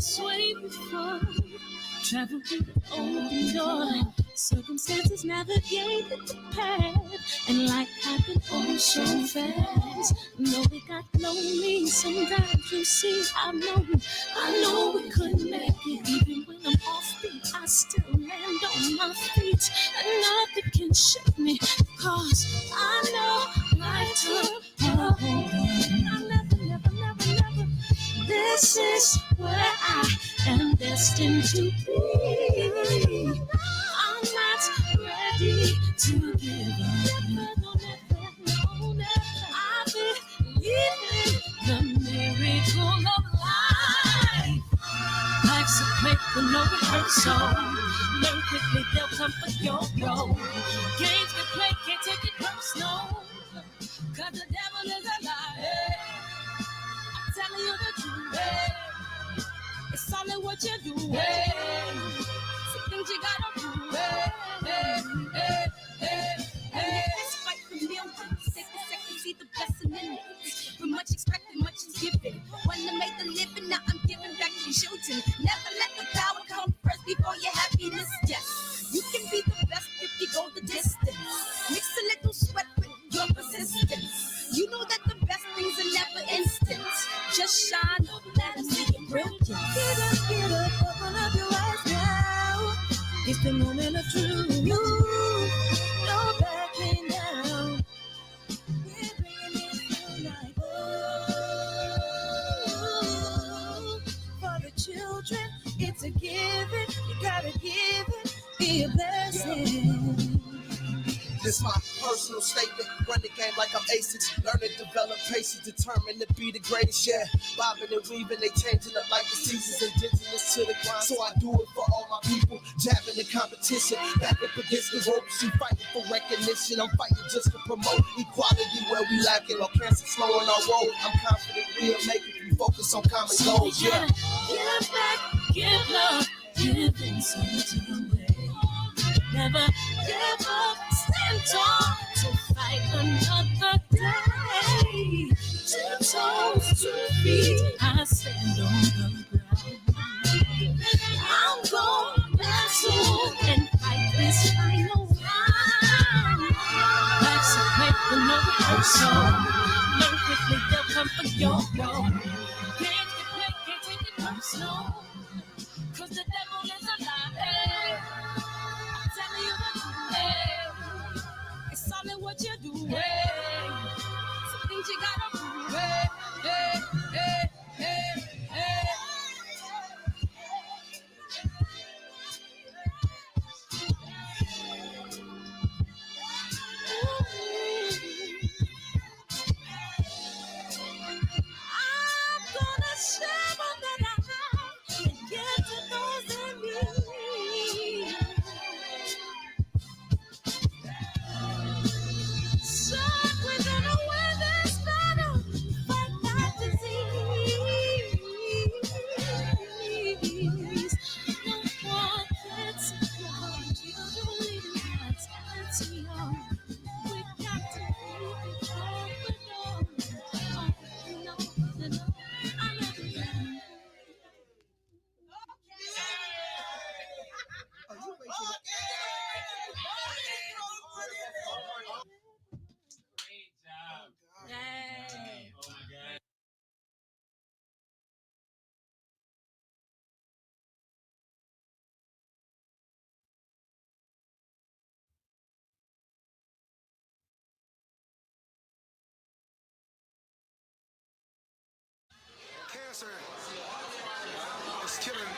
this way before. Traveled through the open door. Circumstances navigated the path, and life happened all so fast. No, it got lonely. Sometimes you see, I know we couldn't make it. Even when I'm off beat, I still land on my feet, and nothing can shake me. Cause I know life took a hold on me. I never. This is where I am destined to be. I'm not ready to give up. No. I believe in the miracle of life. Life's a play for no rehearsal. Learn quickly, they'll come for your role. Games we play, can't take it personal. Cause the devil is a liar. I'm telling you the truth. It's all in what you do. Some things you gotta do. It's fight for millions. Take a second, see the blessing in it. From much expected, much is given. When I made the living, now I'm giving back to children. Never let the power come first before your happiness. Yes, you can be the best if you go the distance. Mix a little sweat with your persistence. You know that the best things are never instant. Just shine, let them see your brilliance. Get up, open up your eyes now. It's the moment of truth. No backing down. We're bringing it to life. Oh, for the children, it's a given. You gotta give it, be a blessing. This my personal statement. Run the game like I'm aces. Learn and develop patience, determined to be the greatest. Yeah, bobbing and weaving, they changing up like the seasons. Indigenous to the grind, so I do it for all my people. Jabbing the competition, back up against the ropes. She fighting for recognition. I'm fighting just to promote equality where we lacking. Or cancer slowing our road. I'm confident we'll make it. We focus on common goals. Yeah. Give back, give love, giving something away. Never give up, stand tall to fight another day. 2 toes, 2 feet, I stand on the ground. I'm going wrestle and fight this final round. Life's a play for no rehearsal. Learn quickly, they'll come for your role. Games we play, can't take it personal. Cause the devil is a liar. Telling you the truth, it's all in what you do. Some things you gotta do. I'm gonna share all that I have and give to those in need. So we're gonna win this battle, fight that disease. No one gets your children leading hearts. That's young. We got to keep it open. No, I love you. Yay. Oh my God. Cancer is killing,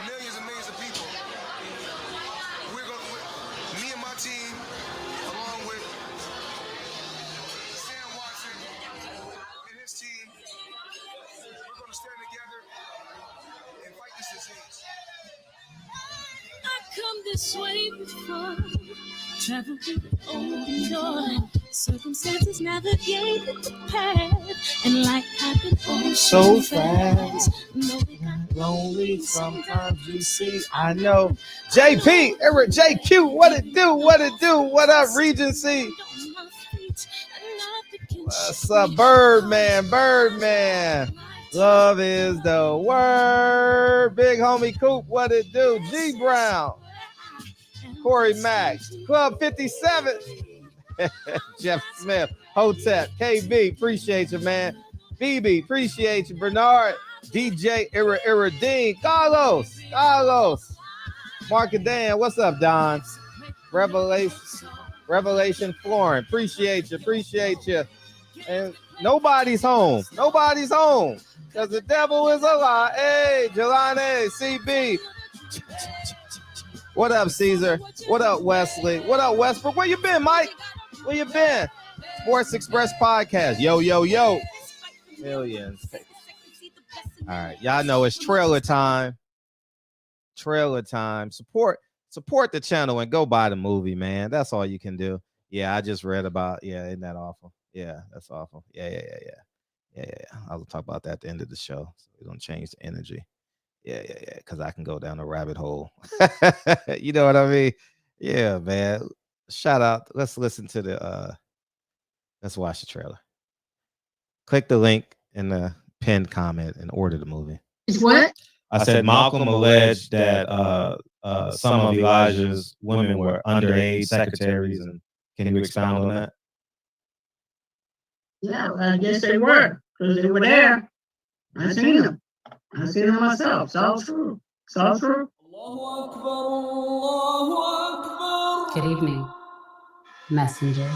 millions and millions of people. Me and my team, along with Sam Watson and his team, we're going to stand together and fight this disease. I come this way before. Travel through the open door. Circumstances navigated the path, and life happened all so fast. No, we got Lonely, sometimes you see. I know. JP, Eric, JQ, what it do? What it do? What up, Regency? What's up, Birdman? Birdman. Love is the word. Big homie Coop, what it do? G Brown, Corey Max, Club 57, Jeff Smith, Hotep, KB, appreciate you, man. BB, appreciate you. Bernard, DJ Dean, Carlos, Markadan, what's up, Don? Revelation Florin, appreciate you. And nobody's home. Because the devil is a lie. Hey, Jelani, CB. What up, Caesar? What up, Wesley? What up, Westbrook? Where you been, Mike? Where you been? Sports Express Podcast. Yo. Millions. All right. Y'all know it's trailer time. Support the channel and go buy the movie, man. That's all you can do. Yeah, I just read about, isn't that awful? Yeah, that's awful. Yeah. I'll talk about that at the end of the show. So we don't change the energy. Yeah. Because I can go down a rabbit hole. You know what I mean? Yeah, man. Shout out. Let's listen to let's watch the trailer. Click the link in the pinned comment and order the movie. What? I said Malcolm alleged that some of Elijah's women were underage secretaries, and can you expound on that? Yeah, I guess they were, because they were there. I seen them myself. It's all true. Good evening, messenger.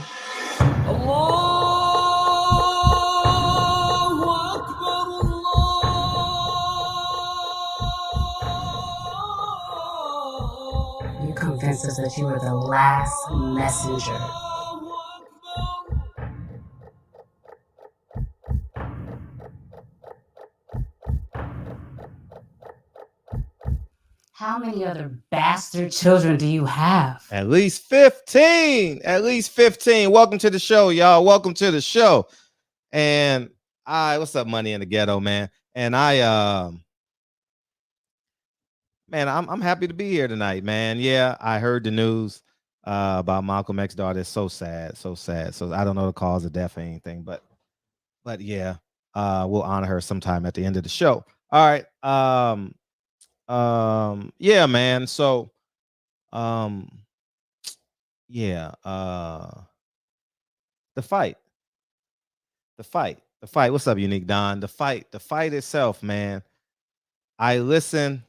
You convinced us that you were the last messenger. How many other bastard children do you have? At least 15. Welcome to the show, y'all. Welcome to the show. And what's up, Money in the Ghetto, man? And I'm happy to be here tonight, man. Yeah, I heard the news about Malcolm X's daughter. It's so sad. So I don't know the cause of death or anything, but yeah, we'll honor her sometime at the end of the show. All right. Yeah, man. So the fight. What's up, Unique Don? The fight itself, man. I listened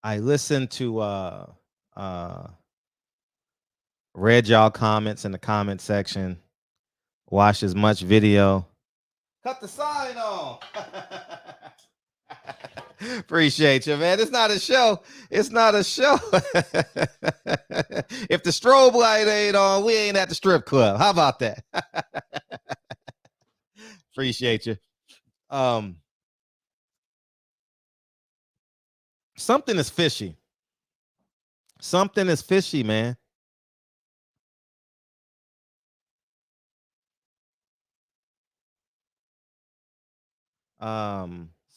to read y'all comments in the comment section, watched as much video. Cut the sign on. Appreciate you, man. It's not a show. If the strobe light ain't on, we ain't at the strip club. How about that? Appreciate you. Something is fishy. Man.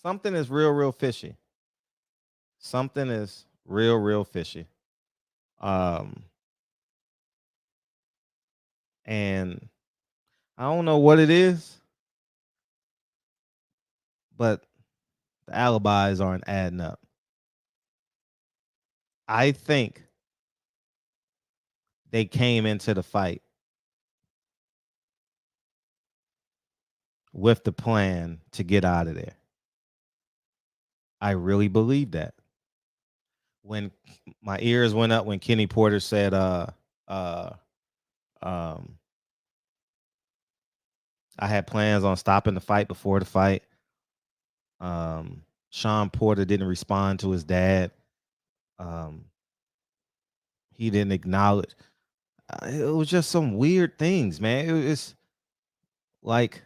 Something is real fishy. Something is real fishy. And I don't know what it is, but the alibis aren't adding up. I think they came into the fight with the plan to get out of there. I really believe that. When my ears went up when Kenny Porter said, I had plans on stopping the fight before the fight. Sean Porter didn't respond to his dad. He didn't acknowledge. It was just some weird things, man. It's like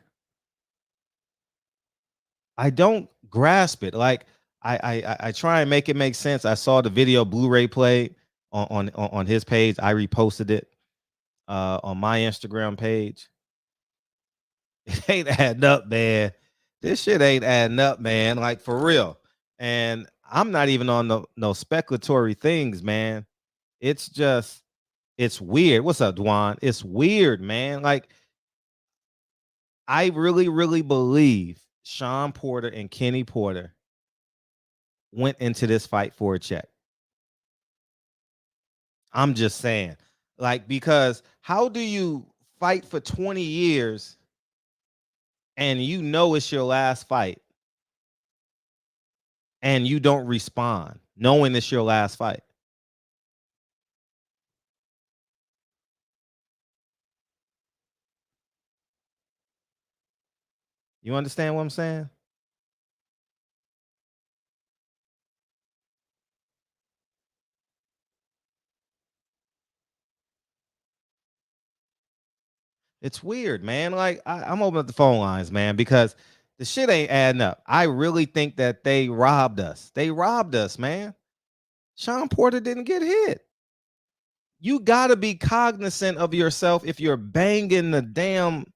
I don't grasp it. Like I try and make it make sense. I saw the video Blu-ray played on his page. I reposted it on my Instagram page. It ain't adding up, man. This shit ain't adding up, man. Like for real. And I'm not even on no speculatory things, man. It's just, it's weird. What's up, Dwan? It's weird, man. Like I really believe Sean Porter and Kenny Porter went into this fight for a check. I'm just saying, like, because how do you fight for 20 years and you know it's your last fight and you don't respond knowing it's your last fight? You understand what I'm saying? It's weird, man. Like, I'm opening up the phone lines, man, because the shit ain't adding up. I really think that they robbed us. They robbed us, man. Sean Porter didn't get hit. You gotta be cognizant of yourself if you're banging the damn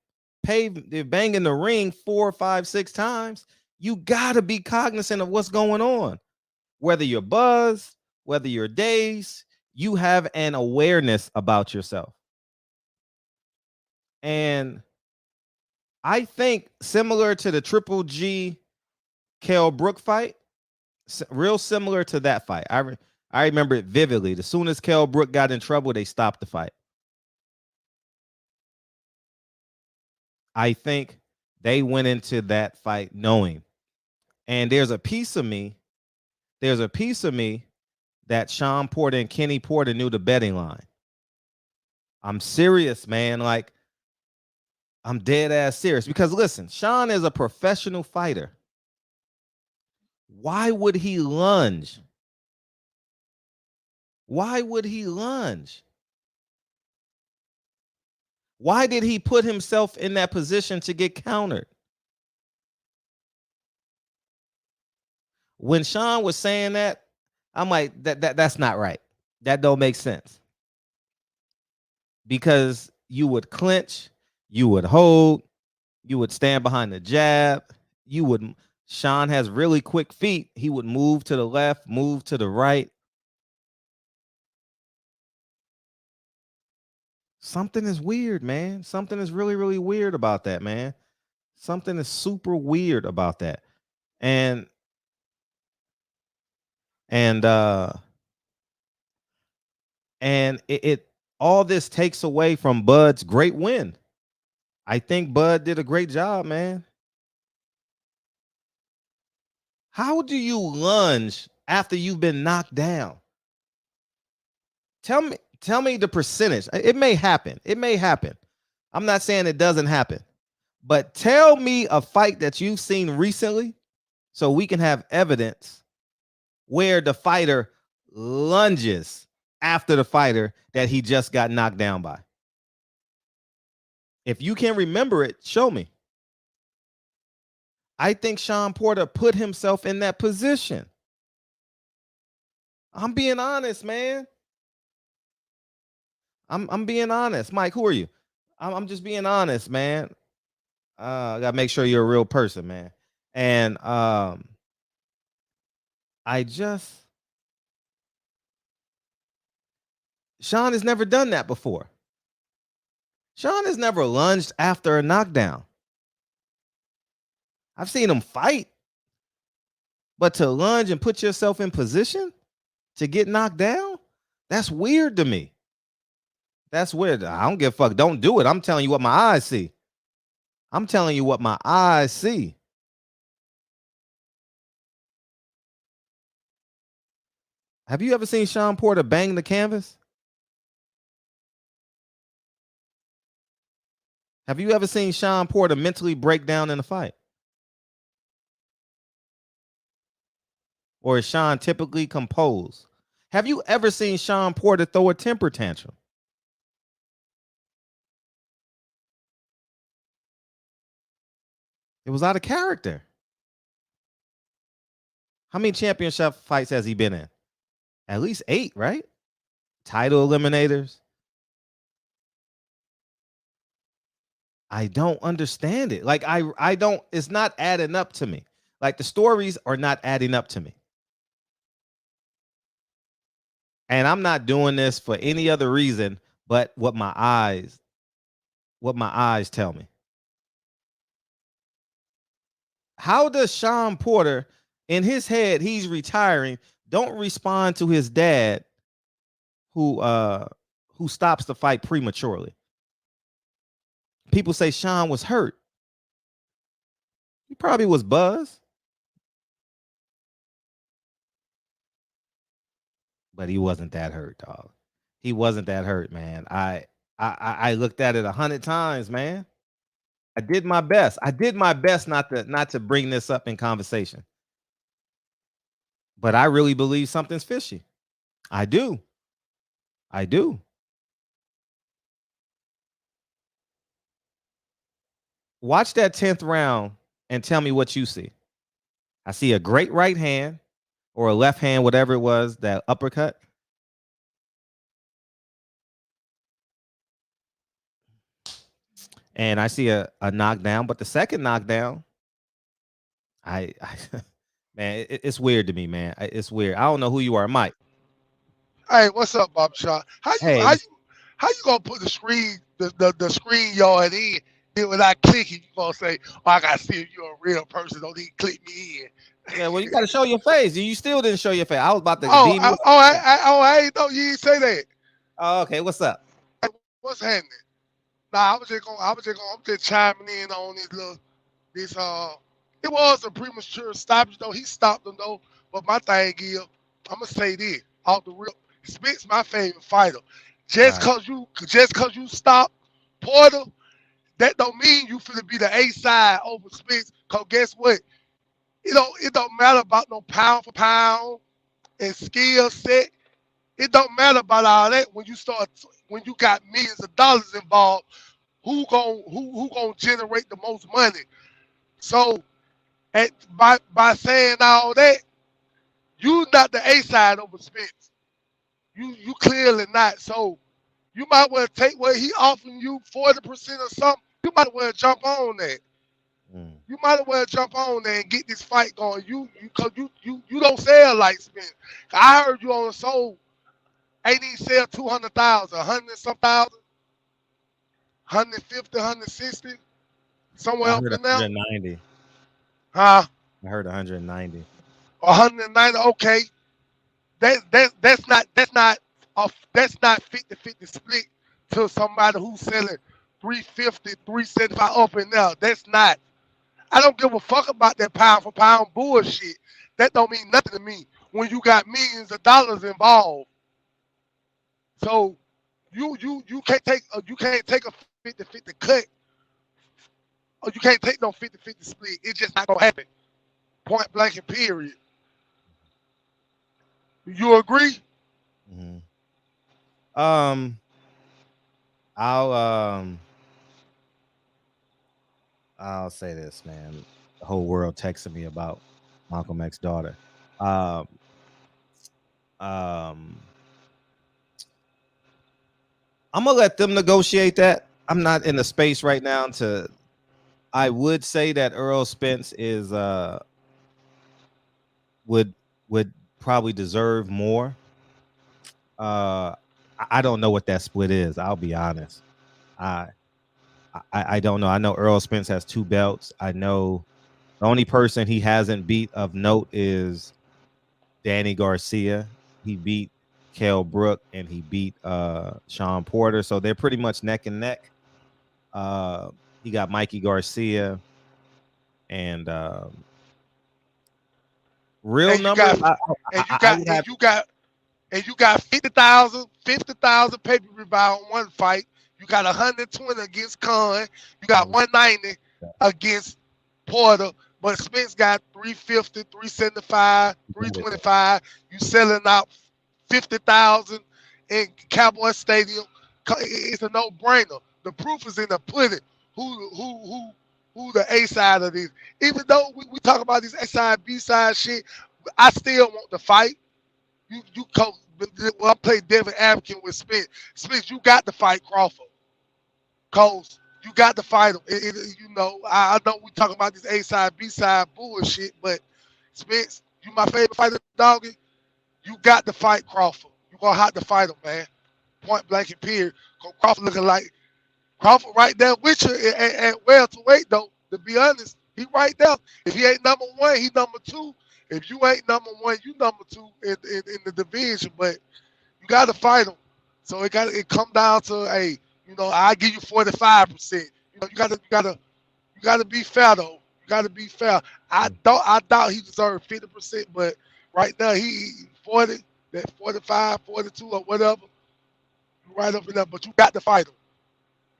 banging the ring 4, 5, 6 times. You gotta be cognizant of what's going on. Whether you're buzzed, whether you're dazed, you have an awareness about yourself. And I think similar to the Triple G Kell Brook fight, real similar to that fight. I remember it vividly. As soon as Kell Brook got in trouble, they stopped the fight. I think they went into that fight knowing. And there's a piece of me that Sean Porter and Kenny Porter knew the betting line. I'm serious, man. Like, I'm dead ass serious. Because listen, Sean is a professional fighter. Why would he lunge? Why would he lunge? Why did he put himself in that position to get countered? When Sean was saying that, I'm like, that's not right. That don't make sense. Because you would clinch, you would hold, you would stand behind the jab, Sean has really quick feet. He would move to the left, move to the right. Something is weird, man. Something is really, really weird about that, man. Something is super weird about that. And and it all this takes away from Bud's great win. I think Bud did a great job, man. How do you lunge after you've been knocked down? Tell me the percentage. It may happen. It may happen. I'm not saying it doesn't happen. But tell me a fight that you've seen recently so we can have evidence where the fighter lunges after the fighter that he just got knocked down by. If you can remember it, show me. I think Sean Porter put himself in that position. I'm being honest, man. I'm being honest. Mike, who are you? I'm just being honest, man. I gotta make sure you're a real person, man. And Sean has never done that before. Sean has never lunged after a knockdown. I've seen him fight, but to lunge and put yourself in position to get knocked down, that's weird to me. That's weird. I don't give a fuck. Don't do it. I'm telling you what my eyes see. I'm telling you what my eyes see. Have you ever seen Sean Porter bang the canvas? Have you ever seen Sean Porter mentally break down in a fight? Or is Sean typically composed? Have you ever seen Sean Porter throw a temper tantrum? It was out of character. How many championship fights has he been in? At least 8, right? Title eliminators. I don't understand it. Like I don't, it's not adding up to me. Like the stories are not adding up to me. And I'm not doing this for any other reason but what my eyes tell me. How does Sean Porter, in his head, he's retiring, don't respond to his dad who stops the fight prematurely? People say Sean was hurt. He probably was buzzed, but he wasn't that hurt, dog. He wasn't that hurt, man. I looked at it 100 times, man. I did my best. I did my best not to bring this up in conversation. But I really believe something's fishy. I do. I do. Watch that 10th round and tell me what you see. I see a great right hand or a left hand, whatever it was, that uppercut. And I see a knockdown, but the second knockdown, I man, it's weird to me, man. It's weird. I don't know who you are, Mike. Hey, what's up, Bob Shaw? How you Hey, how you how you gonna put the screen the screen yard in? Then when I click it, you gonna say, "Oh, I gotta see if you're a real person. Don't even click me in." yeah, well, you got to show your face. You still didn't show your face. I was about to Oh, beam you. I ain't know you didn't say that. Oh, okay, what's up? What's happening? Nah, I'm just chiming in on this. It was a premature stoppage though. He stopped them though. But my thing is, I'm gonna say this off the real. Spence my favorite fighter. Just Right. cause you stop Porter, that don't mean you finna be the A side over Spence. Cause guess what? It don't matter about no pound for pound and skill set. It don't matter about all that when you got millions of dollars involved. Who gonna generate the most money? So by saying all that, you not the A side over Spence. You clearly not. So you might well take what he offering you 40% or something. You might well jump on that. Mm. You might as well jump on there and get this fight going. Cause you don't sell like Spence. I heard you on the soul. Ain't even sell 200,000, 100 some thousand, 150, 160, somewhere I up heard in there. 190. Huh? I heard 190. 190. Okay. That's not 50-50 split to somebody who's selling 350, 375 up in there. That's not. I don't give a fuck about that pound for pound bullshit. That don't mean nothing to me when you got millions of dollars involved. So you can't take a 50-50 cut, or you can't take no 50-50 split. It's just not gonna happen. Point blank and period. You agree? Mhm. Um, I'll I'll say this, man. The whole world texting me about Malcolm X's daughter. Um, um, I'm gonna let them negotiate that. I'm not in the space right now to. I would say that Earl Spence is would would probably deserve more. I don't know what that split is. I'll be honest. I I don't know. I know Earl Spence has 2 belts. I know the only person he hasn't beat of note is Danny Garcia. He beat Kell Brook and he beat Sean Porter. So they're pretty much neck and neck. He got Mikey Garcia and real And you numbers. got and you I got would and have you got and you got 50,000 pay-per-view buy on one fight. You got 120 against Khan. You got 190 against Porter. But Spence got 350, 375, 325. You selling out 50,000 in Cowboy Stadium. It's a no-brainer. The proof is in the pudding. Who the A side of this? Even though we talk about this A side, B side shit, I still want the fight. You coach. Well, I played Devin Advocate with Spence. Spence, you got to fight Crawford. Cause you got to fight him. I know we talking about this A side, B side bullshit, but Spence, you my favorite fighter, doggy. You got to fight Crawford. You gonna have to fight him, man. Point blank and period. Cause Crawford looking like Crawford right there with you at welterweight though. To be honest, He right there. If he ain't number one, he number two. If you ain't number one, you number two in the division. But you got to fight him. So it come down to, hey, I give you 45%. You gotta be fair though. You gotta be fair. I doubt he deserved 50%, but right now he 40, that 45, 42 or whatever, right up in there. But you got to fight him.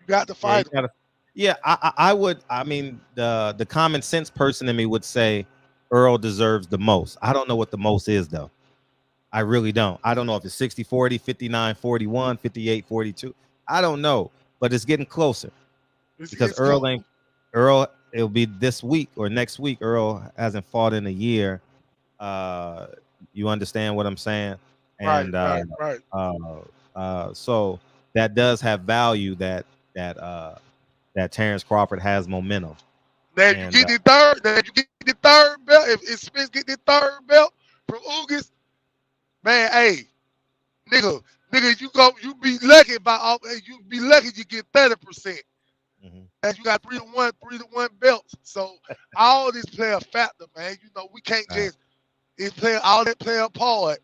You got to fight him. Yeah, I would. I mean, the common sense person in me would say Earl deserves the most. I don't know what the most is though. I really don't. I don't know if it's 60-40, 59-41, 58-42. I don't know, but it's getting closer because Earl, it'll be this week or next week. Earl hasn't fought in a year. You understand what I'm saying? And right. so that does have value that Terrence Crawford has momentum. Now you get the third. Now you get the third belt. If Spence get the third belt from Ugas, man, hey, nigga, you be lucky you be lucky you get 30%. And you got 3-1 belts. So all this play a factor, man. We can't just play all that play a part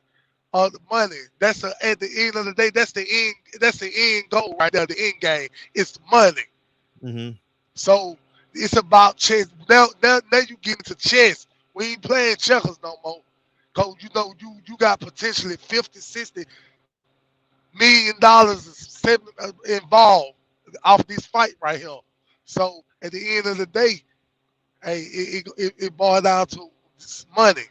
of the money. That's at the end of the day, that's the end goal right there, the end game. It's money. So it's about chess. Now you get into chess. We ain't playing checkers no more. Cause you got potentially $50-60 million involved off this fight right here. So at the end of the day, hey, it boils down to money.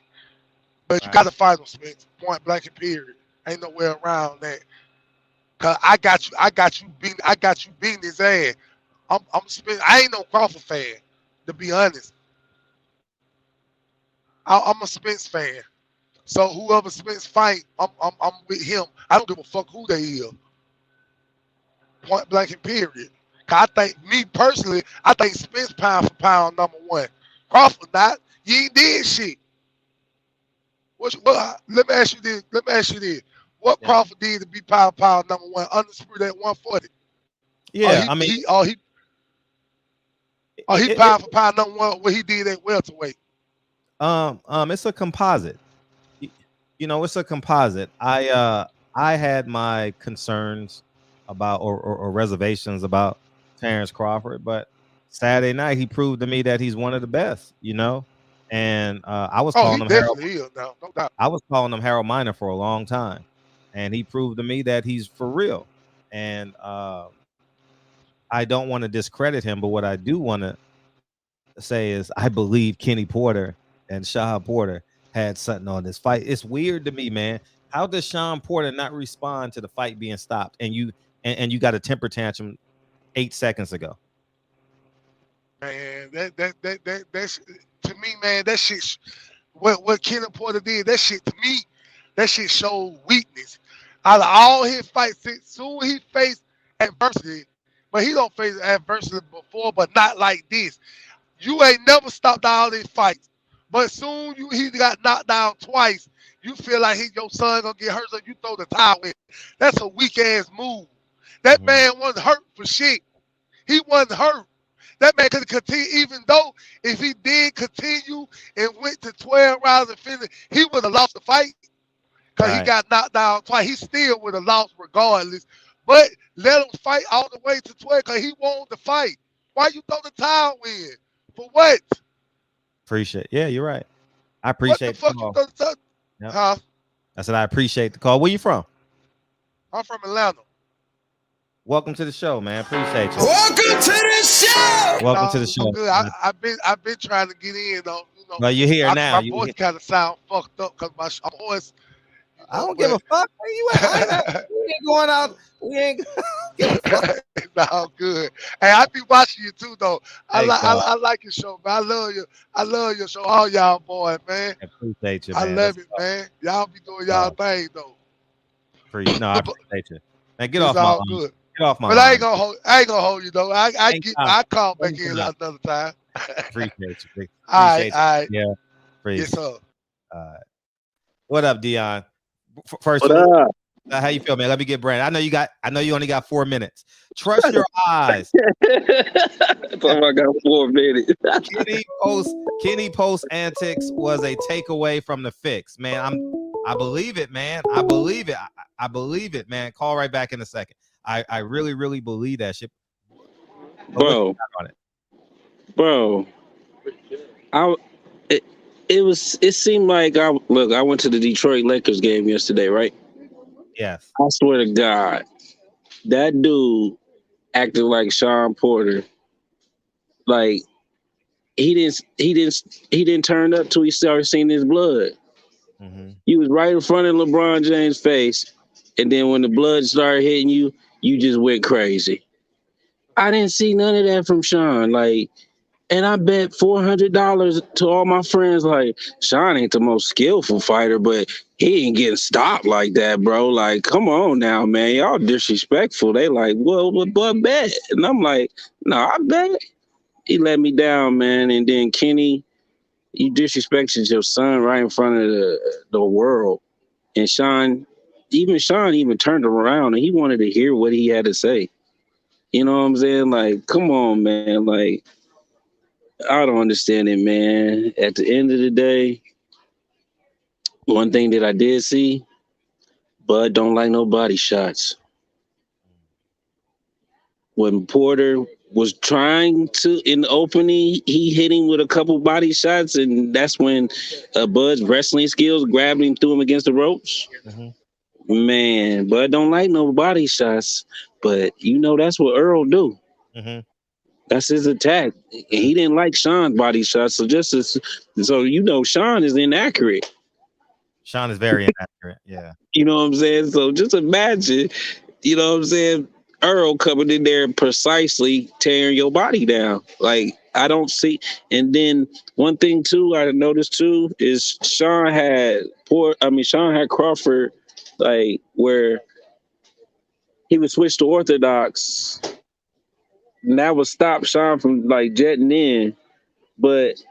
But you got to fight them, Spence. Point blank and period. Ain't nowhere around that. Cause I got you beating his ass. I'm Spence. I ain't no Crawford fan, to be honest. I'm a Spence fan. So whoever Spence fight, I'm with him. I don't give a fuck who they is. Point blank and period. I think, me personally, I think Spence pound for pound number one. Crawford not. You ain't did shit. Let me ask you this. What Crawford did to be pound for pound number one? Undisputed at 140. Yeah, he pound for pound number one. What he did at welterweight. It's a composite. It's a composite. I had my concerns about or reservations about Terrence Crawford, but Saturday night he proved to me that he's one of the best, and I was calling him Harold. No doubt. I was calling him Harold Miner for a long time, and he proved to me that he's for real. And I don't want to discredit him, but what I do want to say is I believe Kenny Porter and Shah Porter had something on this fight. It's weird to me, man. How does Sean Porter not respond to the fight being stopped, and you got a temper tantrum 8 seconds ago? Man, that's to me, man. That shit. What Kenny Porter did, that shit to me, that shit showed weakness. Out of all his fights, soon he faced adversity, but he don't face adversity before, but not like this. You ain't never stopped all these fights, but soon he got knocked down twice. You feel like your son gonna get hurt, so you throw the towel in. That's a weak ass move. That man wasn't hurt for shit. He wasn't hurt. That man could continue, even though if he did continue and went to 12 rounds and finished, he would have lost the fight because he got knocked down twice. He still would have lost regardless. But let him fight all the way to 12 because he wanted to fight. Why you throw the towel in? For what? Appreciate. Yeah, you're right. I appreciate what the fuck the call. Huh? I said I appreciate the call. Where you from? I'm from Atlanta. Welcome to the show, man. Appreciate you. Welcome to the show. Welcome to the show. Good. I've been trying to get in though. Well, you're here now. My voice kind of sound fucked up because my voice. I don't give a fuck. Where you at? We ain't going out. We ain't give a fuck. No, good. Hey, I be watching you too though. I like your show, man. I love your show. All y'all boys, man. I appreciate you, man. I love it, man. Y'all be doing y'all thing though. No, I appreciate you. Man, get off my good. Get off my But I ain't gonna hold you though. I call back in another time. Appreciate you. All right. Yeah. Yes, sir. What up, Dion? First, what up? How you feel, man? Let me get Brandon. I know you only got 4 minutes. Trust your eyes. I got 4 minutes. Kenny Post antics was a takeaway from the fix, man. I believe it, man. I believe it. I believe it, man. Call right back in a second. I really, really believe that shit. Bro, it seemed like I went to the Detroit Lakers game yesterday, right? Yes. I swear to God, that dude acted like Sean Porter. Like he didn't turn up till he started seeing his blood. Mm-hmm. He was right in front of LeBron James' face, and then when the blood started hitting you, you just went crazy. I didn't see none of that from Sean. Like, and I bet $400 to all my friends. Like, Sean ain't the most skillful fighter, but he ain't getting stopped like that, bro. Like, come on now, man. Y'all disrespectful. They like, well, but bet. And I'm like, no, I bet. He let me down, man. And then Kenny, you disrespected your son right in front of the world. And Sean even turned around and he wanted to hear what he had to say. You know what I'm saying? Like, come on, man. Like, I don't understand it, man. At the end of the day, one thing that I did see, Bud don't like no body shots. When Porter was trying to in the opening, he hit him with a couple body shots, and that's when Bud's wrestling skills grabbed him, threw him against the ropes. Mm-hmm. Man, Bud don't like no body shots, but you know that's what Earl do. Mm-hmm. That's his attack. He didn't like Sean's body shots, so you know Sean is inaccurate. Sean is very inaccurate. Yeah. You know what I'm saying? So just imagine, you know what I'm saying, Earl coming in there and precisely tearing your body down. Like, I don't see. And then one thing too, I noticed too, is Sean had Crawford, like, where he would switch to orthodox. And that would stop Sean from like jetting in. But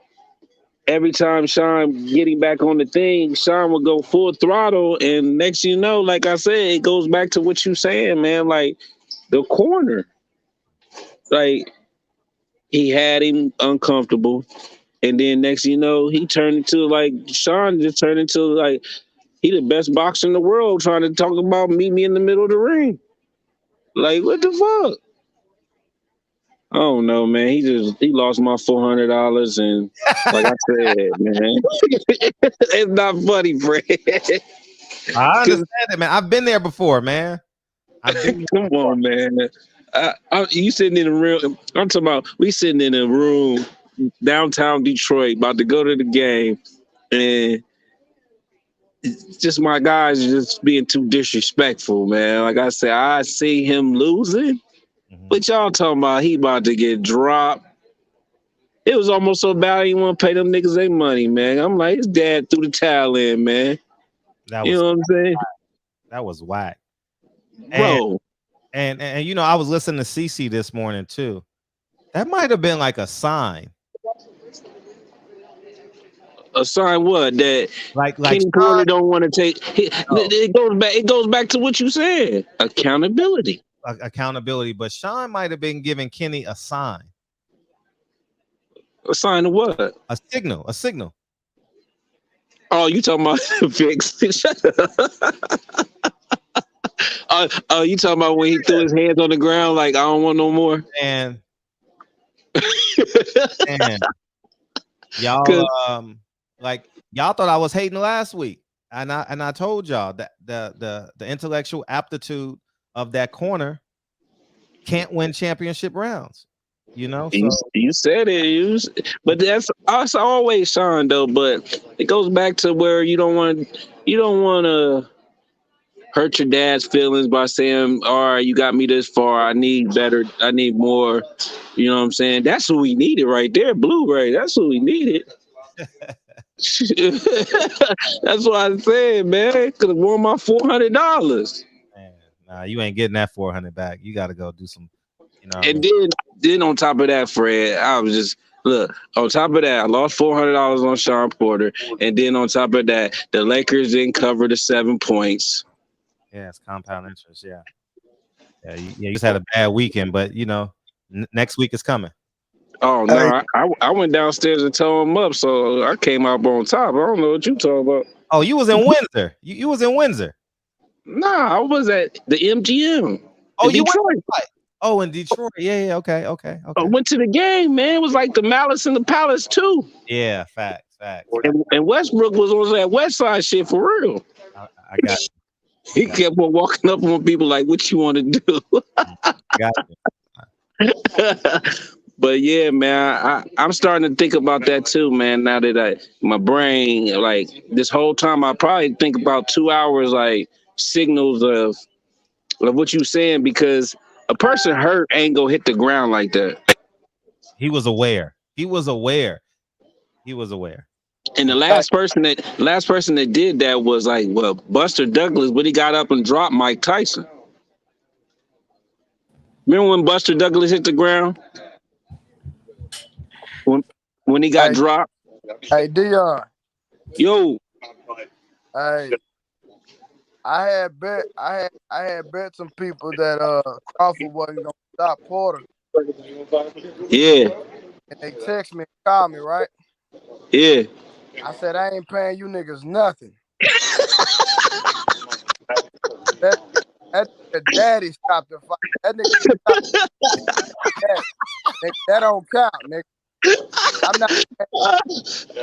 every time Sean getting back on the thing, Sean would go full throttle. And next you know, like I said, it goes back to what you saying, man. Like the corner. Like he had him uncomfortable. And then next you know, he turned into like Sean just turned into like he the best boxer in the world trying to talk about meet me in the middle of the ring. Like what the fuck? I don't know, man. He lost my $400, and like I said, man, it's not funny, Fred. I understand it, man. I've been there before, man. Come on, man. You sitting in a room. I'm talking about we sitting in a room downtown Detroit, about to go to the game, and it's just my guys just being too disrespectful, man. Like I said, I see him losing, but y'all talking about he about to get dropped. It was almost so bad he want to pay them niggas their money, man. I'm like, his dad threw the towel in, man. You know what I'm saying? That was whack. Bro. And you know, I was listening to CC this morning too. That might have been like a sign. A sign what? That like Kenny Porter don't want to take it goes back to what you said. Accountability. Accountability. But Sean might have been giving Kenny a sign. A sign of what? A signal. Oh, you talking about fix? You talking about when he threw his hands on the ground like I don't want no more? And y'all y'all thought I was hating last week. And I told y'all that the intellectual aptitude of that corner can't win championship rounds. You know, so you said it. But that's always Sean though. But it goes back to where you don't want to hurt your dad's feelings by saying, "All right, you got me this far. I need better. I need more." You know what I'm saying? That's what we needed right there, Blu-ray. That's what we needed. That's what I said, man. Could have won my $400. Nah, you ain't getting that 400 back. You got to go do some. You know, and then on top of that, Fred, I was just on top of that, I lost $400 on Sean Porter, and then on top of that, the Lakers didn't cover the 7 points. Yeah, it's compound interest. Yeah. You just had a bad weekend, but next week is coming. Oh no, I went downstairs and tore him up, so I came up on top. I don't know what you talking about. Oh, you was in Windsor. You was in Windsor. Nah, I was at the MGM. Oh, in you Detroit. went. Oh, in Detroit. Yeah. Okay. I went to the game, man. It was like the Malice in the Palace too. Yeah, facts. And Westbrook was on that West Side shit for real. I got you. He kept on walking up on people like, "What you want to do?" Got you. But yeah, man, I'm starting to think about that too, man. Now that my brain, like this whole time, I probably think about 2 hours, like signals of what you saying, because a person hurt ain't gonna hit the ground like that. He was aware. And the last person that did that was like, well, Buster Douglas, when he got up and dropped Mike Tyson. Remember when Buster Douglas hit the ground? When he got dropped? Hey, Dion. Yo. Hey. I had bet some people that Crawford wasn't gonna stop Porter. Yeah. And they text me and call me, right? Yeah. I said, I ain't paying you niggas nothing. that daddy stopped the fight. That nigga stopped the that don't count, nigga. I'm not.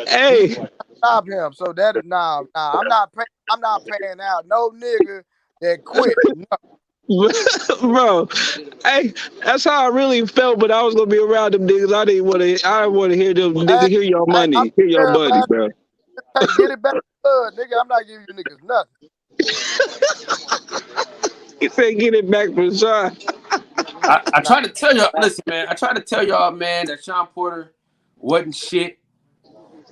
Hey, stop him. So that nah. I'm not paying out no nigga that quit. No. Bro, hey, that's how I really felt. But I was gonna be around them niggas. I didn't want to hear them niggas. Hear your money. Hear your money, bro. Hey, get it back, nigga. I'm not giving you niggas nothing. He said, "Get it back from Sean." I try to tell y'all, listen, man. I try to tell y'all, man, that Sean Porter wasn't shit.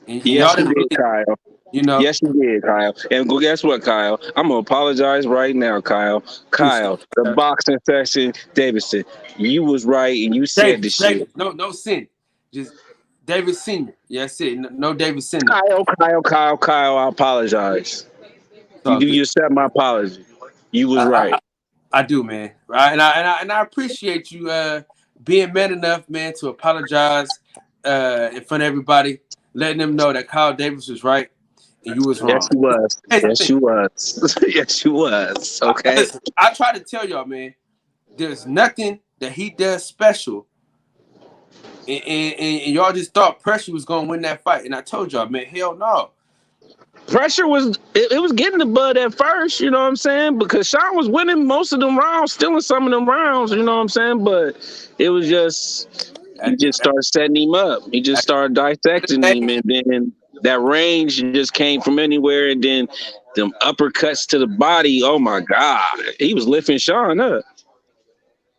And yes, you did, Kyle. You know. Yes, you did, Kyle. And guess what, Kyle? I'm gonna apologize right now, Kyle. Kyle, the boxing session, Davidson, you was right, and you said the shit. No sin. Just David Senior. Yeah, that's it. No David Senior. Kyle. I apologize. You accept my apology. You was right. I do, man. And I appreciate you being man enough, man, to apologize in front of everybody, letting them know that Kyle Davis was right and you was wrong. Yes, you was. Yes, you was. Yes, you was. Okay. Listen, I try to tell y'all, man, there's nothing that he does special. And y'all just thought Pressure was gonna win that fight. And I told y'all, man, hell no. Pressure was getting the bud at first, you know what I'm saying? Because Sean was winning most of them rounds, stealing some of them rounds, you know what I'm saying? But it was just he just started setting him up. He just started dissecting him, and then that range just came from anywhere, and then them uppercuts to the body. Oh my God. He was lifting Sean up.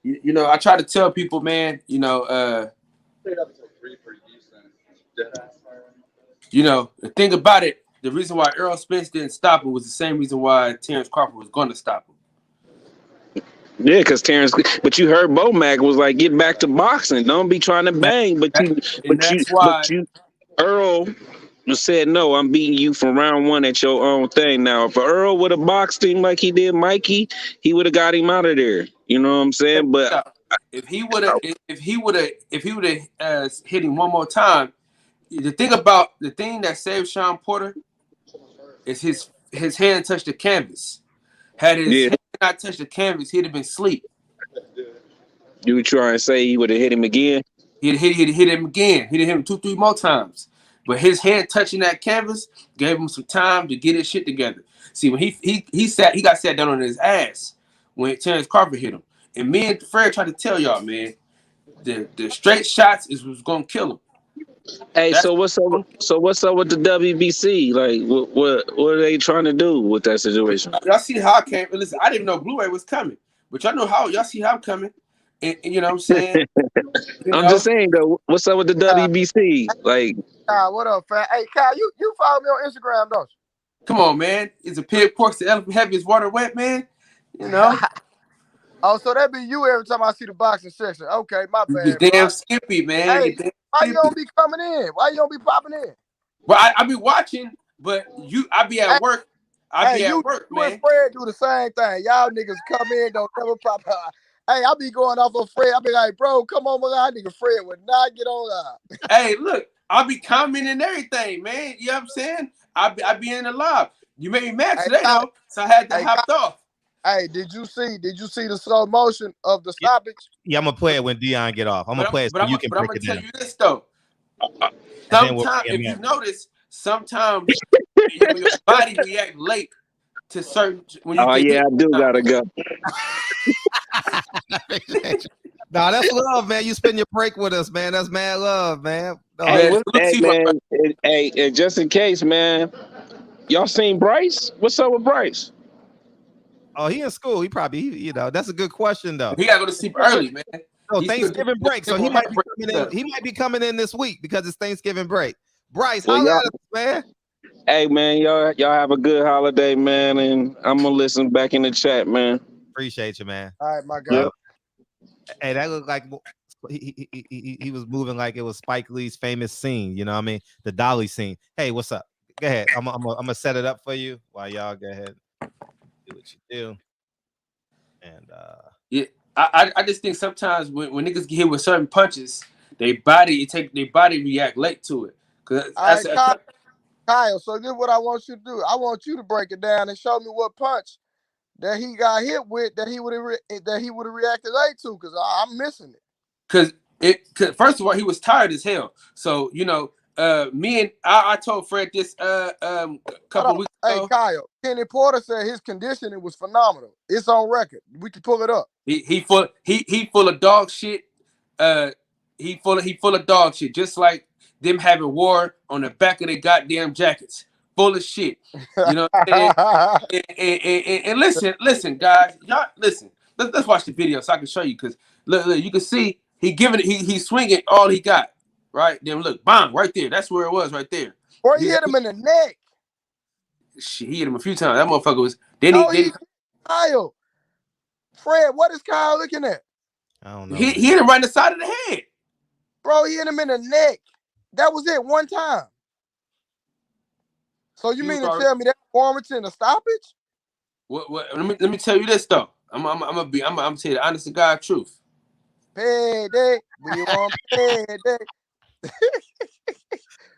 You know, I try to tell people, man, you know, the thing about it, the reason why Errol Spence didn't stop him was the same reason why Terrence Crawford was going to stop him. Yeah, because but you heard Bomac was like, get back to boxing. Don't be trying to bang. But Earl said, no, I'm beating you from round one at your own thing. Now, if Earl would have boxed him like he did Mikey, he would have got him out of there. You know what I'm saying? But if he would have hit him one more time, the thing that saved Sean Porter is his hand touched the canvas. Had his hand not touched the canvas, he'd have been asleep. You were trying to say he would have hit him again? He'd hit him again. He'd hit him 2-3 more times. But his hand touching that canvas gave him some time to get his shit together. See, when he got sat down on his ass when Terrence Crawford hit him. And me and Fred tried to tell y'all, man, the straight shots is what's gonna kill him. Hey, so what's up with the WBC? Like, what are they trying to do with that situation? Y'all see how I came. Listen, I didn't know Blu-ray was coming, but y'all know how. Y'all see how I'm coming, and you know what I'm saying. I'm just saying though. What's up with the WBC? Like, Kyle, what up, fam? Hey, Kyle, you follow me on Instagram, don't you? Come on, man. Is a pig porks the elephant heavy as water wet, man? You know. Oh, so that be you every time I see the boxing section. Okay, my bad. You damn skippy, man. Hey, why you don't be coming in? Why you don't be popping in? Well, I be watching, but I be at work. I be you at work, and man. Fred do the same thing. Y'all niggas come in, don't never pop out. Hey, I be going off of Fred. I be like, bro, come on, man. Nigga, Fred would not get on live. Hey, look, I'll be commenting and everything, man. You know what I'm saying? I be in the live. You made me mad Hey, today though, so I had to hop off. Hey, did you see the slow motion of the stoppage? Yeah, I'm gonna play it when Dion get off. I'm gonna play it so you can I'm break gonna it tell down. you this though. And then we'll Sometimes, bring if him you in. notice, sometimes your body react late to certain when you Oh get yeah, hit. I do gotta go. No, that's love, man. You spend your break with us, man. That's mad love, man. No, Hey, Man, what? salute Hey, to you, my man. brother. Hey, just in case, man. Y'all seen Bryce? What's up with Bryce? oh, he in school. He probably, you know, that's a good question though. He gotta go to sleep early, man. No, He's still Thanksgiving break, so he doing might be heartbreak coming in. stuff. He might be coming in this week because it's Thanksgiving break. Bryce, Well, holla y'all. at us, man. Hey, man. Y'all have a good holiday, man. And I'm gonna listen back in the chat, man. Appreciate you, man. All right, my guy. Yep. Hey, that looked like he was moving like it was Spike Lee's famous scene. You know what I mean? The dolly scene. Hey, what's up? Go ahead. I'm gonna set it up for you while y'all go ahead do what you do. And Yeah, I just think sometimes when niggas get hit with certain punches, their body react late to it. Cause All right, Kyle. So this is what I want you to do. I want you to break it down and show me what punch that he got hit with that he would have reacted late to, because I'm missing it. Cause first of all, he was tired as hell. So I told Fred this couple of weeks Hey, ago. Kyle, Kenny Porter said his conditioning was phenomenal. It's on record. We can pull it up. He full of dog shit. He full of dog shit. Just like them having war on the back of their goddamn jackets. Full of shit. You know what I'm saying? And listen, guys, y'all listen. Let's watch the video so I can show you, because look, you can see he's swinging all he got. Right? Then look, bang, right there. That's where it was right there. Boy, he hit him in the neck. Shit, he hit him a few times. That motherfucker was Kyle. Fred, what is Kyle looking at? I don't know. He hit him right in the side of the head. Bro, he hit him in the neck. That was it, one time. So you mean to tell me that warranted a stoppage? What? Let me tell you this though. I'm tell you the honest to God truth. Payday. We want payday.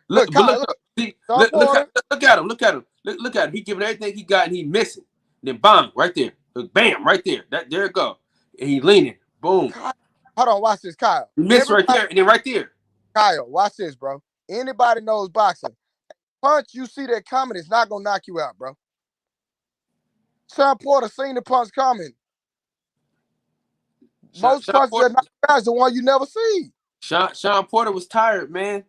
Look at him. Look at him. He giving everything he got and he missing. Then bang, right there. Look, bam, right there. There it go. And he leaning. Boom. Hold on, watch this, Kyle. He missed right there, and then right there. Kyle, watch this, bro. Anybody knows boxing. Punch, you see that coming, it's not gonna knock you out, bro. Sean Porter seen the punch coming. Most punches that knock you out is the one you never see. Sean Porter was tired, man.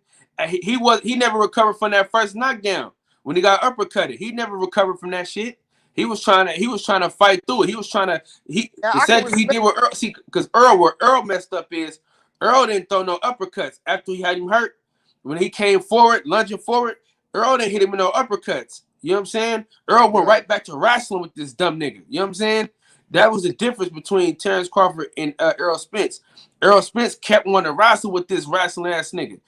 He never recovered from that first knockdown when he got uppercutted. He never recovered from that shit. He was trying to fight through it. He was trying to he did what Earl, see, because where Earl messed up is Earl didn't throw no uppercuts after he had him hurt. When he came forward, lunging forward, Earl didn't hit him with no uppercuts. You know what I'm saying? Earl went right back to wrestling with this dumb nigga. You know what I'm saying? That was the difference between Terrence Crawford and Errol Spence. Errol Spence kept wanting to wrestle with this wrestling ass nigga.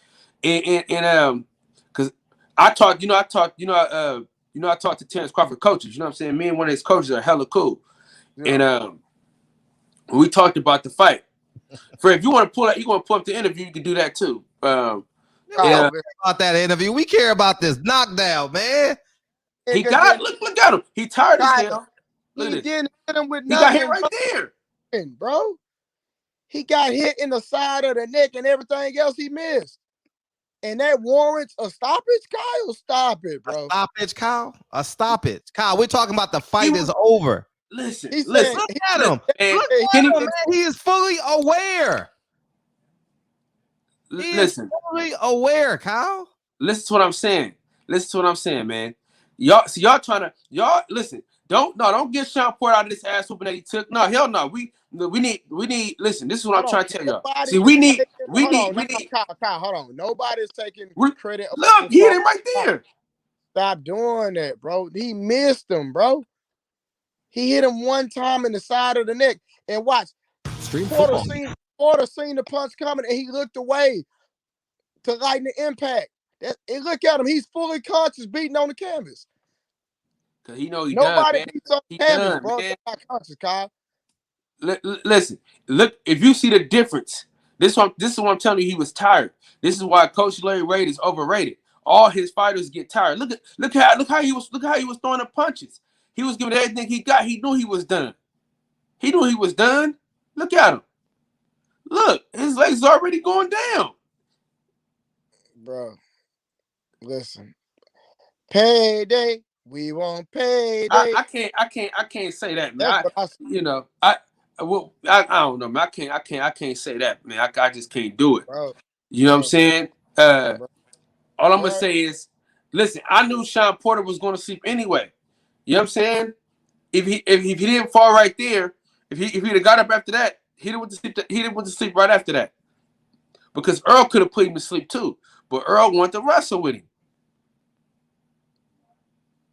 And because I talked to Terrence Crawford coaches. You know what I'm saying? Me and one of his coaches are hella cool. Yeah. And we talked about the fight. Fred, if you want to pull up the interview, you can do that too. About that interview. We care about this knockdown, man. He got look at him. He tired as hell. He didn't hit him with nothing. He got hit right there, bro. He got hit in the side of the neck and everything else he missed. And that warrants a stoppage, Kyle? Stop it, bro. A stoppage, Kyle? A stoppage. Kyle, we're talking about the fight is over. Listen. Look at him. Look at him, man. He is fully aware. He is fully aware, Kyle. Listen to what I'm saying. Man. Y'all trying to listen. Don't get Sean Porter out of this ass whooping that he took. No, hell no. We need. Listen, this is what I'm trying to tell y'all. See, we need. Kyle, hold on. Nobody's taking credit. Look, he hit him right there. Stop doing that, bro. He missed him, bro. He hit him one time in the side of the neck. And watch, Porter seen the punch coming, and he looked away to lighten the impact. And look at him. He's fully conscious, beating on the canvas. Cause he know he Nobody done, man. beats on He canvas, done, bro. man. You're not conscious, Kyle. Listen, look. If you see the difference, this is what I'm telling you. He was tired. This is why Coach Larry Ray is overrated. All his fighters get tired. Look how he was throwing the punches. He was giving everything he got. He knew he was done. He knew he was done. Look at him. Look, his legs already going down. Bro, listen. Payday. We want payday. I can't say that, man. That's what I said. You know, I don't know, man. I can't say that, man. I just can't do it. Bro. You know what I'm saying? Bro. All I'm gonna say is, listen, I knew Sean Porter was gonna sleep anyway. You know what I'm saying? If he didn't fall right there, if he'd have got up after that, he'd have went to sleep right after that. Because Earl could have put him to sleep too, but Earl wanted to wrestle with him.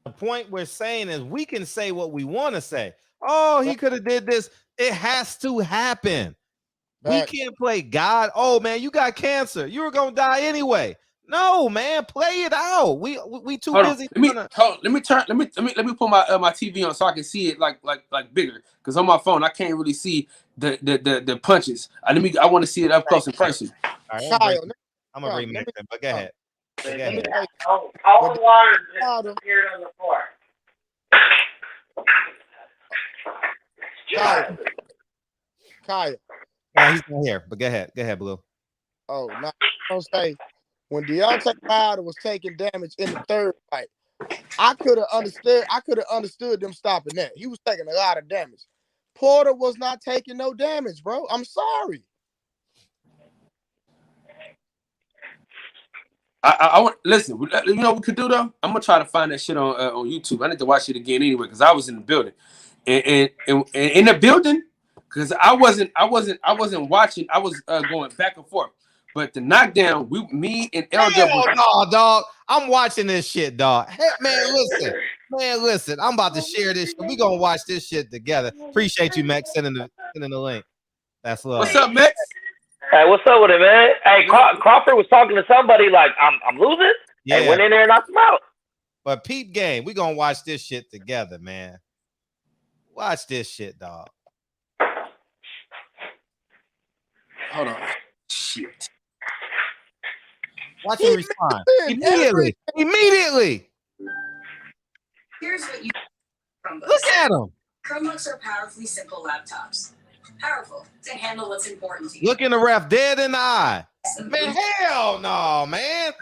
The point we're saying is we can say what we want to say. Oh, he could have did this. It has to happen. We can't play God. Oh man, you got cancer. You were gonna die anyway. No, man, play it out. We too busy. Let me put my TV on so I can see it like bigger. Because on my phone I can't really see the punches. I want to see it up close and personal. All right, I'm gonna bring Max in, but go ahead. All water just appeared on the floor. Kyle. Yeah, he's not here, but go ahead, Blue. Oh, no, don't say when Deontay Wilder was taking damage in the third fight, I could have understood them stopping that. He was taking a lot of damage. Porter was not taking no damage, bro. I'm sorry. I want listen. You know what we could do though? I'm gonna try to find that shit on YouTube. I need to watch it again anyway because I was in the building, and in the building because I wasn't watching. I was going back and forth. But the knockdown, me and LW. No, dog. I'm watching this shit, dog. Hey, man, listen. I'm about to share this shit. We gonna watch this shit together. Appreciate you, Max, sending the link. That's love. What's up, Max? Hey, what's up with it, man? Hey, Crawford was talking to somebody like, I'm losing, and went in there and knocked him out. But peep game, we gonna watch this shit together, man. Watch this shit, dog. Hold on. Shit. Watch him respond. Immediately. Here's what you Chromebooks. Look at him. Chromebooks are powerfully simple laptops. Powerful to handle what's important to you. Looking the ref dead in the eye. Man, hell no, man.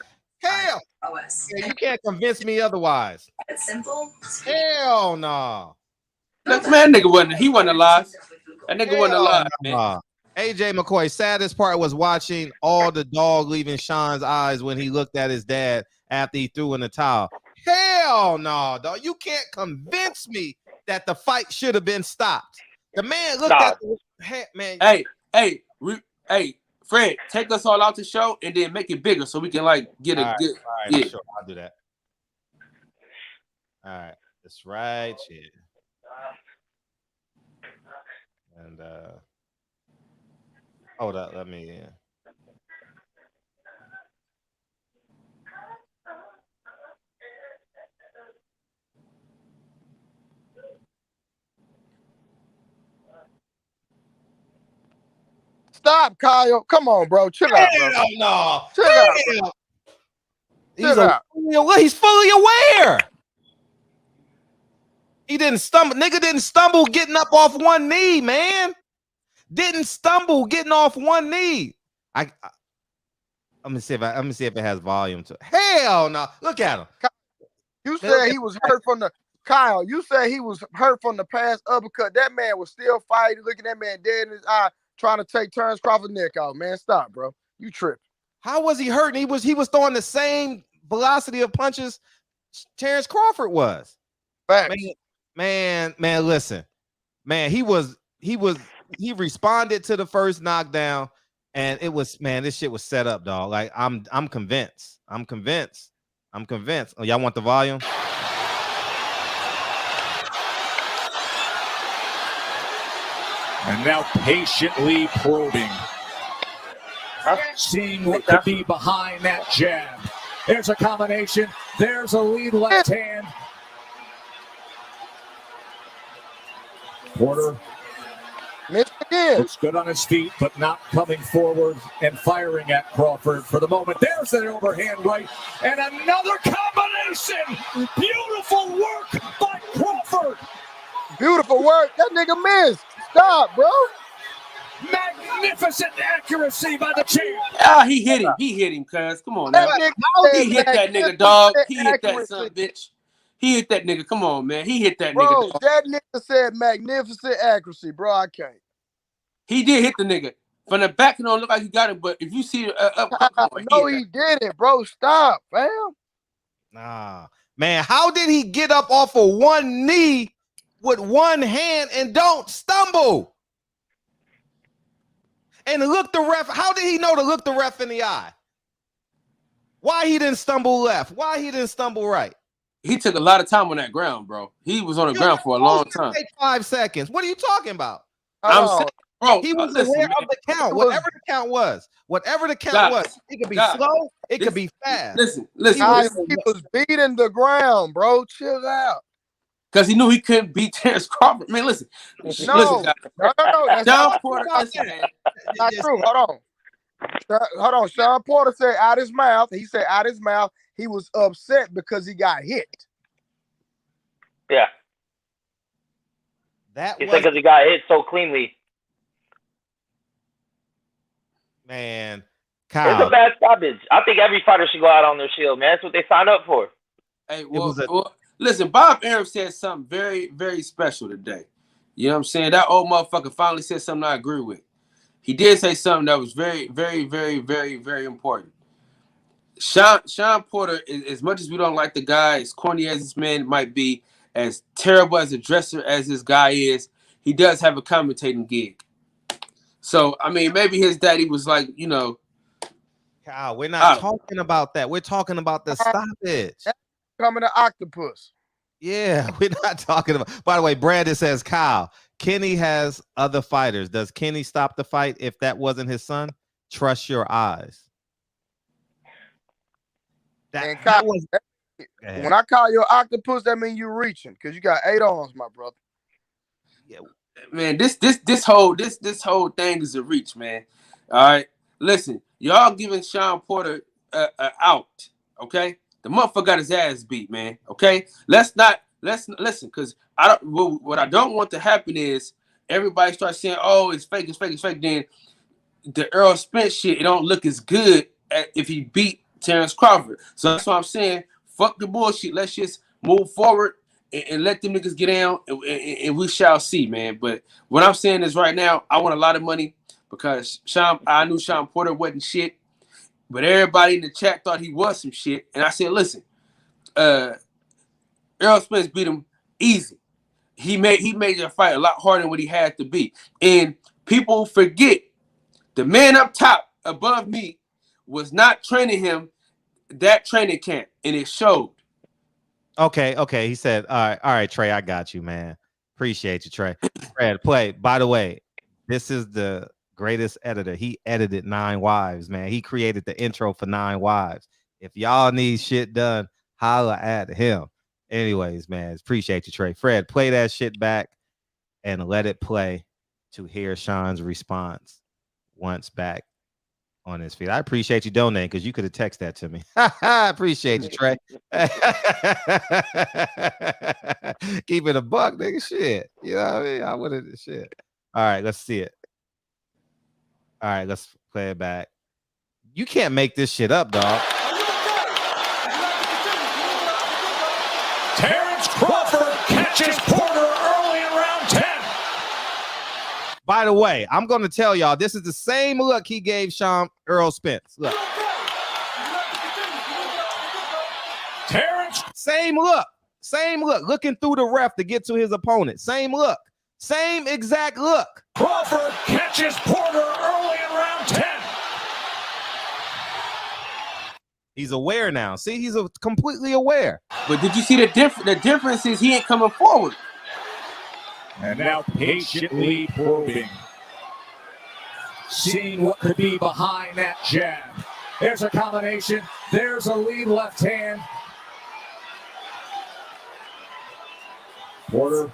Hell. OS. Yeah, you can't convince me otherwise. It's simple. Hell no. Look, man, nigga wasn't alive. That nigga wasn't alive, man. AJ McCoy, saddest part was watching all the dog leaving Sean's eyes when he looked at his dad after he threw in the towel. Hell no, dog. You can't convince me that the fight should have been stopped. The man looked at the man. Hey, Fred, take us all out the show and then make it bigger so we can like get a good. All right, sure, I'll do that. All right, that's right here. And hold up, let me. Stop, Kyle. Come on, bro. Chill out, bro. No. Chill out. He's fully aware. He didn't stumble. Nigga didn't stumble getting up off one knee, man. Didn't stumble getting off one knee. Let me see if it has volume to it. Hell no. Look at him. You said he was hurt from the Kyle. You said he was hurt from the past uppercut. That man was still fighting, looking that man dead in his eye, trying to take Terrence Crawford's neck out. Man, stop, bro. You tripping. How was he hurting? He was throwing the same velocity of punches Terrence Crawford was. Facts. Man, listen. Man, he responded to the first knockdown, and it was, man, this shit was set up, dog. Like, I'm convinced. I'm convinced. Oh, y'all want the volume? And now patiently probing. Seeing what could be behind that jab. There's a combination. There's a lead left hand. Porter Missed again. looks good on his feet, but not coming forward and firing at Crawford for the moment. There's an overhand right, and another combination. Beautiful work by Crawford. Beautiful work. That nigga missed. Stop, bro. Magnificent accuracy by the champ. Ah, he hit him. He hit him, cuz. Come on now. He hit that nigga, dog. He hit that son, bitch. He hit that nigga. Come on, man. He hit that nigga. Bro, Dog. that nigga said magnificent accuracy, bro. I can't. He did hit the nigga. From the back, it don't look like he got it, but if you see it up, come on, no, he didn't, bro. Stop, fam. Nah, man. How did he get up off of one knee with one hand and don't stumble? And look the ref. How did he know to look the ref in the eye? Why he didn't stumble left? Why he didn't stumble right? He took a lot of time on that ground, bro. He was on the ground for a long time. 5 seconds. What are you talking about? I'm saying, bro, he was aware of the count. Whatever the count was. Whatever the count was. It could be slow. It could be fast. Listen. He was beating the ground, bro. Chill out. Because he knew he couldn't beat Terrence Crawford. Man, listen. No. Listen, That's Sean Porter. not true. Hold on. Sean Porter said out his mouth. He said out his mouth he was upset because he got hit. Yeah. That he said because he got hit so cleanly. Man, Kyle. It's a bad stoppage. I think every fighter should go out on their shield, man. That's what they signed up for. Hey, well, listen, Bob Arum said something very, very special today. You know what I'm saying? That old motherfucker finally said something I agree with. He did say something that was very, very, very, very, very important. Sean Porter, as much as we don't like the guy, as corny as this man might be, as terrible as a dresser as this guy is, he does have a commentating gig. So, I mean, maybe his daddy was like, you know. Kyle, we're not talking about that. We're talking about the stoppage. Coming to Octopus. Yeah, we're not talking about. By the way, Brandon says, Kyle, Kenny has other fighters. Does Kenny stop the fight if that wasn't his son? Trust your eyes. When I call you octopus, that means you're reaching because you got 8 arms, my brother. Yeah, man, this whole thing is a reach, man. All right, listen, y'all giving Sean Porter out, okay? The motherfucker got his ass beat, man. Okay, let's listen, because what I don't want to happen is everybody starts saying, "Oh, it's fake." Then the Errol Spence shit, it don't look as good if he beat Terrence Crawford. So that's what I'm saying. Fuck the bullshit. Let's just move forward and let them niggas get down, and we shall see, man. But what I'm saying is right now, I want a lot of money because I knew Sean Porter wasn't shit, but everybody in the chat thought he was some shit. And I said, listen, Errol Spence beat him easy. He made your fight a lot harder than what he had to be. And people forget the man up top above me was not training him that training camp, and it showed. Okay. He said, all right, Trey, I got you, man. Appreciate you, Trey. Fred, play. By the way, this is the greatest editor. He edited 9 Wives, man. He created the intro for 9 Wives. If y'all need shit done, holla at him. Anyways, man, appreciate you, Trey. Fred, play that shit back and let it play to hear Sean's response once back on his feet. I appreciate you donating because you could have texted that to me. I appreciate you, Trey. Keep it a buck, nigga. Shit. You know what I mean? I would have shit. All right, let's see it. All right, let's play it back. You can't make this shit up, dog. Terrence Crawford catches Porter early in round 10. By the way, I'm going to tell y'all, this is the same look he gave Errol Spence. Look. Terrence. Same look. Looking through the ref to get to his opponent. Same look. Same exact look. Crawford catches Porter early in round 10. He's aware now. See, he's completely aware. But did you see the difference? The difference is he ain't coming forward. And now patiently probing. Seeing what could be behind that jab. There's a combination. There's a lead left hand. Porter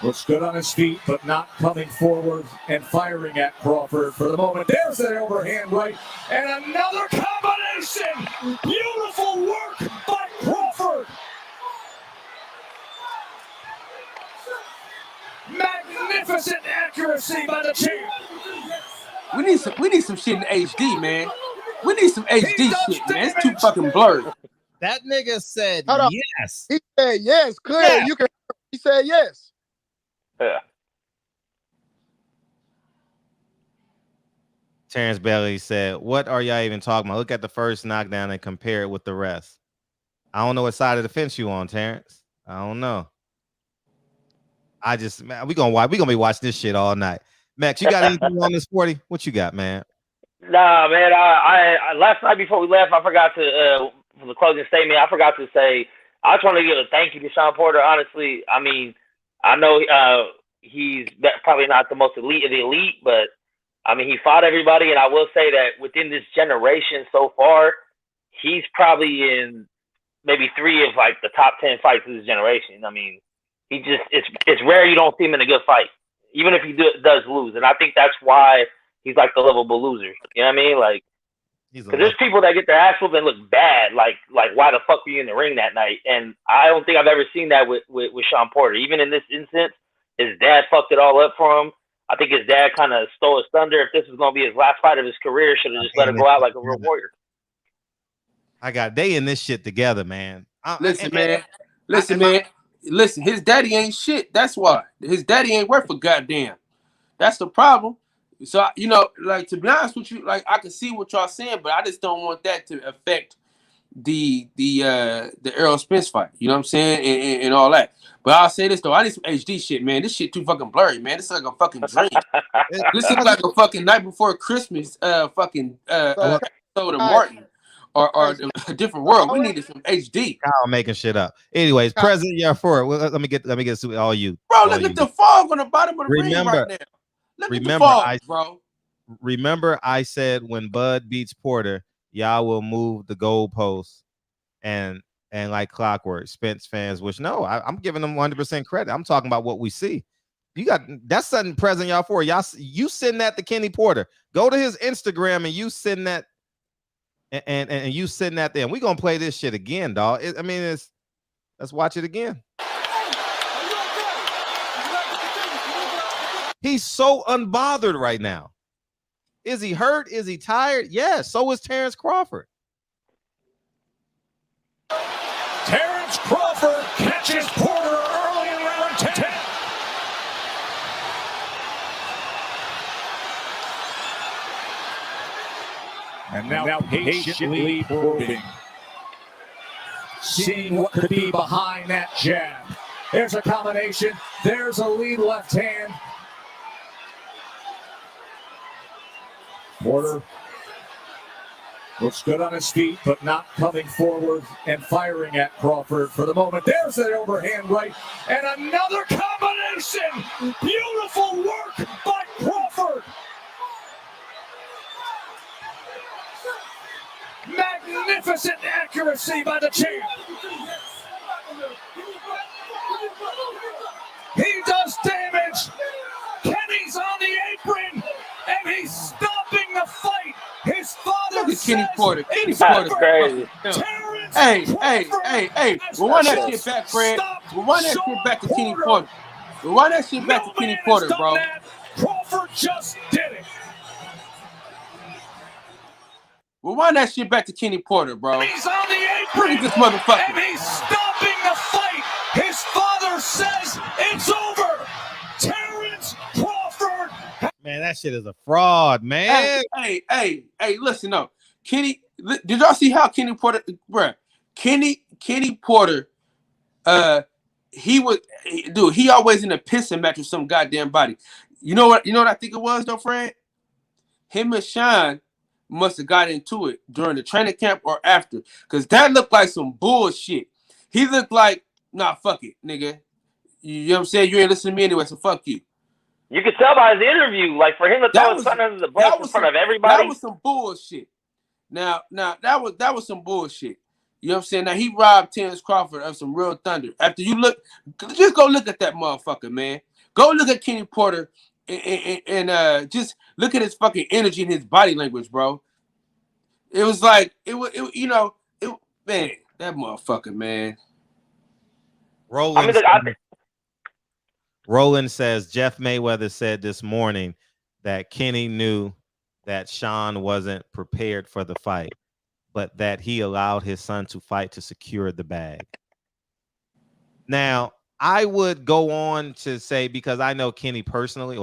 Looks good on his feet, but not coming forward and firing at Crawford for the moment. There's that overhand right, and another combination. Beautiful work by Crawford. Magnificent accuracy by the champ. We need some shit in HD, man. We need some HD shit, man. It's too fucking blurry. That nigga said yes. He said yes, clear. Yeah. You can. He said yes. Yeah. Terrence Bailey said, "What are y'all even talking about? Look at the first knockdown and compare it with the rest." I don't know what side of the fence you on, Terrence. I don't know. We gonna be watching this shit all night. Max, you got anything on this 40? What you got, man? Nah, man. I last night before we left, I forgot to for the closing statement. I forgot to say I just want to give a thank you to Sean Porter. Honestly, I mean, I know he's probably not the most elite of the elite, but I mean, he fought everybody, and I will say that within this generation so far, he's probably in maybe 3 of like the top 10 fights of this generation. I mean, it's rare you don't see him in a good fight, even if he does lose, and I think that's why he's like the lovable loser. You know what I mean? Like, because there's people that get their ass whooped and look bad. Like why the fuck were you in the ring that night? And I don't think I've ever seen that with Sean Porter. Even in this instance, his dad fucked it all up for him. I think his dad kind of stole his thunder. If this was going to be his last fight of his career, should have just let it go out like a real warrior. They in this shit together, man. Listen, his daddy ain't shit. That's why. His daddy ain't worth a goddamn. That's the problem. So, you know, like, to be honest with you, like, I can see what y'all saying, but I just don't want that to affect the Errol Spence fight. You know what I'm saying? And all that. But I'll say this, though. I need some HD shit, man. This shit too fucking blurry, man. This is like a fucking dream. This is like a fucking Night Before Christmas episode of Martin or a different world. We needed some HD. Kyle making shit up. Anyways, President Yafor, let me get to all you. Bro, look at the fog on the bottom of the ring right now. Look at the fog, bro. Remember, I said when Bud beats Porter, y'all will move the goalposts and like clockwork. Spence fans wish. No, I'm giving them 100% credit. I'm talking about what we see. You got that's something President Yafor. You send that to Kenny Porter. Go to his Instagram and you send that and you send that there. And we're gonna play this shit again, dog. Let's watch it again. He's so unbothered right now. Is he hurt? Is he tired? Yes. So is Terrence Crawford. Terrence Crawford catches Porter early in round 10. And now patiently probing. Seeing what could be behind that jab. There's a combination. There's a lead left hand. Porter looks good on his feet, but not coming forward and firing at Crawford for the moment. There's that overhand right, and another combination. Beautiful work by Crawford. Magnificent accuracy by the champ. He does damage. Kenny's on the apron, and he's stopping the fight. His father Look at Kenny Porter. Kenny Porter crazy. Hey. Rewind that shit back, Fred. Rewind that shit back to Kenny Porter. Rewind that shit back to Kenny Porter, bro. Crawford just did it. Rewind that shit back to Kenny Porter, bro. He's on the apron. Look at this motherfucker. And he's stopping the fight. His father says it's over. Terrence Crawford. Man, that shit is a fraud, man. Hey, listen up. Kenny, did y'all see how Kenny Porter, bruh? Kenny Porter, he always in a pissing match with some goddamn body. You know what I think it was though, Fred? Him and Sean must have got into it during the training camp or after, because that looked like some bullshit. He looked like, nah, fuck it, nigga. You know what I'm saying? You ain't listening to me anyway, so fuck you. You could tell by his interview, like for him to throw his son under the bus in front of everybody. That was some bullshit. Now that was some bullshit. You know what I'm saying? Now he robbed Terrence Crawford of some real thunder. After you look, just go look at that motherfucker, man. Go look at Kenny Porter and just look at his fucking energy and his body language, bro. It was like man, that motherfucker, man. Roland says Jeff Mayweather said this morning that Kenny knew that Sean wasn't prepared for the fight, but that he allowed his son to fight to secure the bag. Now, I would go on to say, because I know Kenny personally,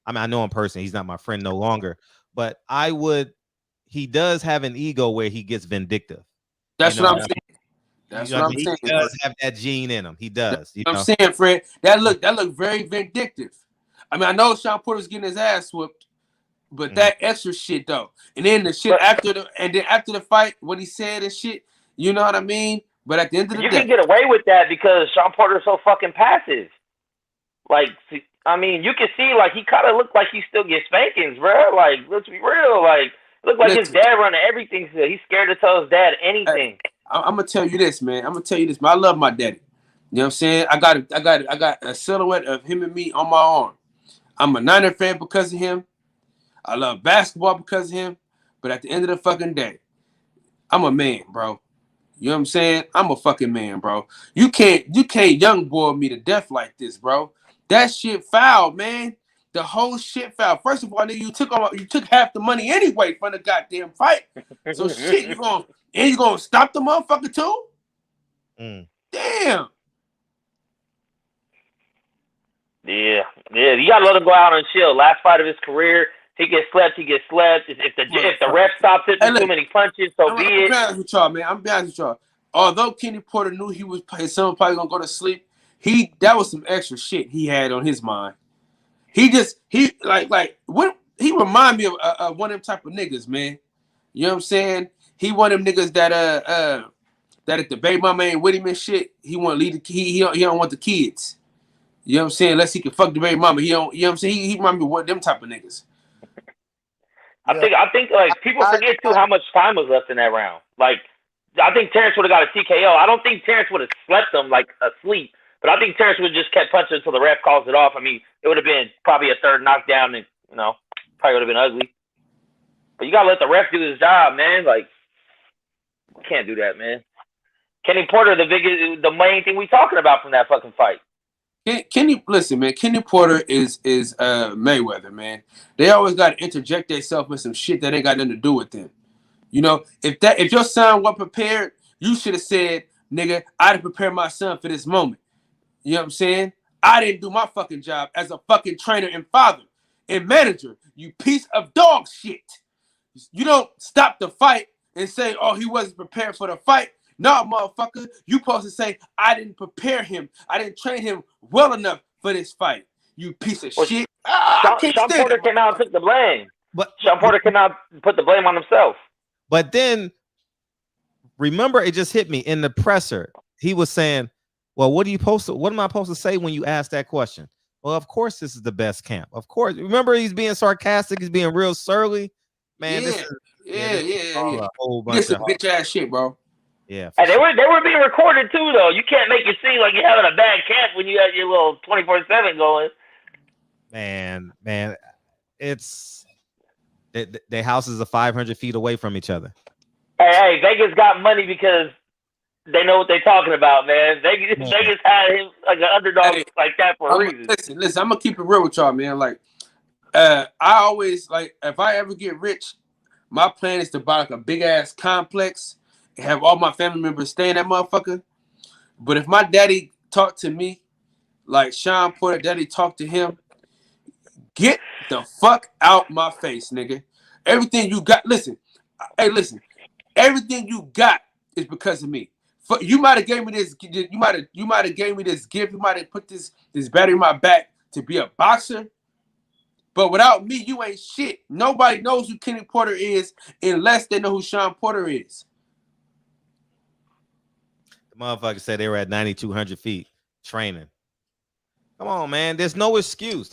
I know him personally, he's not my friend no longer, but he does have an ego where he gets vindictive. That's what I'm saying. That's what I'm saying. He does have that gene in him. He does. I'm saying, Fred, that look very vindictive. I mean, I know Sean Porter's getting his ass whooped, but that extra shit though, and then the shit after the fight, what he said and shit, you know what I mean? But at the end of the day, you can get away with that because Sean Porter's so fucking passive. Like, I mean, you can see like he kind of looked like he still gets spankings, bro. Like, let's be real. Like, look like his dad running everything. He's scared to tell his dad anything. I'm gonna tell you this, man. I love my daddy. You know what I'm saying? I got a silhouette of him and me on my arm. I'm a Niner fan because of him. I love basketball because of him. But at the end of the fucking day, I'm a man, bro. You know what I'm saying? I'm a fucking man, bro. You can't young boy me to death like this, bro. That shit foul, man. The whole shit foul. First of all, nigga, you took half the money anyway from the goddamn fight. So shit, you gonna stop the motherfucker too? Damn. Yeah. You gotta let him go out and chill. Last fight of his career, he gets slept. If the ref stops it, too many punches, so be it. I'm honest with y'all, man. I'm honest with y'all. Although Kenny Porter knew his son was probably gonna go to sleep, that was some extra shit he had on his mind. He remind me of one of them type of niggas, man. You know what I'm saying? He one of them niggas that if the baby mama ain't with him and shit, he want to leave he don't want the kids. You know what I'm saying? Unless he can fuck the baby mama, he don't. You know what I'm saying? He remind me of one of them type of niggas. I think like people forget too how much time was left in that round. Like, I think Terrence would have got a TKO. I don't think Terrence would have slept him like asleep, but I think Terrence would have just kept punching until the ref calls it off. I mean, it would have been probably a third knockdown, and probably would have been ugly. But you gotta let the ref do his job, man. Like, can't do that, man. Kenny Porter, the main thing we talking about from that fucking fight. Listen, man. Kenny Porter is Mayweather, man. They always got to interject themselves with some shit that ain't got nothing to do with them. You know, if your son wasn't prepared, you should have said, nigga, I didn't prepare my son for this moment. You know what I'm saying? I didn't do my fucking job as a fucking trainer and father and manager. You piece of dog shit. You don't stop the fight and say, oh, he wasn't prepared for the fight. No, motherfucker, you supposed to say, I didn't prepare him. I didn't train him well enough for this fight. You piece of shit. Sean Porter came out and took the blame. Sean Porter came out and put the blame on himself. But then, remember, it just hit me in the presser. He was saying, well, what am I supposed to say when you ask that question? Well, of course, this is the best camp. Of course. Remember, he's being sarcastic. He's being real surly. Man, yeah. This is bitch ass shit, bro. Yeah. And they were being recorded too, though. You can't make it seem like you're having a bad camp when you got your little 24/7 going. Man, it's their houses are 500 feet away from each other. Hey, Vegas got money because they know what they're talking about, man. Vegas had him like an underdog like that for a reason. Listen, I'm gonna keep it real with y'all, man. Like, I always like if I ever get rich, my plan is to buy like a big ass complex. Have all my family members stay in that motherfucker. But if my daddy talked to me like Sean Porter, daddy talked to him, get the fuck out my face, nigga. Everything you got, listen, everything you got is because of me. You might have gave me this, you might have gave me this gift, you might have put this battery in my back to be a boxer. But without me, you ain't shit. Nobody knows who Kenny Porter is unless they know who Sean Porter is. Motherfucker said they were at 9,200 feet training. Come on, man. There's no excuse.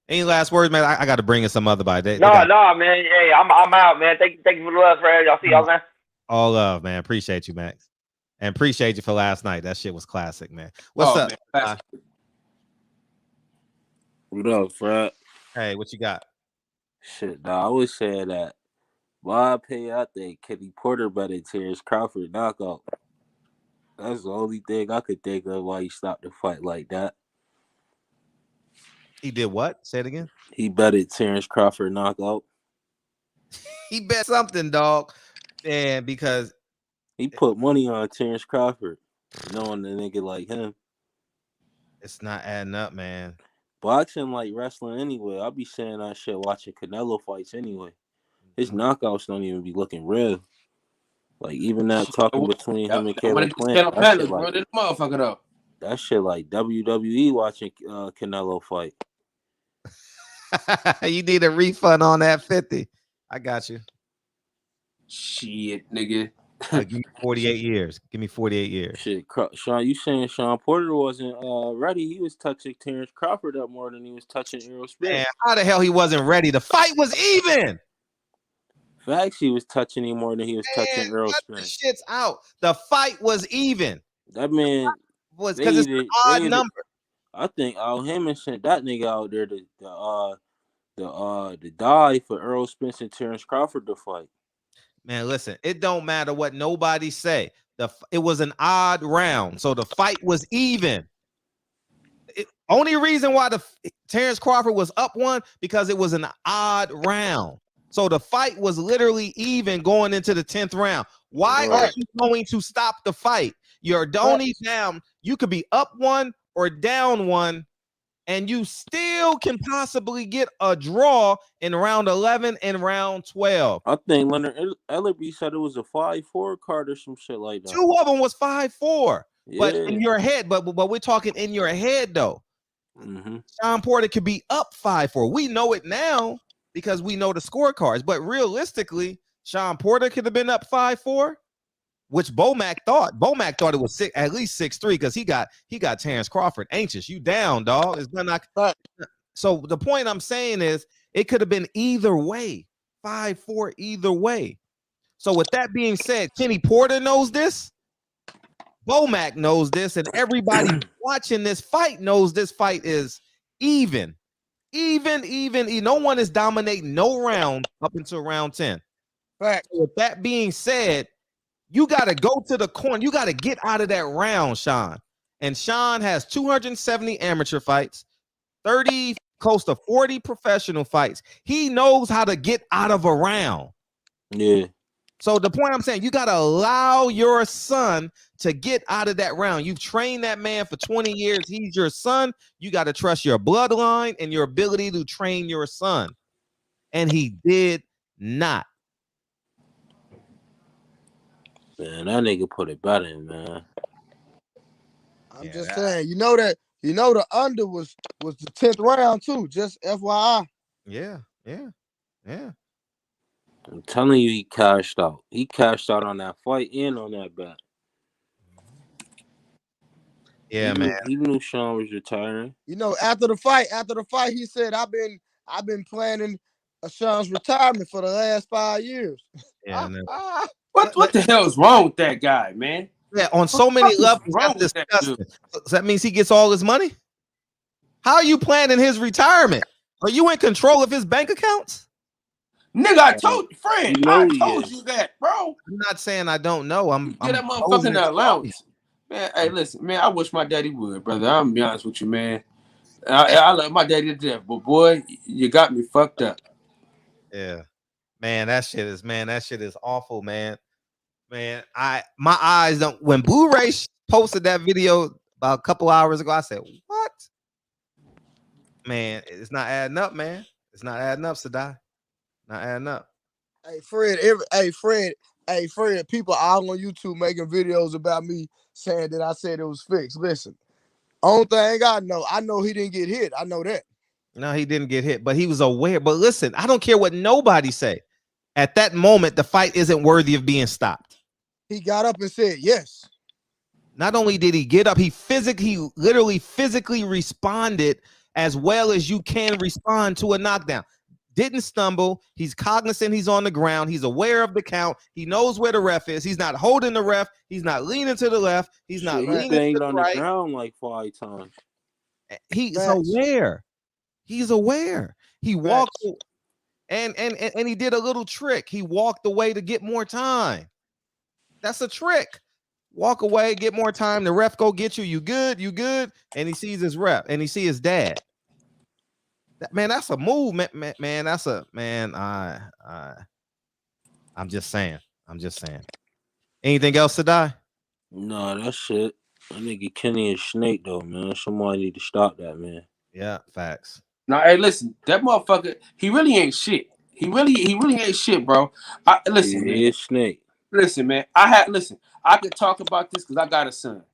Any last words, man? I got to bring in some other body. No, man. Hey, I'm out, man. Thank you for the love, Fred. Y'all see y'all, man. All love, man. Appreciate you, Max. And appreciate you for last night. That shit was classic, man. What's up? What up, Fred? Hey, what you got? Shit, dog. I was saying that. My opinion, I think Kenny Porter better Terrence Crawford knockout. That's the only thing I could think of why he stopped the fight like that. He did what? Say it again. He betted Terrence Crawford knockout. He bet something, dog. And because he put money on Terrence Crawford, knowing a nigga like him. It's not adding up, man. Boxing like wrestling anyway. I'll be saying that shit watching Canelo fights anyway. His knockouts don't even be looking real. Like even that talking between him and Caleb Plant, that shit like motherfucker though. That shit like WWE watching Canelo fight. You need a refund on that 50. I got you. Shit, nigga. Give me 48 years. Give me 48 years. Shit, Sean, you saying Sean Porter wasn't ready? He was touching Terrence Crawford up more than he was touching Errol Spence. Man, how the hell he wasn't ready? The fight was even. Facts, he was touching him more than he was touching Errol Spence. Shit's out. The fight was even. That man was because it's an odd number. I think Al Hammond sent that nigga out there to die for Errol Spence and Terrence Crawford to fight. Man, listen, it don't matter what nobody say. It was an odd round, so the fight was even. Only reason why Terrence Crawford was up one because it was an odd round. So the fight was literally even going into the 10th round. Why are you going to stop the fight? You're only down. You could be up one or down one, and you still can possibly get a draw in round 11 and round 12. I think Leonard Ellerby said it was a 5-4 card or some shit like that. 2 of them was 5-4. Yeah. But in your head, but we're talking in your head though. Mm-hmm. Sean Porter could be up 5-4. We know it now because we know the scorecards. But realistically, Sean Porter could have been up 5-4. Which Bomac thought. Bomac thought it was at least 6-3 because he got Terrence Crawford anxious. You down, dog. It's not. So the point I'm saying is it could have been either way, 5-4 either way. So with that being said, Kenny Porter knows this. Bomac knows this, and everybody watching this fight knows this fight is even. No one is dominating no round up until round 10. Fact. So with that being said, you got to go to the corner. You got to get out of that round, Sean. And Sean has 270 amateur fights, 30, close to 40 professional fights. He knows how to get out of a round. Yeah. So the point I'm saying, you got to allow your son to get out of that round. You've trained that man for 20 years. He's your son. You got to trust your bloodline and your ability to train your son. And he did not. Man, that nigga put it better in, man. I'm just saying, the under was the 10th round too. Just FYI. Yeah. I'm telling you, he cashed out. He cashed out on that fight and on that bet. Yeah, man. He knew Sean was retiring. After the fight, he said, "I've been planning Sean's retirement for the last 5 years." Yeah, What the hell is wrong with that guy, man? Yeah, on so many levels, that's disgusting. So that means he gets all his money? How are you planning his retirement? Are you in control of his bank accounts? Nigga, I told you, friend. I told you that, bro. I'm not saying I don't know. I'm that motherfucking allowance. Man, hey, listen, man, I wish my daddy would, brother. I'm gonna be honest with you, man. I love my daddy to death, but boy, you got me fucked up. Yeah. Man, that shit is awful, man. Man, my eyes don't. When Blue Ray posted that video about a couple hours ago, I said, "What?" Man, it's not adding up, man. It's not adding up, Sadai. Not adding up. Hey, Fred. People all on YouTube making videos about me saying that I said it was fixed. Listen, only thing I know he didn't get hit. I know that. No, he didn't get hit, but he was aware. But listen, I don't care what nobody say. At that moment, the fight isn't worthy of being stopped. He got up and said yes. Not only did he get up, he literally physically responded as well as you can respond to a knockdown. Didn't stumble. He's cognizant he's on the ground. He's aware of the count. He knows where the ref is. He's not holding the ref. He's not leaning to the left. He's not leaning to the on right. the ground like 5 times. He's aware. He's aware. He walked and he did a little trick. He walked away to get more time. That's a trick. Walk away, get more time. The ref go get you. You good? You good? And he sees his ref and he see his dad. Man, that's a move, man. That's a man. I'm just saying. Anything else to die? No, that's it. That nigga Kenny is snake though, man. Somebody need to stop that, man. Yeah, facts. Now, hey, listen, that motherfucker, he really ain't shit. He really ain't shit, bro. Listen, man. He is snake. Listen, man. I could talk about this because I got a son.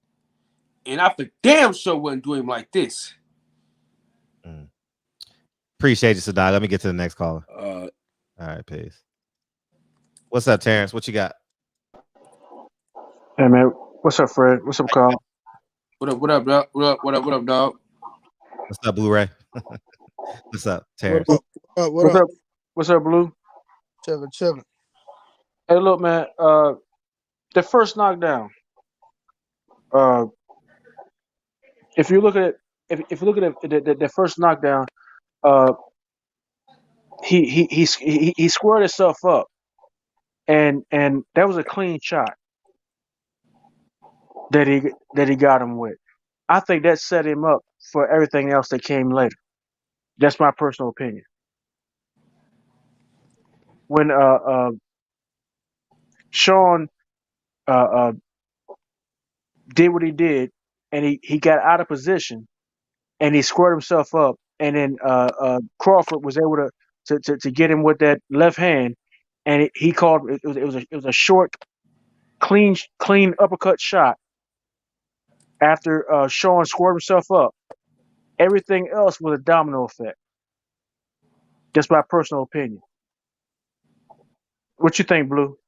And I for damn sure wouldn't do him like this. Appreciate you, Sadai. Let me get to the next caller. All right, peace. What's up, Terrence? What you got? Hey man, what's up, Fred? What's up, Carl? What up, dog? What up, dog? What's up, Blu-ray? What's up, Terrence? What's up, Blue? Chilling. Hey, look, man. The first knockdown. If you look at the first knockdown, he squared himself up, and that was a clean shot that he got him with. I think that set him up for everything else that came later. That's my personal opinion. When Sean did what he did, and he got out of position, and he squared himself up, and then Crawford was able to get him with that left hand, and he called it was a short, clean uppercut shot. After Sean squared himself up, everything else was a domino effect. That's my personal opinion. What you think, Blue?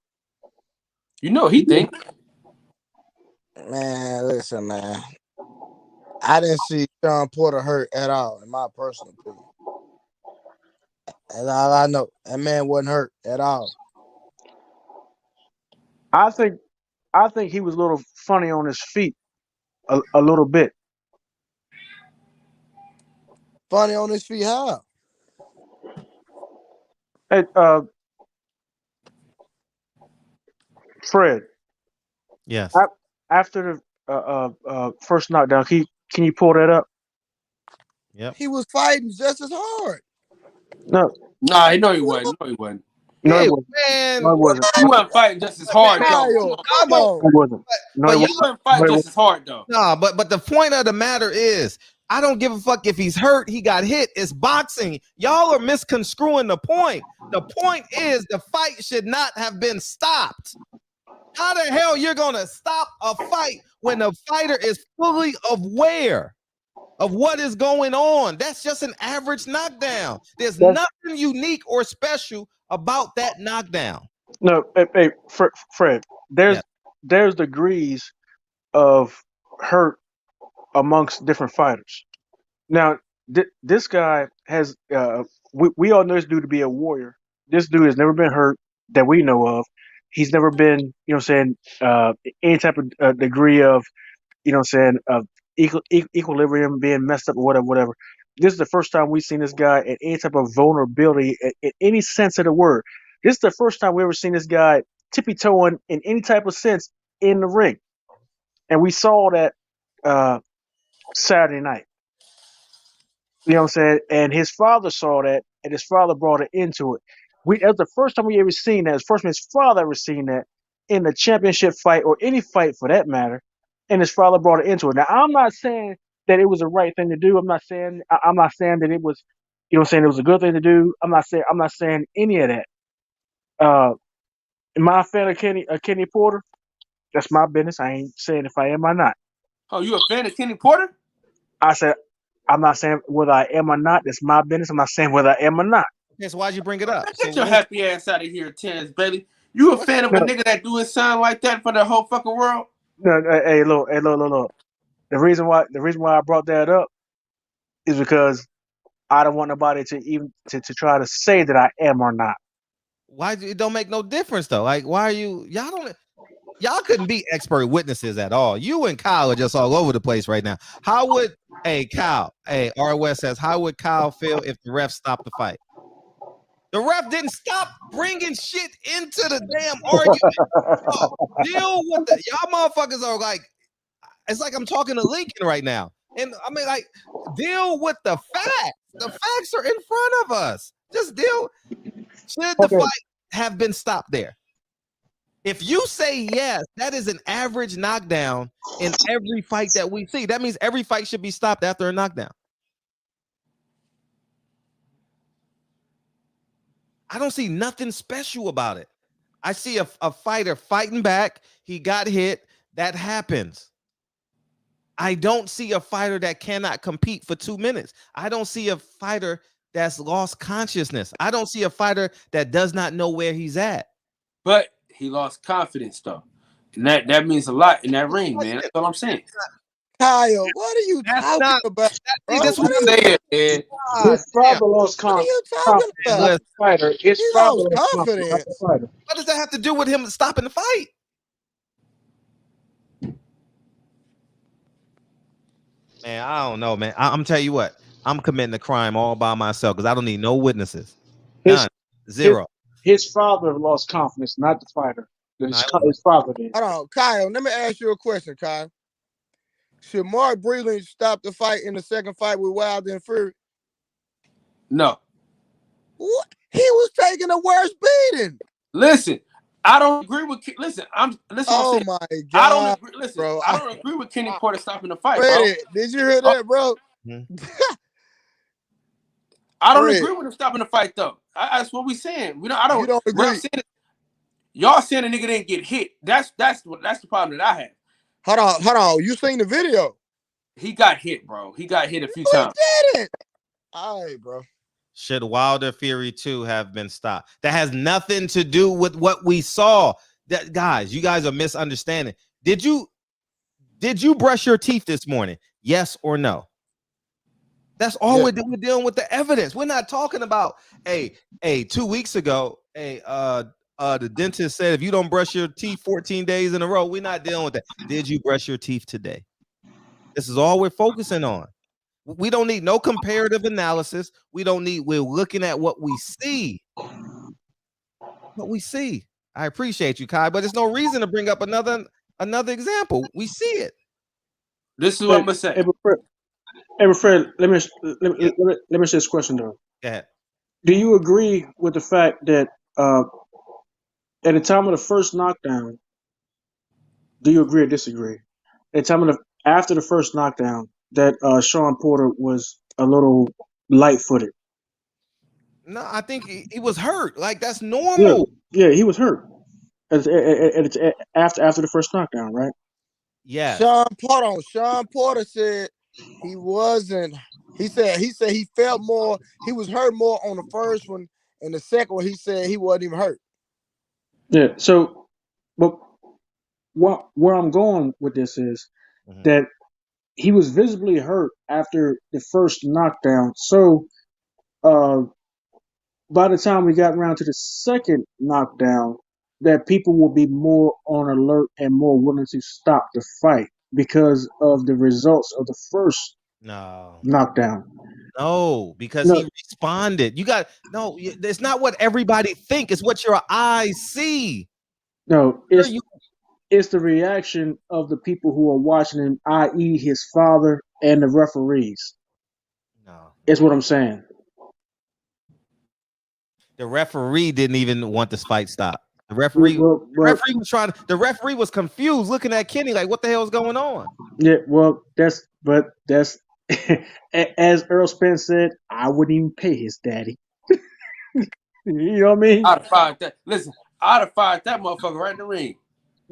You know he think. Man, listen, man. I didn't see Sean Porter hurt at all, in my personal opinion. That's all I know. That man wasn't hurt at all. I think he was a little funny on his feet, a little bit. Funny on his feet, how? Hey, Fred. Yes. After the first knockdown, can you pull that up? Yep. He was fighting just as hard. No. Nah, no, he wasn't. No, he wasn't. No, Hey, it wasn't. man. No, it wasn't. He wasn't fighting just as hard, though. Come on. No, it wasn't. No, He wasn't fighting just as hard, though. No, but the point of the matter is, I don't give a fuck if he's hurt, he got hit. It's boxing. Y'all are misconstruing the point. The point is the fight should not have been stopped. How the hell you're gonna stop a fight when the fighter is fully aware of what is going on? That's just an average knockdown. There's nothing unique or special about that knockdown. No, hey, Fred. There's degrees of hurt amongst different fighters. Now, this guy has. We all know this dude to be a warrior. This dude has never been hurt that we know of. He's never been, any type of degree of, of equilibrium being messed up or whatever. This is the first time we've seen this guy at any type of vulnerability in any sense of the word. This is the first time we ever seen this guy tippy-toeing in any type of sense in the ring. And we saw that Saturday night. You know what I'm saying? And his father saw that, and his father brought it into it. That was the first time we ever seen that. It's the first time his father ever seen that in the championship fight or any fight for that matter. And his father brought it into it. Now, I'm not saying that it was the right thing to do. I'm not saying that it was, it was a good thing to do. I'm not saying any of that. Am I a fan of Kenny Porter? That's my business. I ain't saying if I am or not. Oh, you a fan of Kenny Porter? I said, I'm not saying whether I am or not. That's my business. I'm not saying whether I am or not. Yes, why'd you bring it up? Get your happy ass out of here, Terrence Bailey. You a fan of a nigga that do his sound like that for the whole fucking world? No, hey, look. The reason why I brought that up is because I don't want nobody to even to try to say that I am or not. Why it don't make no difference though? Like, why are y'all don't? y'all couldn't be expert witnesses at all. You and Kyle are just all over the place right now. How would Kyle? R. West says, how would Kyle feel if the ref stopped the fight? The ref didn't stop bringing shit into the damn argument. Deal with the y'all motherfuckers are like, it's like I'm talking to Lincoln right now. And I mean, like, deal with the facts. The facts are in front of us. Just deal. Should the fight have been stopped there? If you say yes, that is an average knockdown in every fight that we see. That means every fight should be stopped after a knockdown. I don't see nothing special about it. I see a fighter fighting back. He got hit. That happens. I don't see a fighter that cannot compete for 2 minutes. I don't see a fighter that's lost consciousness. I don't see a fighter that does not know where he's at. But he lost confidence, though. And that means a lot in that ring, man. That's all I'm saying. Kyle, what are you talking about? That's what I'm saying, man. His father lost confidence. What are you talking about? Fighter. His He father lost lost confidence. fighter. What does that have to do with him stopping the fight? Man, I don't know, man. I'm telling you what. I'm committing a crime all by myself because I don't need no witnesses. None. Zero. His father lost confidence, not the fighter. His father did. Hold on, Kyle. Let me ask you a question, Kyle. Should Mark Breland stop the fight in the second fight with Wilder and Fury? No. What? He was taking a worse beating. Listen, I don't agree with. Listen, Oh my God! I don't agree. Listen, bro, I don't agree with Kenny Porter stopping the fight, Freddy, bro. did you hear that, bro? I don't agree with him stopping the fight, though. That's what we saying. I don't. You don't agree. Y'all saying the nigga didn't get hit. That's the problem that I have. Hold on. You seen the video? He got hit, bro. He got hit a few times. He didn't. All right, bro. Should Wilder Fury 2 have been stopped? That has nothing to do with what we saw. That guys, you guys are misunderstanding. Did you brush your teeth this morning? Yes or no? That's all we're dealing with the evidence. We're not talking about 2 weeks ago. The dentist said if you don't brush your teeth 14 days in a row, we're not dealing with that. Did you brush your teeth today? This is all we're focusing on. We don't need no comparative analysis. We're looking at what we see. What we see. I appreciate you, Kai, but there's no reason to bring up another example. We see it. This is what I'm gonna say. Hey, Fred, let me ask this question though. Go ahead. Do you agree with the fact that at the time of the first knockdown, do you agree or disagree? At the time after the first knockdown, that Sean Porter was a little light-footed. No, I think he was hurt. Like that's normal. Yeah, he was hurt after the first knockdown, right? Yeah. Sean Porter said he wasn't. He said he felt more. He was hurt more on the first one, and the second one he said he wasn't even hurt. Yeah. So, but where I'm going with this is that he was visibly hurt after the first knockdown. So, by the time we got around to the second knockdown, that people will be more on alert and more willing to stop the fight because of the results of the first knockdown. No, because he responded. It's not what everybody think. It's what your eyes see. No, it's the reaction of the people who are watching him, i.e. his father and the referees. No. It's what I'm saying. The referee didn't even want this fight stopped. The referee was confused looking at Kenny like, what the hell is going on? Yeah, well, that's as Earl Spence said, I wouldn't even pay his daddy. You know what I mean? I'd have fired that. Listen, I'd have fired that motherfucker right in the ring.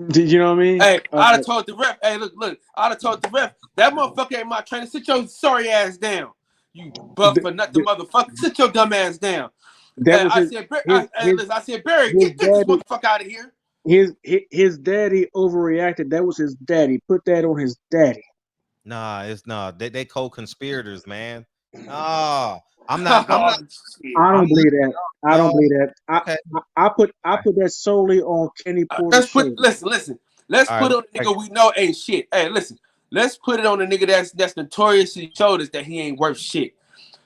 Did you know what I mean? Hey, I'd have told the ref, hey, look, I'd have told the ref, that motherfucker ain't my trainer. Sit your sorry ass down. You buff for nothing motherfucker. Sit your dumb ass down. I said, Barry, get this motherfucker out of here. His daddy overreacted. That was his daddy. Put that on his daddy. Nah, it's not. They co-conspirators, man. Nah, I'm not. I don't believe that. I don't believe that. I put that solely on Kenny Porter's shoulder. Listen. Let's put it on the nigga we know ain't shit. Hey, listen. Let's put it on the nigga that's notoriously showed us that he ain't worth shit.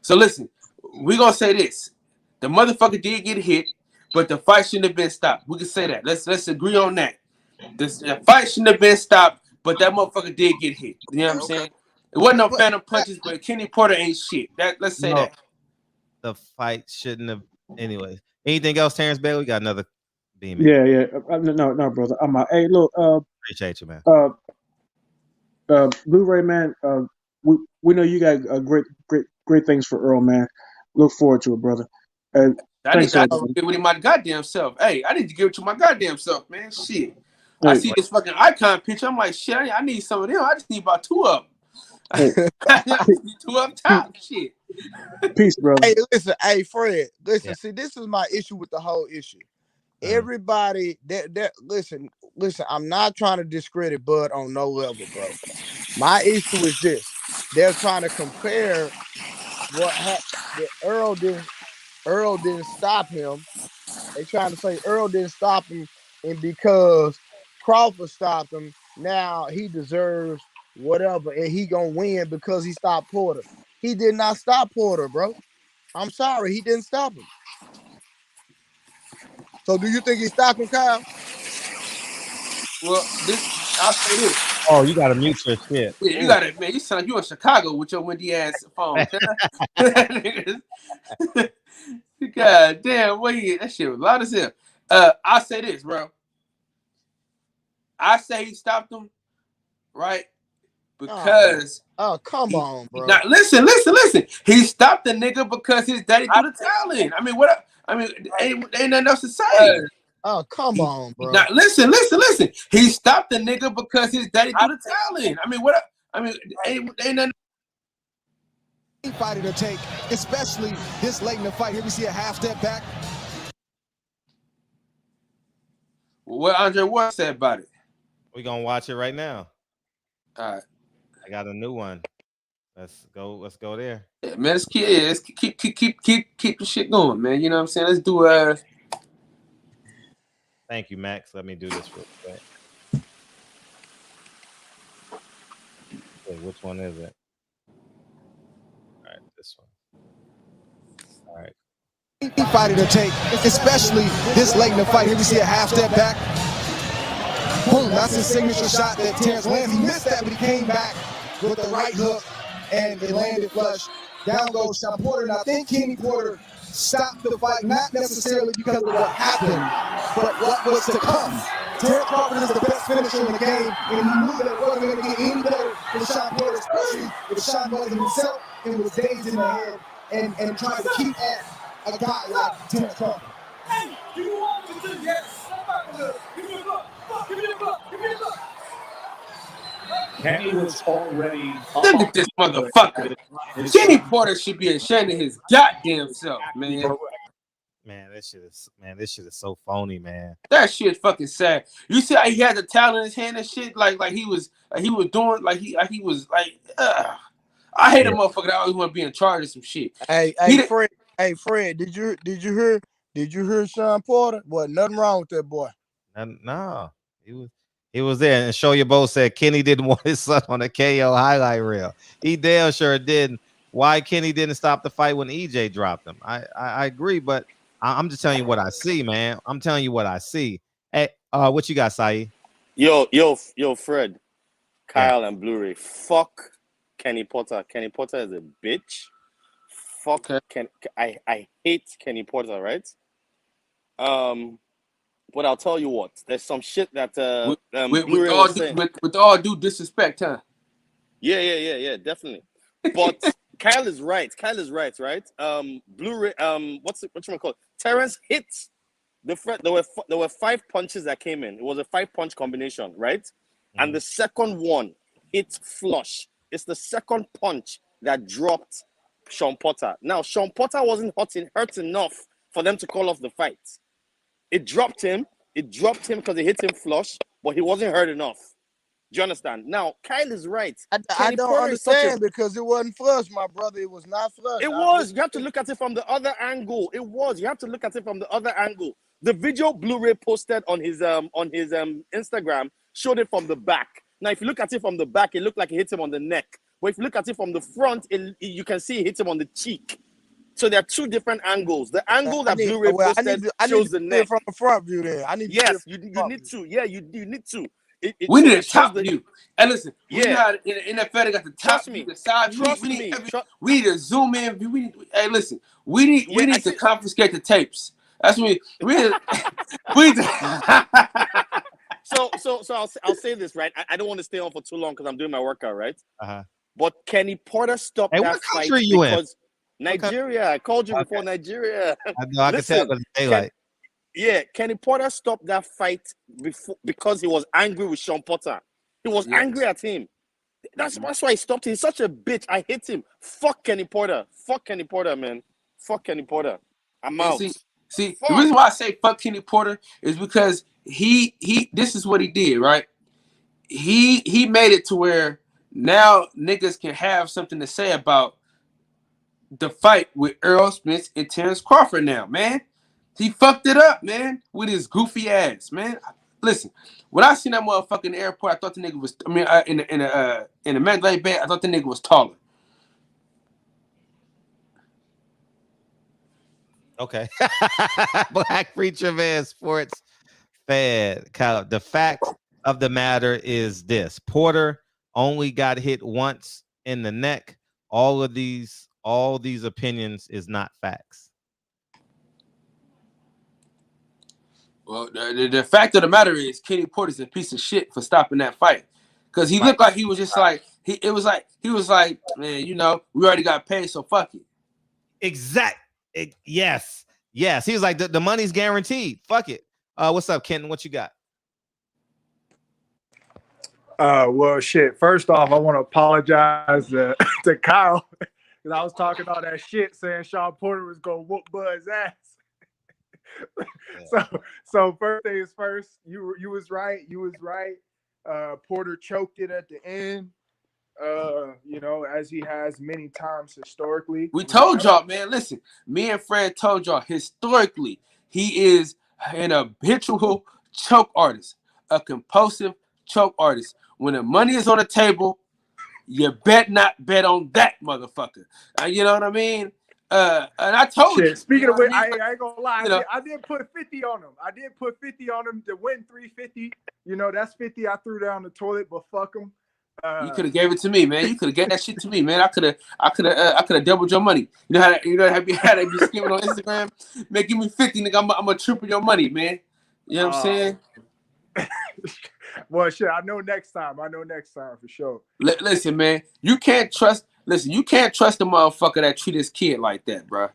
So listen, we gonna say this. The motherfucker did get hit, but the fight shouldn't have been stopped. We can say that. Let's agree on that. The fight shouldn't have been stopped, but that motherfucker did get hit. You know what I'm saying? It wasn't no phantom punches, but Kenny Porter ain't shit. Let's say that. The fight shouldn't have. Anyways, anything else, Terrence Bailey? We got another beam. Yeah. No, brother. Hey, look. Appreciate you, man. Blu-ray man. We know you got great things for Earl, man. Look forward to it, brother. I need to give it to my goddamn self. Hey, I need to give it to my goddamn self, man. Shit. I see this fucking icon picture. I'm like, shit, I need some of them. I just need about 2 of them. I just need 2 up top. Shit. Peace, brother. Hey, listen. Hey, Fred. Listen. See, this is my issue with the whole issue. Everybody that listen. I'm not trying to discredit Bud on no level, bro. My issue is this: they're trying to compare what happened. That Earl didn't stop him. They trying to say Earl didn't stop him, and because Crawford stopped him, now he deserves whatever, and he gonna win because he stopped Porter. He did not stop Porter, bro. I'm sorry, he didn't stop him. So do you think he stopped him, Kyle? Well, I'll say this. Oh, you gotta mute your shit. Yeah, you got it, man. You sound like you in Chicago with your windy ass phone. God damn, wait, that shit was loud as hell. I'll say this, bro. I say he stopped him, right? Because come on, bro. Now listen. He stopped the nigga because his daddy threw the towel in. I mean, what? I mean, ain't nothing else to say. Oh, come on, bro. Now listen. He stopped the nigga because his daddy threw the towel in. I mean, what? I mean, ain't nothing. Fighter to take, especially this late in the fight. Here we see a half step back. What Andre Ward said about it? We gonna watch it right now. All right. I got a new one. Let's go there. Yeah, man, let's keep the shit going, man. You know what I'm saying? Let's do Thank you, Max. Let me do this real quick. Okay, which one is it? All right, this one. All right. Fighter to take, especially this late in the fight. Here we see a half step back. Boom, that's his signature shot that Terrence lands. He missed that, but he came back with the right hook, and it landed flush. Down goes Sean Porter, and I think Kenny Porter stopped the fight, not necessarily because of what happened, but what was to come. Terrence Crawford is the best finisher in the game, and he knew that it wasn't going to get any better for Sean Porter, especially if Sean wasn't himself and was dazed in the head and trying to keep at a guy like Terrence Crawford. Hey, do you want to do yes? Give me a look. Give me a look. Give me a look. Kenny was already. Look at this motherfucker. Kenny Porter should be ashamed of his goddamn self, man. Man, this shit is so phony, man. That shit fucking sad. You see how he had the towel in his hand and shit, like he was doing, like he was like. I hate a motherfucker that always want to be in charge of some shit. Hey, Fred, did you hear Sean Porter? What? Nothing wrong with that boy. No, he was there. And Show Your Bow said Kenny didn't want his son on a KO highlight reel. He damn sure didn't. Why Kenny didn't stop the fight when EJ dropped him? I agree, but I'm just telling you what I see, man. I'm telling you what I see. Hey, what you got, Saeed? Yo, Fred, Kyle, and Blu-ray. Fuck Kenny Porter. Kenny Porter is a bitch. Fuck I hate Kenny Porter, right? But I'll tell you what. There's some shit that Blu-ray was saying. With all due disrespect, huh? Yeah, definitely. But Kyle is right, right? Blu-ray, what you gonna call it? Terrence hit the front. There were 5 punches that came in. It was a 5-punch combination, right? Mm-hmm. And the second one hit flush. It's the second punch that dropped Sean Porter. Now, Sean Porter wasn't hurt enough for them to call off the fight. It dropped him because it hit him flush, but he wasn't hurt enough. Do you understand? Now, Kyle is right. I don't understand because it wasn't flush, my brother. It was not flush. It was. You have to look at it from the other angle. It was. You have to look at it from the other angle. The video Blu-ray posted on his Instagram showed it from the back. Now, if you look at it from the back, it looked like it hit him on the neck. But if you look at it from the front, you can see it hit him on the cheek. So there are two different angles. The angle that Blu-ray posted shows the neck. From the front view there. I need to yes, you need to. Yeah, you need to. We need a top view. And listen, yeah. We got in the NFL, they got the top view, the side view. We need a zoom in view. Hey, listen, we need to confiscate the tapes. That's what we need to. So I'll say this, right? I don't want to stay on for too long because I'm doing my workout, right? Uh-huh. But Kenny Porter stopped that fight because Nigeria. I called you before Nigeria. I know. I can tell by the daylight. Kenny Porter stopped that fight because he was angry with Sean Porter. He was angry at him. That's why he stopped. He's such a bitch. I hate him. Fuck Kenny Porter. Fuck Kenny Porter, man. Fuck Kenny Porter. I'm out. See, the reason why I say fuck Kenny Porter is because he this is what he did, right? He made it to where now niggas can have something to say about the fight with Errol Spence and Terrence Crawford now, man. He fucked it up, man, with his goofy ass, man. Listen, when I seen that motherfucker in the airport, I thought the nigga was, in the Mandalay Bay, I thought the nigga was taller. Okay. Black Preacher Man Sports Fan. The fact of the matter is this. Porter only got hit once in the neck. All these opinions is not facts. Well, the fact of the matter is Kenny Porter's a piece of shit for stopping that fight. Because he looked like he was just like, he was like, man, you know, we already got paid, so fuck it. Yes. He was like, the money's guaranteed. Fuck it. What's up, Kenton? What you got? Well, shit. First off, I want to apologize to Kyle because I was talking all that shit saying Sean Porter was gonna whoop Bud's ass. So first thing is first. You was right. Porter choked it at the end. You know, as he has many times historically. We told y'all, man. Listen, me and Fred told y'all historically he is an habitual choke artist, a compulsive choke artist. When the money is on the table, you bet not bet on that motherfucker. You know what I mean? And I told you. Speaking of which, I ain't gonna lie. I did put 50 on him. I did put 50 on him to win 350. You know, that's 50 I threw down the toilet, but fuck him. You could have gave it to me, man. You could have gave that shit to me, man. I could have doubled your money. You know how they be scheming on Instagram? Man, give me 50, nigga. I'm gonna triple your money, man. You know what I'm saying? Well, shit. I know next time for sure. Listen, man. You can't trust the motherfucker that treat his kid like that, bro.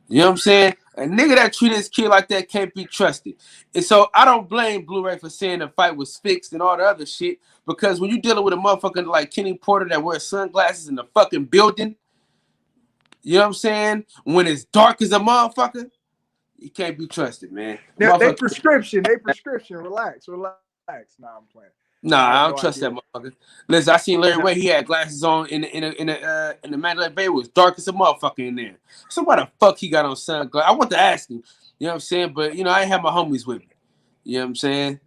You know what I'm saying? A nigga that treat his kid like that can't be trusted. And so I don't blame Blu-ray for saying the fight was fixed and all the other shit. Because when you're dealing with a motherfucker like Kenny Porter that wears sunglasses in the fucking building, you know what I'm saying? When it's dark as a motherfucker, you can't be trusted, man. They prescription. Relax. Nah, I'm playing. Nah, I don't trust that motherfucker. Listen, I seen Larry Wade. He had glasses on in the Mandalay Bay. It was dark as a motherfucker in there. So why the fuck he got on sunglasses? I want to ask him. You know what I'm saying? But you know, I ain't have my homies with me. You know what I'm saying?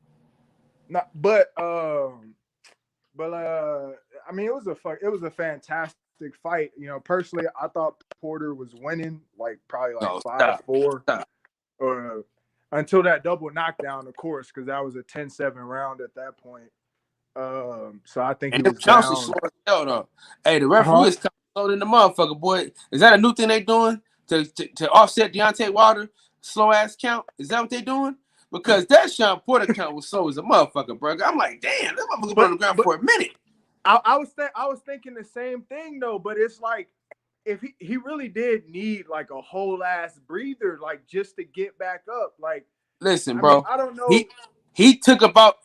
No, but I mean, it was a fantastic fight. You know, personally, I thought Porter was winning, probably 5-4, or until that double knockdown, of course, because that was a 10-7 round at that point. So I think he was down. Hey, the referee is coming in the motherfucker, boy. Is that a new thing they doing to offset Deontay Wilder slow ass count? Is that what they doing? Because that Sean Porter count was slow as a motherfucker, bro. I'm like, damn, that motherfucker been on the ground for a minute. I was thinking the same thing though, but it's like if he really did need like a whole ass breather, like just to get back up. Like, listen, bro, I don't know. He took about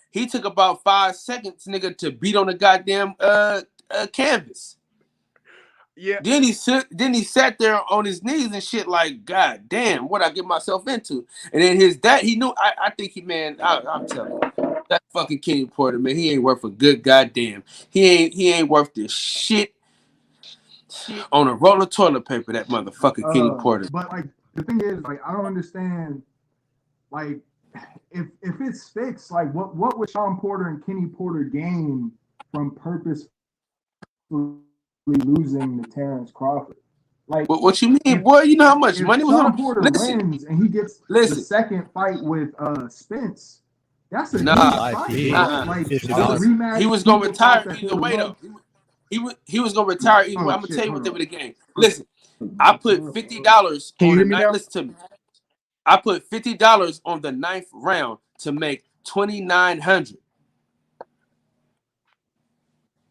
5 seconds, nigga, to beat on the goddamn canvas. Yeah. Then he sat there on his knees and shit like, God damn, what I get myself into. And then his dad, he knew. I think I'm telling you, that fucking Kenny Porter, man, he ain't worth a good goddamn. He ain't worth this shit on a roll of toilet paper. That motherfucking Kenny Porter. But like the thing is, like I don't understand, like if it's fixed, like what would Sean Porter and Kenny Porter gain from purposefully losing to Terrence Crawford? Like, what you mean, boy? You know how much if money was Sean on him? Porter wins and he gets the second fight with Spence, that's a huge fight, bro. Like it's a rematch. He was gonna retire either way, though. He was gonna retire either way. I'm gonna tell you what they would have gained. Listen, I put $50 on the ninth. Listen to me. I put $50 on the 9th round to make $2,900.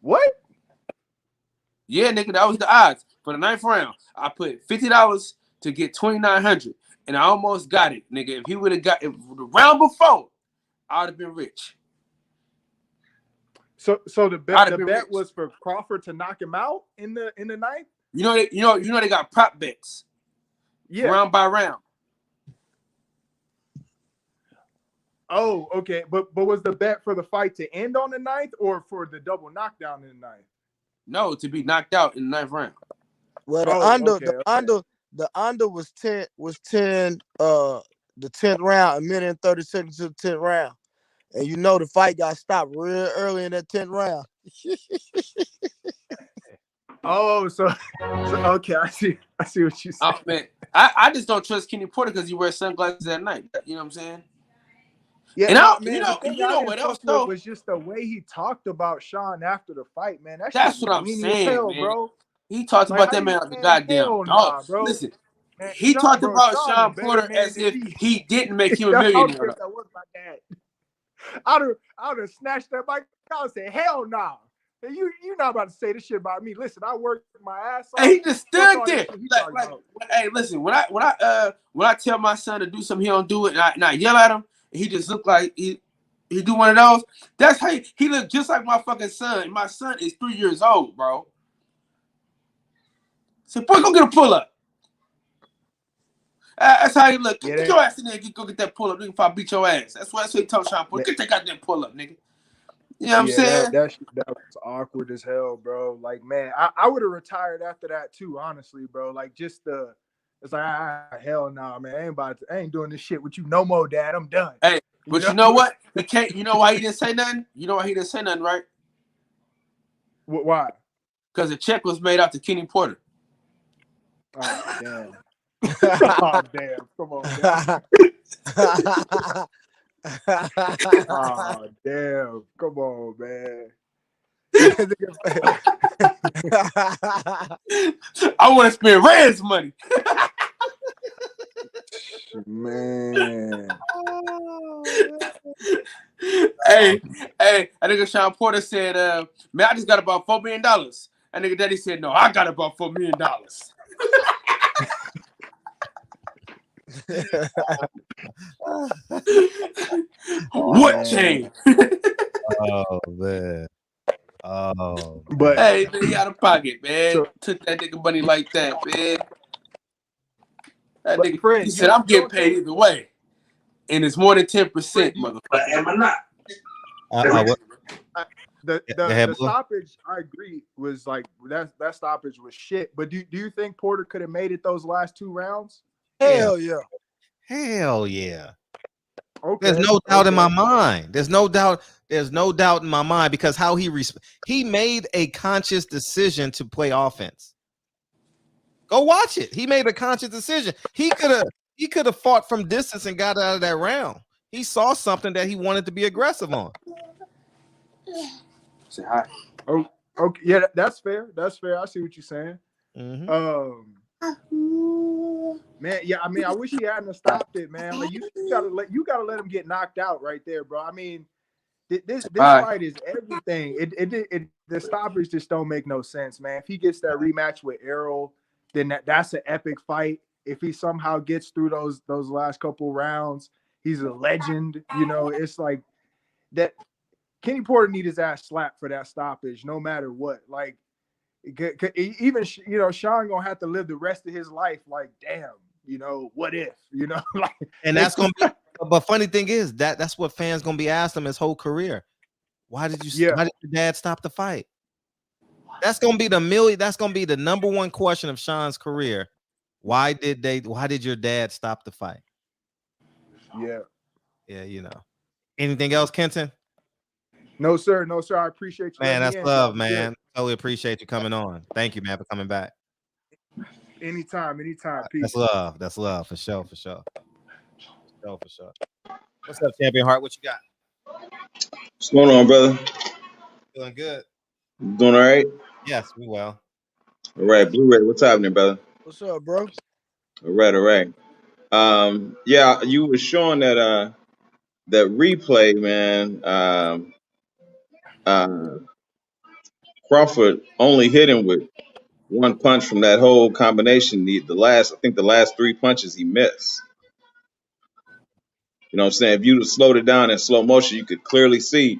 What? Yeah, nigga, that was the odds for the 9th round. I put $50 to get $2,900, and I almost got it, nigga. If he would have got it the round before, I would have been rich. So the bet was for Crawford to knock him out in the ninth. You know they got prop bets. Yeah, round by round. Oh, okay. But was the bet for the fight to end on the ninth or for the double knockdown in the ninth? No, to be knocked out in the 9th round. Well, the under was 10 the 10th round, 1:30 seconds to the 10th round. And you know the fight got stopped real early in that 10th round. Oh, so okay, I see what you saying. Oh man, I just don't trust Kenny Porter because he wears sunglasses at night. You know what I'm saying? Yeah, and man, you know what else though was just the way he talked about Sean after the fight, man. That's what I'm saying, hell, man. Bro. He talked about that man like a goddamn dog. Bro. Listen, man, he talked about Sean Porter as if he didn't make him a millionaire. That was my dad. I'd have snatched that mic out and said, "Hell no! Nah. You not about to say this shit about me." Listen, I worked my ass off. And he just stood there. Hey, listen, when I tell my son to do something, he don't do it, and I yell at him, and he just look like he do one of those. That's how he look just like my fucking son. My son is 3 years old, bro. So, boy, go get a pull up. That's how he look. Get your ass in there and go get that pull up. Nigga, if I beat your ass. That's what he told Sean Porter. Get that goddamn pull up, nigga. You know what I'm saying? That was awkward as hell, bro. Like, man, I would have retired after that too, honestly, bro. Like, it's like, hell nah, man. I ain't doing this shit with you no more, Dad. I'm done. Hey, but you know what? He can't. You know why he didn't say nothing? You know why he didn't say nothing, right? Why? Because the check was made out to Kenny Porter. Oh damn. Oh damn! Come on. Oh damn! Come on, man. I want to spend Red's money. Man. Hey, I think Sean Porter said, man, I just got about $4 million. And nigga daddy said, no, I got about $4 million. What change? Oh man. Oh, but hey, man, he out of pocket, man. Took that nigga money like that, man. That nigga, Fred, he said, I'm getting paid either way. And it's more than 10%, motherfucker. Am I not? The stoppage, I agree, was like that stoppage was shit. But do you think Porter could have made it those last 2 rounds? Hell yeah. Hell yeah. Okay. There's no doubt in my mind. There's no doubt in my mind because how he made a conscious decision to play offense. Go watch it. He made a conscious decision. He could have fought from distance and got out of that round. He saw something that he wanted to be aggressive on. Say hi. Oh, okay. Yeah, that's fair. That's fair. I see what you're saying. Mm-hmm. Man, yeah. I mean, I wish he hadn't stopped it, man. Like you gotta let him get knocked out right there, bro. I mean, this fight is everything. The stoppage just don't make no sense, man. If he gets that rematch with Errol, then that's an epic fight. If he somehow gets through those last couple rounds, he's a legend. You know, it's like that. Kenny Porter need his ass slapped for that stoppage, no matter what. Like, even Sean gonna have to live the rest of his life. Like, damn, what if, like, and that's gonna be. But funny thing is that's what fans gonna be asking him his whole career. Why did your dad stop the fight? That's gonna be That's gonna be the number one question of Sean's career. Why did your dad stop the fight? Yeah. Yeah, you know. Anything else, Kenton? No, sir. No, sir. I appreciate you Man, letting that's me in. love, Y'all be good. man. Totally appreciate you coming on. Thank you, man, for coming back. Anytime. That's Peace. love. That's love for sure. For sure. For sure. What's up, Champion Heart? What you got? What's going on, brother? Feeling good. You doing all right? Yes, we well. All right, Blu-ray. What's happening, brother? What's up, bro? All right. Yeah, you were showing that replay, man. Crawford only hit him with one punch from that whole combination. I think the last three punches he missed. You know what I'm saying? If you slowed it down in slow motion, you could clearly see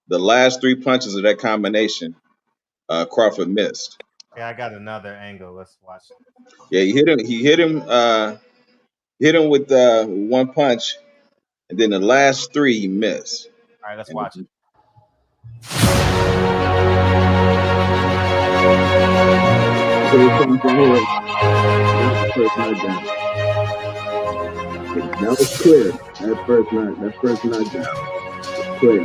the last three punches of that combination. Crawford missed. Yeah, I got another angle. Let's watch. Yeah, he hit him. Hit him with one punch, and then the last three he missed. All right, let's watch it. That was clear. That first knockdown was clear.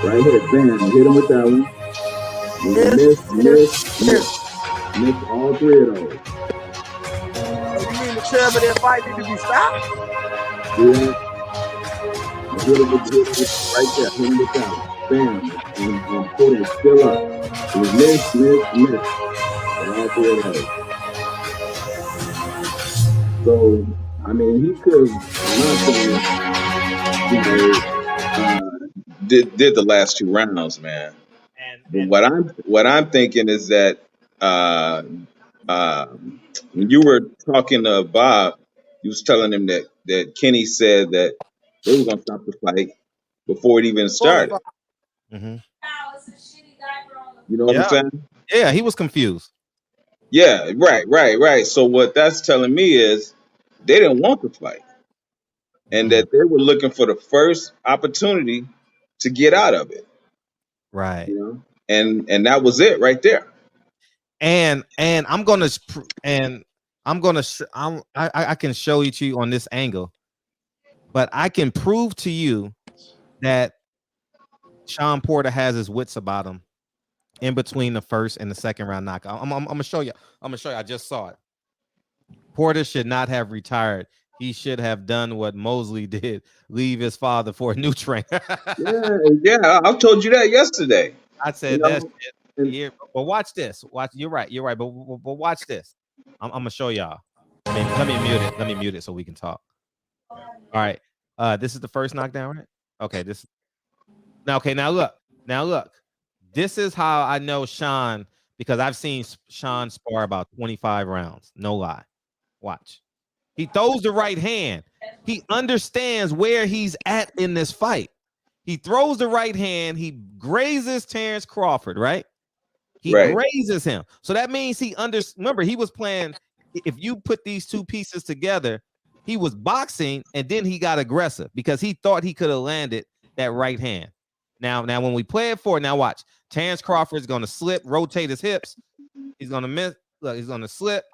Right here, bam, hit him with that one. Missed all three of those. Oh, you mean to tell me that fight need to be stopped? Yeah. Hit him with right there. Hit him with that one. Bam. And put him still up. It was missed. All three of those. So, I mean, he could, did the last two rounds, man. But what I'm thinking is that when you were talking to Bob, you was telling him that Kenny said that they were gonna stop the fight before it even started. Mm-hmm. You know what I'm saying? Yeah, he was confused. Yeah, right. So what that's telling me is they didn't want the fight, and that they were looking for the first opportunity to get out of it. Right. You know, and that was it right there. And I can show it to you on this angle, but I can prove to you that Sean Porter has his wits about him in between the first and the second round knockout. I'm gonna show you. I just saw it. Porter should not have retired. He should have done what Mosley did: leave his father for a new trainer. yeah, I told you that yesterday. I said that. Yeah, but watch this. You're right. But watch this. I'm gonna show y'all. Let me mute it so we can talk. All right. This is the first knockdown, right? Okay. Now look. This is how I know Sean, because I've seen Sean spar about 25 rounds. No lie. Watch. He throws the right hand. He understands where he's at in this fight. He throws the right hand. He grazes Terrence Crawford, right? He grazes him. So that means remember, he was playing. If you put these two pieces together, he was boxing and then he got aggressive because he thought he could have landed that right hand. Now when we play it forward, now watch. Terrence Crawford is going to slip, rotate his hips. He's going to miss. Look, he's going to slip.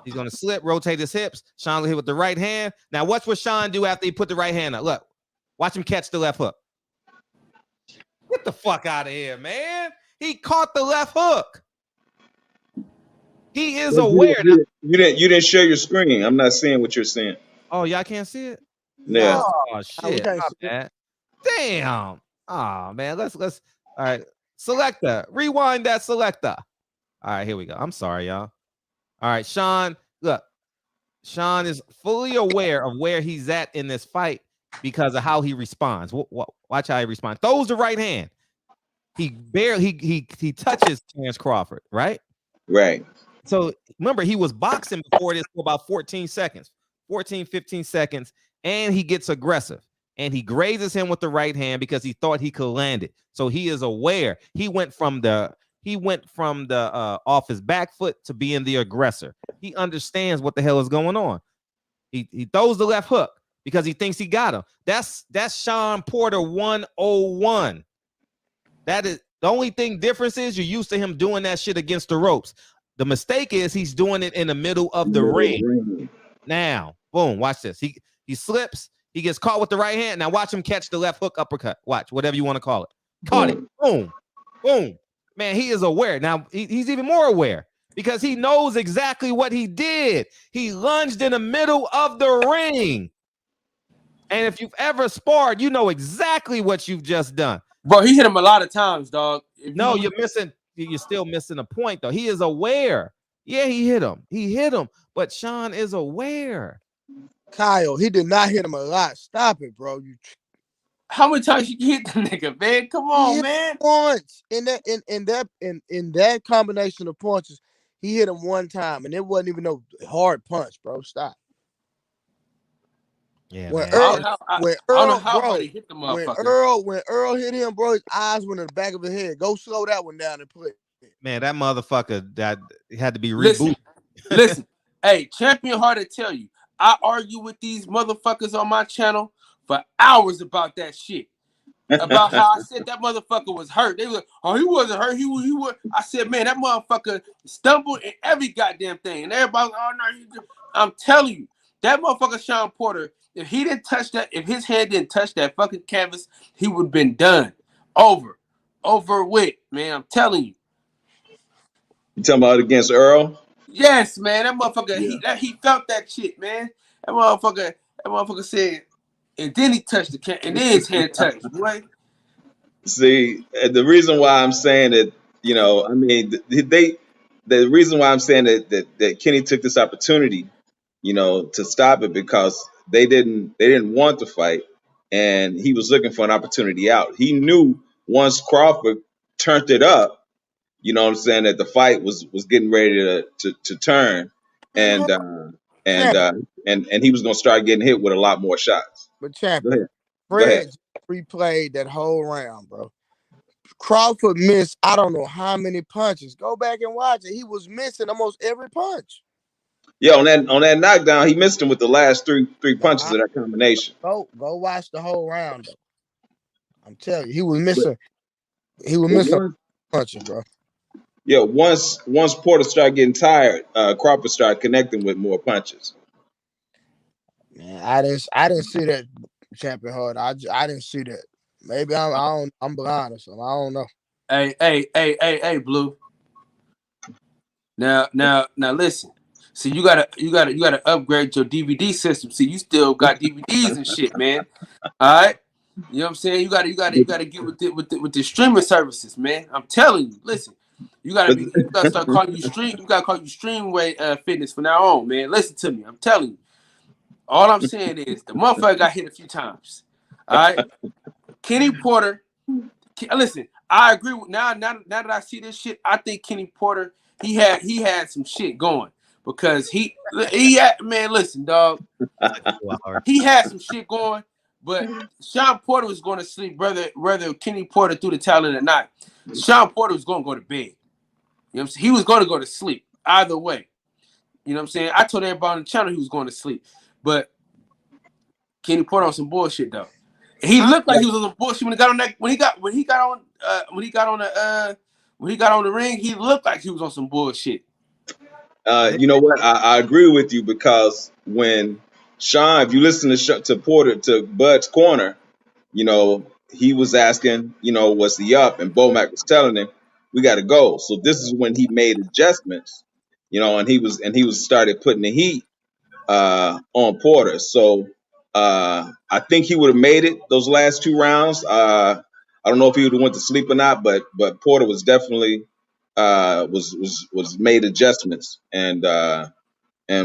He's going to slip, rotate his hips. Sean will hit with the right hand. Now watch what Sean do after he put the right hand up. Look, watch him catch the left hook. Get the fuck out of here, man. He caught the left hook. He is aware. You didn't share your screen. I'm not seeing what you're saying. Oh, y'all can't see it? Yeah. Oh shit. My bad. Damn. Oh man. Let's all right. Selector. Rewind that selector. All right, here we go. I'm sorry, y'all. All right, Sean. Look, Sean is fully aware of where he's at in this fight because of how he responds. Watch how he responds. Throws the right hand. He barely he touches Terrence Crawford, right? Right. So remember, he was boxing before this for about 15 seconds, and he gets aggressive and he grazes him with the right hand because he thought he could land it. So he is aware. He went from the off his back foot to being the aggressor. He understands what the hell is going on. He throws the left hook because he thinks he got him. That's Sean Porter 101. That is the only thing difference is you're used to him doing that shit against the ropes. The mistake is he's doing it in the middle of the ring. Now, boom, watch this. He slips. He gets caught with the right hand. Now watch him catch the left hook uppercut. Watch, whatever you want to call it. Caught it. Boom. Boom. Man, he is aware. Now, he's even more aware because he knows exactly what he did. He lunged in the middle of the ring. And if you've ever sparred, you know exactly what you've just done. Bro, he hit him a lot of times, dog. No, you're still missing a point, though. He is aware. Yeah, he hit him. He hit him. But Sean is aware. Kyle, he did not hit him a lot. Stop it, bro. How many times you hit the nigga, man? Come on, man. Once in that combination of punches, he hit him one time, and it wasn't even no hard punch, bro. Stop. Yeah, when man. When Earl hit him, bro, his eyes went in the back of his head. Go slow that one down and play. Man, that motherfucker that had to be rebooted. Listen, hey, Champion Hard to tell you, I argue with these motherfuckers on my channel for hours about that shit. About how I said that motherfucker was hurt. They were like, oh, he wasn't hurt. He was. I said, man, that motherfucker stumbled in every goddamn thing. And everybody was, oh no, I'm telling you, that motherfucker Sean Porter, if he didn't touch that, if his hand didn't touch that fucking canvas, he would have been done. Over with, man. I'm telling you. You talking about against Earl? Yes, man. That motherfucker, he felt that shit, man. That motherfucker said, and then he touched the can, and then his hand touched, boy. See, the reason why I'm saying that, you know, I mean, the reason why I'm saying that Kenny took this opportunity, you know, to stop it because they didn't want to fight, and he was looking for an opportunity out. He knew once Crawford turned it up, you know what I'm saying, that the fight was getting ready to turn, and he was gonna start getting hit with a lot more shots. But Champion, Fred replayed that whole round, bro. Crawford missed, I don't know how many punches. Go back and watch it. He was missing almost every punch. Yeah, on that knockdown, he missed him with the last three punches of that combination. Go watch the whole round, though. I'm telling you, he was missing. He was missing punches, bro. Yeah, once Porter started getting tired, Crawford started connecting with more punches. Man, I didn't see that, Champion Hard. I didn't see that. Maybe I'm blind or something. I don't know. Hey, Blue. Now, listen. See, you gotta upgrade your DVD system. See, you still got DVDs and shit, man. All right. You know what I'm saying? You gotta get with the streaming services, man. I'm telling you. Listen, you gotta start calling you stream. You gotta call you Streamway Fitness from now on, man. Listen to me. I'm telling you. All I'm saying is the motherfucker got hit a few times. All right. Kenny Porter. Listen, I agree with now that I see this shit. I think Kenny Porter he had some shit going because he had, man. Listen, dog. He had some shit going. But Sean Porter was going to sleep, whether Kenny Porter threw the towel in or not. Sean Porter was going to go to bed. You know what I'm saying? He was going to go to sleep either way. You know what I'm saying? I told everybody on the channel he was going to sleep. But Kenny Porter on some bullshit though. He looked like he was on some bullshit when he got on that when he got on the ring, he looked like he was on some bullshit. You know what? I agree with you because when Sean, if you listen to Porter, to Bud's Corner, you know, he was asking, you know, what's the up? And Bomac was telling him, we got to go. So this is when he made adjustments, you know, and he was started putting the heat on Porter. So I think he would have made it those last two rounds. I don't know if he would have went to sleep or not, but Porter was definitely was made adjustments and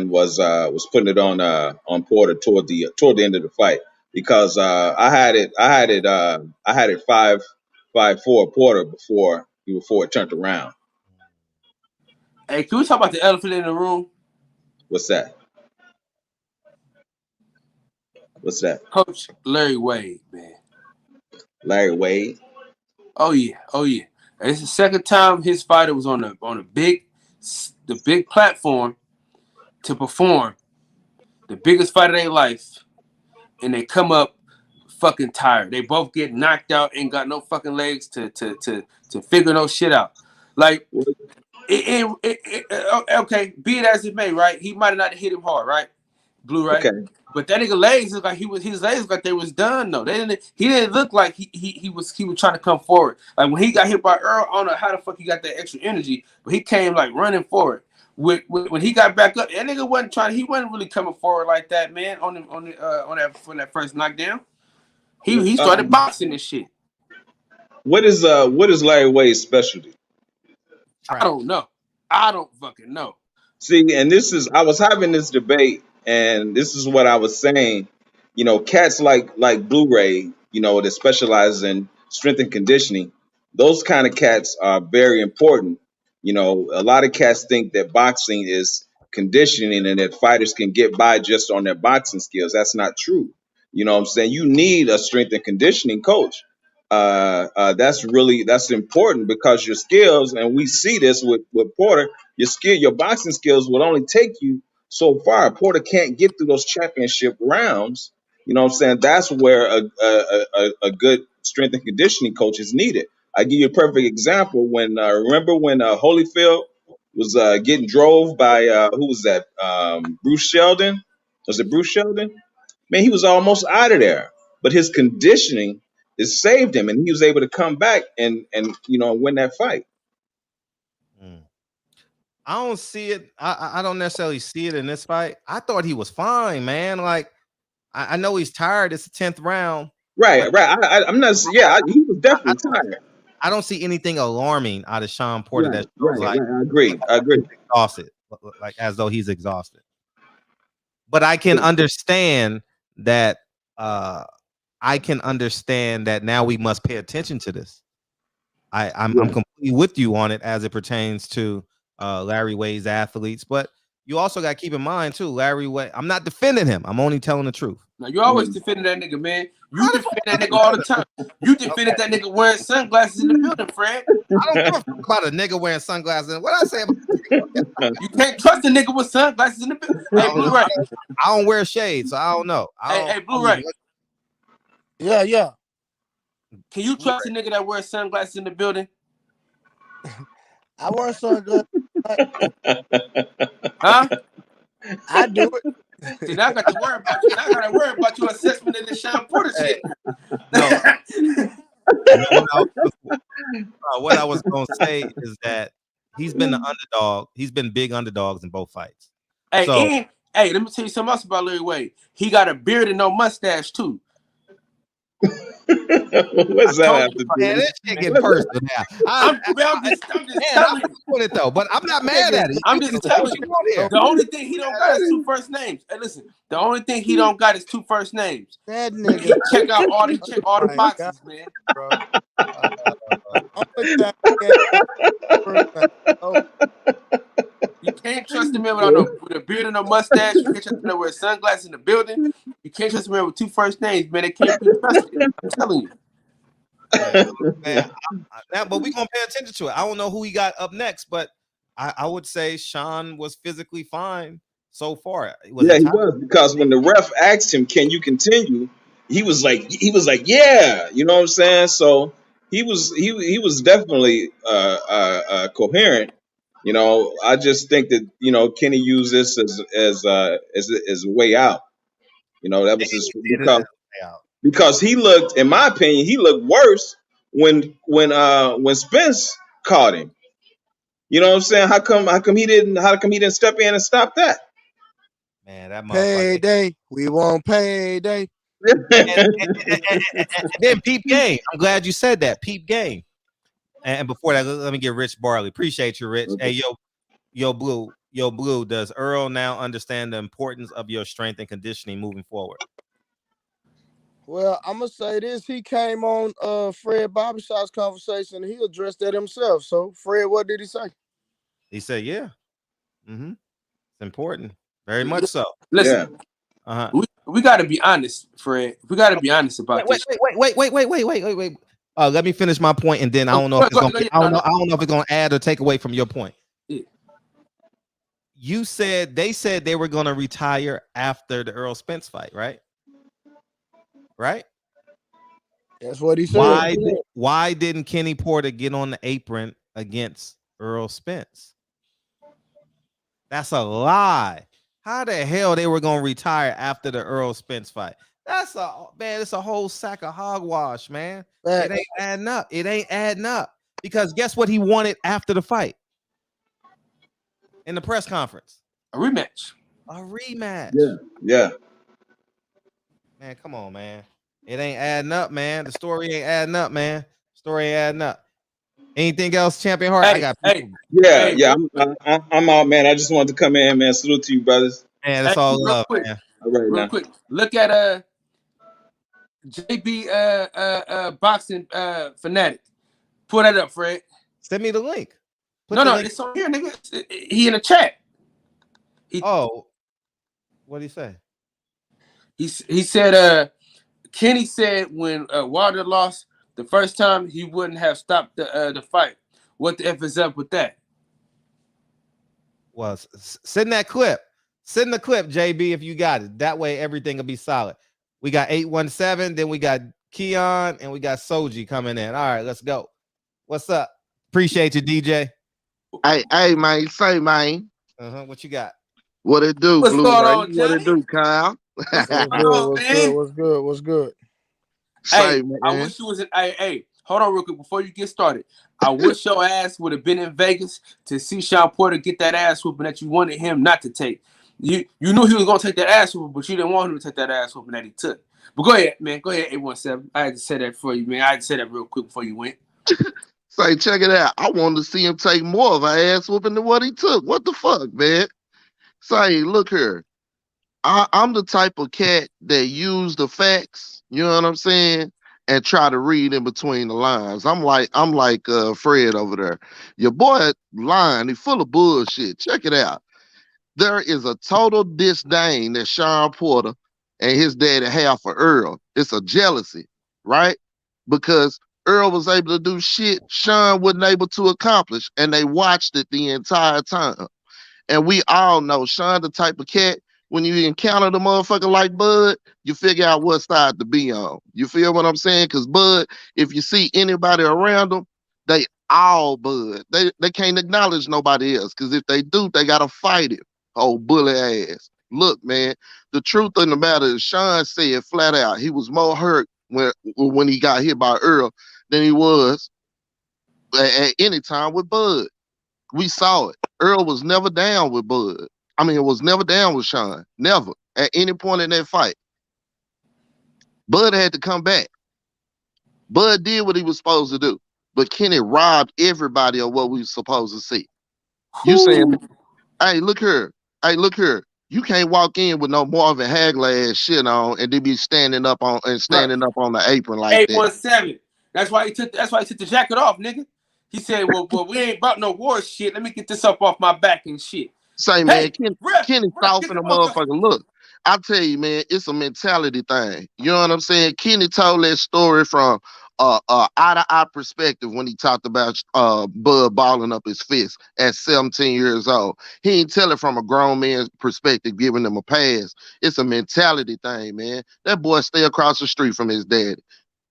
was putting it on Porter toward the end of the fight because I had it 5-4 Porter before it turned around. Hey, can we talk about the elephant in the room? What's that? Coach Larry Wade, man. Larry Wade. Oh yeah. It's the second time his fighter was on the big platform to perform the biggest fight of their life, and they come up fucking tired. They both get knocked out, ain't got no fucking legs to figure no shit out. Like, okay, be it as it may, right? He might have not hit him hard, right? Blue, right? Okay. But that nigga legs look like his legs look like they was done though. He didn't look like he was trying to come forward. Like when he got hit by Earl, I don't know how the fuck he got that extra energy, but he came like running forward. When he got back up, that nigga wasn't really coming forward like that, man. On that first knockdown, he started boxing and shit. What is Larry Wade's specialty? I don't know. I don't fucking know. See, and I was having this debate, and this is what I was saying. You know, cats like Blu-ray, you know, that specialize in strength and conditioning. Those kind of cats are very important. You know, a lot of cats think that boxing is conditioning and that fighters can get by just on their boxing skills. That's not true. You know what I'm saying? You need a strength and conditioning coach. That's important because your skills, and we see this with Porter, your boxing skills will only take you so far. Porter can't get through those championship rounds. You know what I'm saying? That's where a good strength and conditioning coach is needed. I give you a perfect example. Remember when Holyfield was getting drove by who was that? Bruce Sheldon? Was it Bruce Sheldon? Man, he was almost out of there, but his conditioning it saved him, and he was able to come back and win that fight. I don't see it. I don't necessarily see it in this fight. I thought he was fine, man. Like I know he's tired. It's the 10th round. Right. I'm not. Yeah, he was definitely tired. I don't see anything alarming out of Sean Porter. Right. I agree. Exhausted, like as though he's exhausted. But I can understand that. I can understand that now we must pay attention to this. I'm completely with you on it as it pertains to Larry Wade's athletes, but you also got to keep in mind too, Larry Wade. I'm not defending him. I'm only telling the truth. Now you always defending that nigga, man. You defend that nigga all the time. You defended that nigga wearing sunglasses in the building, Fred. I don't give a fuck about a nigga wearing sunglasses. What I say about you can't trust a nigga with sunglasses in the building. Hey, Blu-ray. I don't wear shades, so I don't know. Hey, Blu-ray. Yeah. Can you trust a nigga that wears sunglasses in the building? I wear sunglasses. Huh? I do it. See, now I got to worry about you. Now I got to worry about your assessment of this Sean Porter shit. No. What I was going to say is that he's been the underdog. He's been big underdogs in both fights. Hey, let me tell you something else about Larry Wade. He got a beard and no mustache, too. What's that? Man, this shit get personal now. I'm just telling you it though, but I'm not mad at it. I'm just telling you. The only thing he don't got is 2 first names. Hey, listen. The only thing he don't got is 2 first names. That nigga. Check all the boxes, man. Bro. You can't trust the man with a beard and a mustache. You can't trust the man with sunglasses in the building. You can't trust the man with 2 first names, man. They can't be trusted. I'm telling you. Man, but we're gonna pay attention to it. I don't know who he got up next, but I would say Sean was physically fine so far. He was, because when the ref asked him, "Can you continue?" he was like, "Yeah," you know what I'm saying. So he was definitely coherent. You know, I just think that Kenny used this as a way out. You know, that was his because he looked, in my opinion, he looked worse when Spence caught him. You know what I'm saying? How come he didn't step in and stop that? Man, that payday. We want payday. and then peep game. I'm glad you said that. Peep game. And before that, let me get Rich Barley. Appreciate you, Rich. Okay. Hey, yo, Blue. Does Earl now understand the importance of your strength and conditioning moving forward? Well, I'm gonna say this. He came on Fred Barbershop's conversation, and he addressed that himself. So, Fred, what did he say? He said, "Yeah, it's important, very much so." Listen, we got to be honest, Fred. We got to be honest about this. Wait. Let me finish my point, and then I don't know if it's gonna. I don't know if it's gonna add or take away from your point. Yeah. They said they were gonna retire after the Earl Spence fight, right? Right. That's what he said. Why didn't Kenny Porter get on the apron against Earl Spence? That's a lie. how the hell they were gonna retire after the Earl Spence fight. That's it's a whole sack of hogwash, man. It ain't adding up. It ain't adding up. Because guess what he wanted after the fight? In the press conference. A rematch. A rematch. Yeah. Man, come on, man. It ain't adding up, man. The story ain't adding up, man. Story ain't adding up. Anything else, Champion Heart? I got people. Yeah. I'm out, man. I just wanted to come in, man. Salute to you, brothers. Man, it's all love, man. All right, real now. quick. Look at JB boxing fanatic. Pull that up, Fred. Send me the link. No, it's on here, nigga. He in the chat. What did he say? He said Kenny said when Wilder lost the first time he wouldn't have stopped the fight. What the F is up with that? Well, send that clip. Send the clip, JB, if you got it. That way everything will be solid. We got 817, then we got Keon, and we got Soji coming in. All right, let's go. What's up? Appreciate you, DJ. Hey, man, say, man. What you got? What it do, What's Blue going Ray? on, What it do, Kyle? What's going on, man? What's good? Hey, man. I wish you was in. Hey, hold on real quick before you get started. I wish your ass would have been in Vegas to see Sean Porter get that ass whooping that you wanted him not to take. You knew he was gonna take that ass whooping, but you didn't want him to take that ass whooping that he took. But go ahead, man. Go ahead, 817. I had to say that for you, man. I had to say that real quick before you went. Say, check it out. I wanted to see him take more of an ass whooping than what he took. What the fuck, man? Say, look here. I'm the type of cat that use the facts, you know what I'm saying, and try to read in between the lines. I'm like Fred over there. Your boy lying, he's full of bullshit. Check it out. There is a total disdain that Sean Porter and his daddy have for Earl. It's a jealousy, right? Because Earl was able to do shit Sean wasn't able to accomplish, and they watched it the entire time. And we all know Sean the type of cat, when you encounter the motherfucker like Bud, you figure out what side to be on. You feel what I'm saying? Because Bud, if you see anybody around them, they all Bud. They can't acknowledge nobody else. Because if they do, they got to fight it. Oh, bully ass. Look, man, the truth of the matter is Sean said flat out he was more hurt when he got hit by Earl than he was at any time with Bud. We saw it. Earl was never down with Bud. I mean, it was never down with Sean. Never. At any point in that fight. Bud had to come back. Bud did what he was supposed to do. But Kenny robbed everybody of what we were supposed to see. You saying, hey, look here. Hey, look here. You can't walk in with no Marvin Hagler ass shit on and then be standing up on the apron like 817. That's why he took the jacket off, nigga. He said, well, we ain't about no war shit. Let me get this up off my back and shit. Say, man, Kenny soft in the motherfucker. Look, I tell you, man, it's a mentality thing. You know what I'm saying? Kenny told that story from eye-to-eye perspective when he talked about Bud balling up his fist at 17 years old. He ain't tell it from a grown man's perspective, giving him a pass. It's a mentality thing, man. That boy stay across the street from his daddy.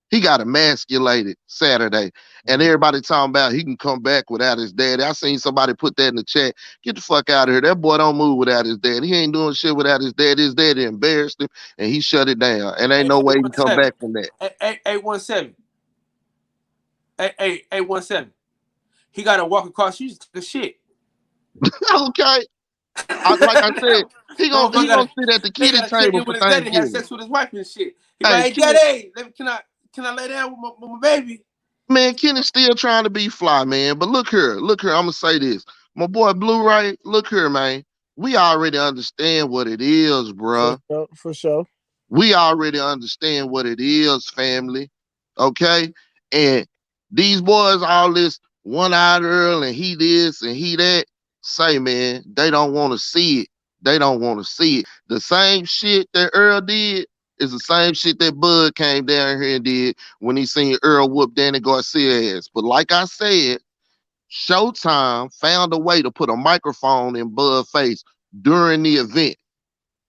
He got emasculated Saturday, and everybody talking about he can come back without his daddy. I seen somebody put that in the chat. Get the fuck out of here. That boy don't move without his daddy. He ain't doing shit without his daddy. His daddy embarrassed him, and he shut it down. And ain't no way he can come back from that. 817. 817. He got to walk across you to take a shit. Okay. Like I said, he gonna sit at the kiddie table for Thanksgiving. He had sex with his wife and shit. He like, hey, Daddy, can I lay down with my baby? Man, Kenny's still trying to be fly, man. But look here. I'm gonna say this. My boy Blue Ray, look here, man. We already understand what it is, bruh. For sure. We already understand what it is, family. Okay? And these boys, all this one-eyed Earl and he this and he that, say, man, they don't want to see it. They don't want to see it. The same shit that Earl did is the same shit that Bud came down here and did when he seen Earl whoop Danny Garcia ass. But like I said, Showtime found a way to put a microphone in Bud's face during the event.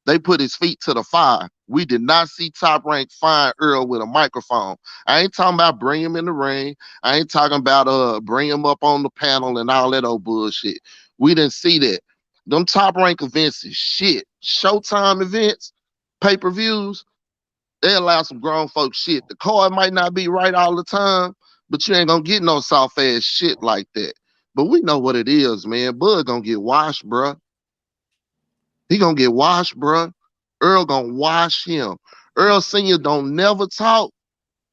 They put his feet to the fire. We did not see Top Rank find Earl with a microphone. I ain't talking about bring him in the ring. I ain't talking about bring him up on the panel and all that old bullshit. We didn't see that. Them Top Rank events is shit. Showtime events, pay-per-views, they allow some grown folks shit. The card might not be right all the time, but you ain't gonna get no soft ass shit like that. But we know what it is, man. Bud gonna get washed, bruh. He gonna get washed, bruh. Earl gonna wash him. Earl Sr. don't never talk,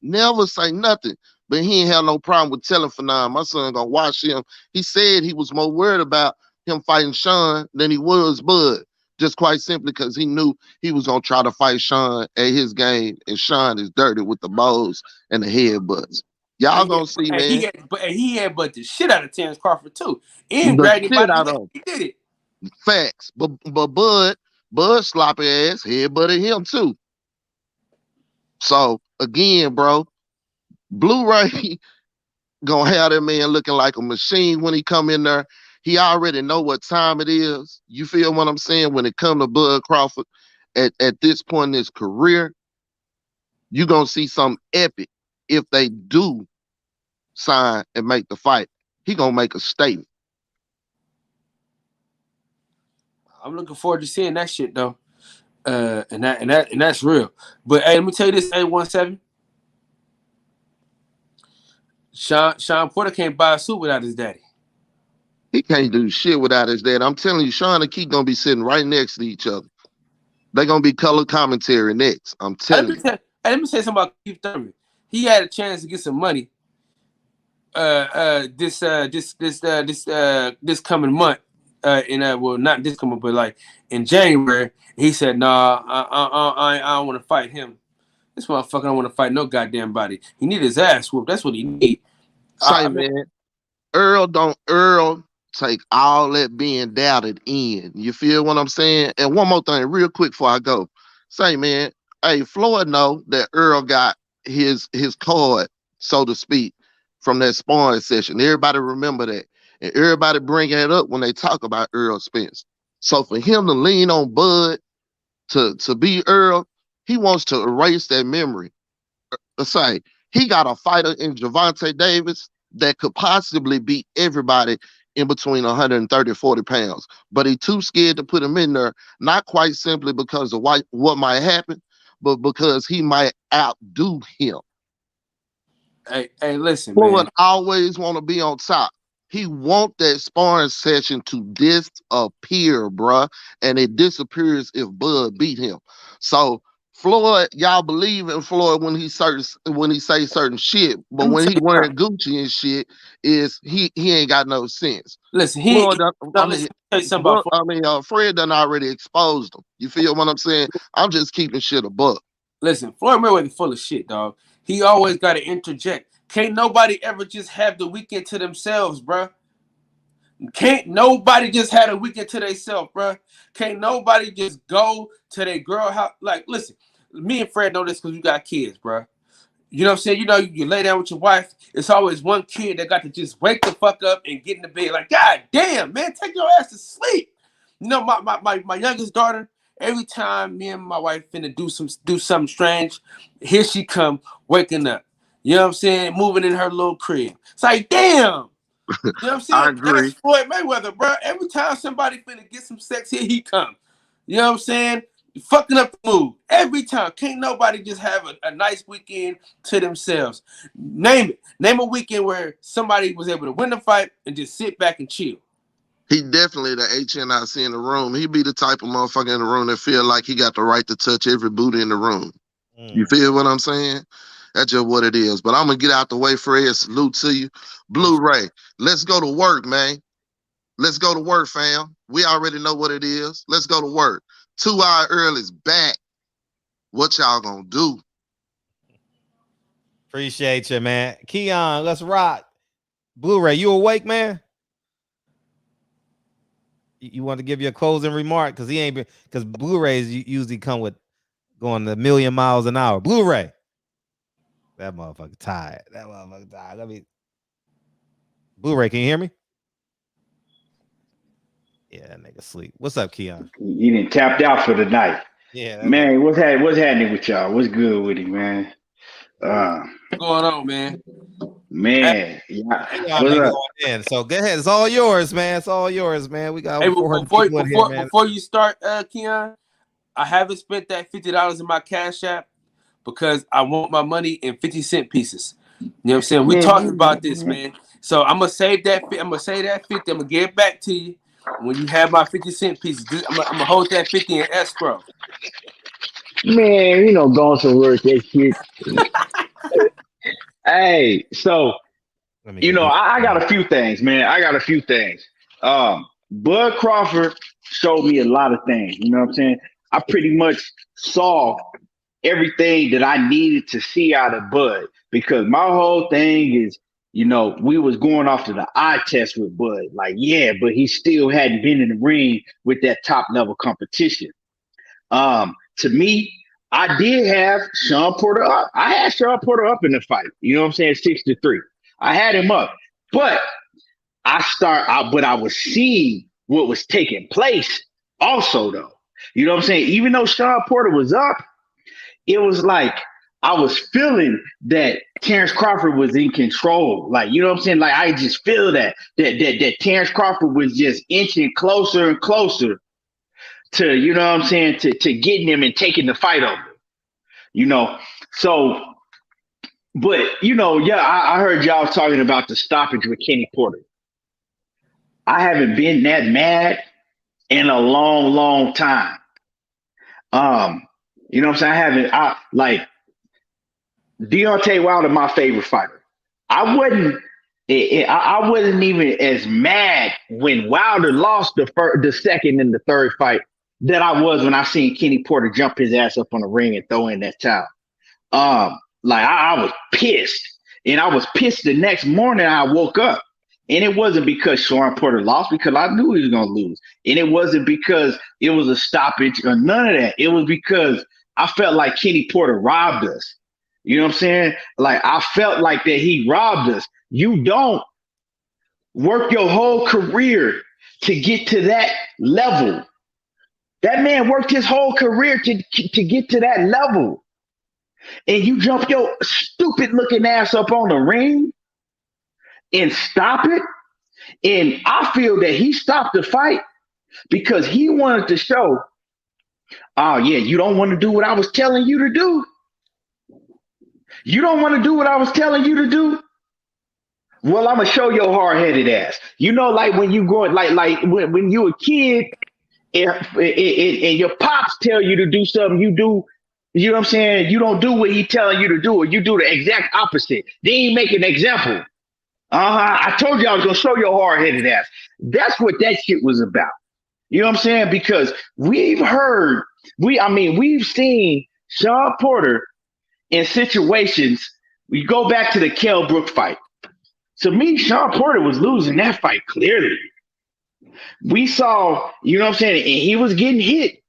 never say nothing. But he ain't have no problem with telling Fanon, my son gonna watch him. He said he was more worried about him fighting Sean than he was Bud. Just quite simply because he knew he was gonna try to fight Sean at his game, and Sean is dirty with the bows and the headbutts. Y'all gonna see, man. He had but the shit out of Terrence Crawford too. And The dragged him by shit the out neck. of him. He did it. Facts. But Bud sloppy ass headbutted him too. So again, bro, Blu-ray gonna have that man looking like a machine when he come in there. He already know what time it is. You feel what I'm saying? When it come to Bud Crawford at this point in his career, you gonna see something epic if they do sign and make the fight. He gonna make a statement. I'm looking forward to seeing that shit though. And that's real. But hey, let me tell you this, 817. Sean Porter can't buy a suit without his daddy. He can't do shit without his dad. I'm telling you, Sean and Keith gonna be sitting right next to each other. They're gonna be color commentary next. I'm telling you. Let me say something about Keith Thurman. He had a chance to get some money this coming month. Well, not this coming, but like in January. He said, "Nah, I don't want to fight him. This motherfucker don't want to fight no goddamn body. He need his ass whooped. That's what he need." Say, man, Earl take all that being doubted in. You feel what I'm saying? And one more thing, real quick before I go. Say, man, hey, Floyd know that Earl got his card, so to speak, from that sparring session. Everybody remember that. And everybody bringing it up when they talk about Earl Spence. So for him to lean on Bud to be Earl, he wants to erase that memory. Say, he got a fighter in Gervonta Davis that could possibly beat everybody in between 130 and 40 pounds. But he too scared to put him in there, not quite simply because of what might happen, but because he might outdo him. Hey, listen, Floyd man. always want to be on top. He want that sparring session to disappear, bruh. And it disappears if Bud beat him. So Floyd, y'all believe in Floyd when he say certain shit, but when he wearing Gucci and shit, he ain't got no sense. Listen, Floyd, Floyd. Fred done already exposed him. You feel what I'm saying? I'm just keeping shit a buck. Listen, Floyd Mayweather full of shit, dog. He always got to interject. Can't nobody ever just have the weekend to themselves, bruh. Can't nobody just have a weekend to themselves, bruh. Can't nobody just go to their girl house. Like, listen, me and Fred know this because we got kids, bruh. You know what I'm saying? You know, you lay down with your wife. It's always one kid that got to just wake the fuck up and get in the bed. Like, God damn, man, take your ass to sleep. You know, my youngest daughter, every time me and my wife finna do something strange, here she come waking up. You know what I'm saying? Moving in her little crib. It's like, damn. You know what I'm saying? I agree. That's Floyd Mayweather, bro. Every time somebody finna get some sex, here he come. You know what I'm saying? Fucking up the mood. Every time. Can't nobody just have a nice weekend to themselves. Name it. Name a weekend where somebody was able to win the fight and just sit back and chill. He definitely the HNIC in the room. He be the type of motherfucker in the room that feel like he got the right to touch every booty in the room. You feel what I'm saying? That's just what it is. But I'm going to get out the way, Fred. Salute to you. Blu-ray, let's go to work, man. Let's go to work, fam. We already know what it is. Let's go to work. 2 Hour Earl is back. What y'all going to do? Appreciate you, man. Keon, let's rock. Blu-ray, you awake, man? You want to give your closing remark? Because Blu-rays usually come with going a million miles an hour. Blu-ray. That motherfucker tired. Let me. Blu-ray, can you hear me? Yeah, that nigga sleep. What's up, Keon? He done tapped out for the night. Yeah, man. What's happening with y'all? What's good with him, man? What's going on, man? Man, yeah. Hang on, What's nigga, up? on in. So go ahead. It's all yours, man. It's all yours, man. We got Hey, over 400 people in here, man. before you start, Keon, I haven't spent that $50 in my Cash App because I want my money in 50-cent pieces. You know what I'm saying? We talking about this, man. So I'm gonna save that. I'm gonna save that 50. I'm gonna give it back to you when you have my 50-cent pieces. I'm gonna hold that 50 in escrow. Man, going to work that shit. Hey, so I got a few things, man. I got a few things. Bud Crawford showed me a lot of things. You know what I'm saying? I pretty much saw everything that I needed to see out of Bud because my whole thing is, we was going off to the eye test with Bud. Like, yeah, but he still hadn't been in the ring with that top level competition. To me, I did have Sean Porter up. I had Sean Porter up in the fight. You know what I'm saying? 6-3. I had him up. But I was seeing what was taking place also, though. You know what I'm saying? Even though Sean Porter was up, it was like I was feeling that Terrence Crawford was in control. Like, you know what I'm saying? Like, I just feel that Terrence Crawford was just inching closer and closer to, you know what I'm saying, to getting him and taking the fight over. So, but, I heard y'all talking about the stoppage with Kenny Porter. I haven't been that mad in a long, long time. You know what I'm saying? Deontay Wilder, my favorite fighter. I wasn't even as mad when Wilder lost the second and the third fight that I was when I seen Kenny Porter jump his ass up on the ring and throw in that towel. I was pissed, and I was pissed the next morning. I woke up, and it wasn't because Sean Porter lost, because I knew he was gonna lose, and it wasn't because it was a stoppage or none of that. It was because I felt like Kenny Porter robbed us. You know what I'm saying? Like, I felt like that he robbed us. You don't work your whole career to get to that level. That man worked his whole career to get to that level. And you jump your stupid looking ass up on the ring and stop it. And I feel that he stopped the fight because he wanted to show, oh yeah, you don't want to do what I was telling you to do. You don't want to do what I was telling you to do? Well, I'm gonna show your hard-headed ass. Like when you go, like when you a kid and your pops tell you to do something, you do. You know what I'm saying? You don't do what he telling you to do, or you do the exact opposite. Then you make an example. I told you I was gonna show your hard-headed ass. That's what that shit was about. You know what I'm saying? Because we've seen Sean Porter in situations. We go back to the Kell Brook fight. To me, Sean Porter was losing that fight clearly. We saw, you know what I'm saying, and he was getting hit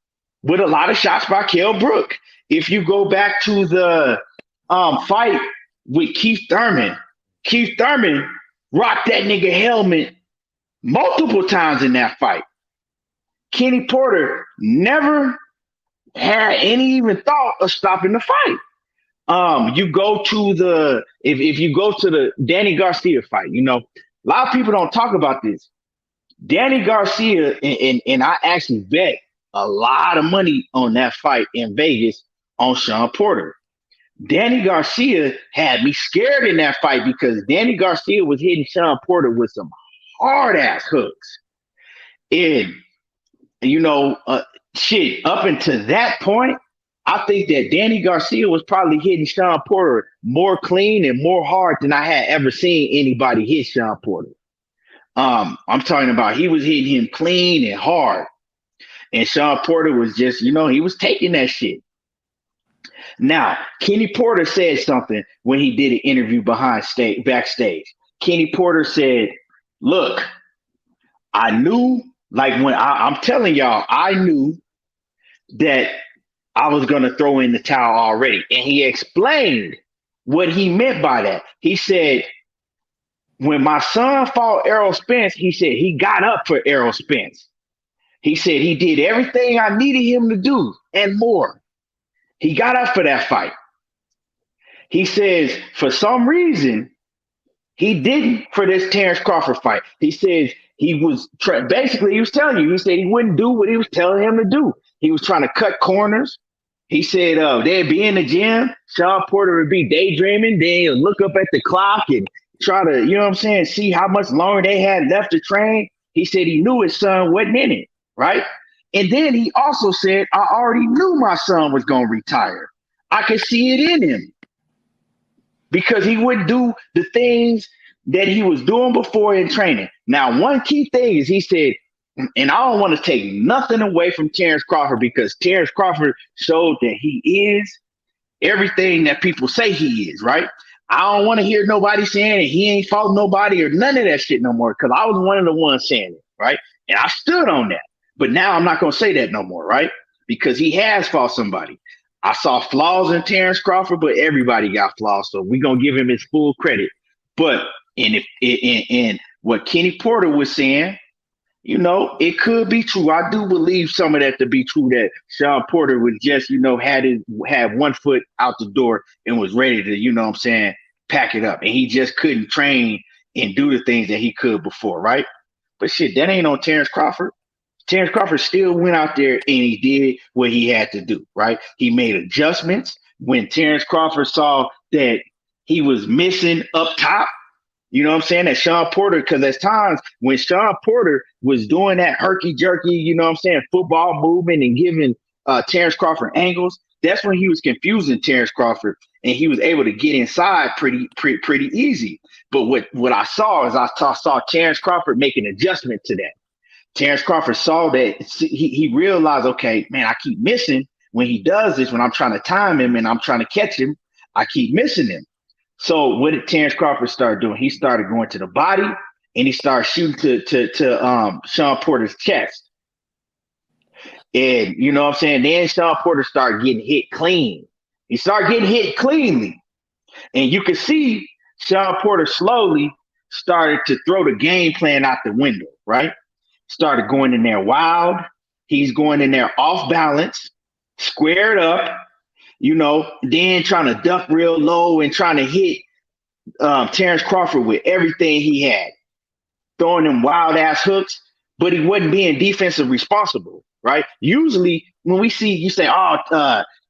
with a lot of shots by Kell Brook. If you go back to the fight with Keith Thurman rocked that nigga helmet multiple times in that fight. Kenny Porter never had any even thought of stopping the fight. You go to if you go to the Danny Garcia fight, a lot of people don't talk about this. Danny Garcia, and I actually bet a lot of money on that fight in Vegas on Sean Porter. Danny Garcia had me scared in that fight because Danny Garcia was hitting Sean Porter with some hard ass hooks. And, shit, up until that point, I think that Danny Garcia was probably hitting Sean Porter more clean and more hard than I had ever seen anybody hit Sean Porter. I'm talking about he was hitting him clean and hard. And Sean Porter was just, he was taking that shit. Now, Kenny Porter said something when he did an interview backstage. Kenny Porter said, look, I knew, like when I'm telling y'all, I knew that I was going to throw in the towel already. And he explained what he meant by that. He said, when my son fought Errol Spence, he said he got up for Errol Spence. He said he did everything I needed him to do and more. He got up for that fight. He says, for some reason, He didn't for this Terrence Crawford fight. He says he was basically he was telling you. He said he wouldn't do what he was telling him to do. He was trying to cut corners. He said they'd be in the gym. Sean Porter would be daydreaming. Then he'll look up at the clock and try to, you know what I'm saying, see how much longer they had left to train. He said he knew his son wasn't in it, right? And then he also said, I already knew my son was going to retire. I could see it in him because he wouldn't do the things that he was doing before in training. Now, one key thing is he said, and I don't want to take nothing away from Terrence Crawford because Terrence Crawford showed that he is everything that people say he is, right? I don't want to hear nobody saying that he ain't fought nobody or none of that shit no more because I was one of the ones saying it, right? And I stood on that. But now I'm not going to say that no more, right? Because he has fought somebody. I saw flaws in Terrence Crawford, but everybody got flaws, so we're going to give him his full credit. But in what Kenny Porter was saying, you know, it could be true. I do believe some of that to be true, that Sean Porter was just, you know, had one foot out the door and was ready to, you know what I'm saying, pack it up. And he just couldn't train and do the things that he could before, right? But shit, that ain't on Terrence Crawford. Terrence Crawford still went out there and he did what he had to do, right? He made adjustments when Terrence Crawford saw that he was missing up top. You know what I'm saying? That Sean Porter, because there's times when Sean Porter was doing that herky-jerky, you know what I'm saying, football movement and giving Terrence Crawford angles, that's when he was confusing Terrence Crawford, and he was able to get inside pretty easy. But what I saw is I saw Terrence Crawford make an adjustment to that. Terrence Crawford saw that he realized, okay, man, I keep missing when he does this, when I'm trying to time him and I'm trying to catch him, I keep missing him. So what did Terrence Crawford start doing? He started going to the body and he started shooting to Sean Porter's chest. And you know what I'm saying? Then Sean Porter started getting hit clean. He started getting hit cleanly. And you could see Sean Porter slowly started to throw the game plan out the window, right? Started going in there wild. He's going in there off balance, squared up, you know, then trying to duck real low and trying to hit Terrence Crawford with everything he had, throwing them wild ass hooks, but he wasn't being defensive responsible, right? Usually when we see you say,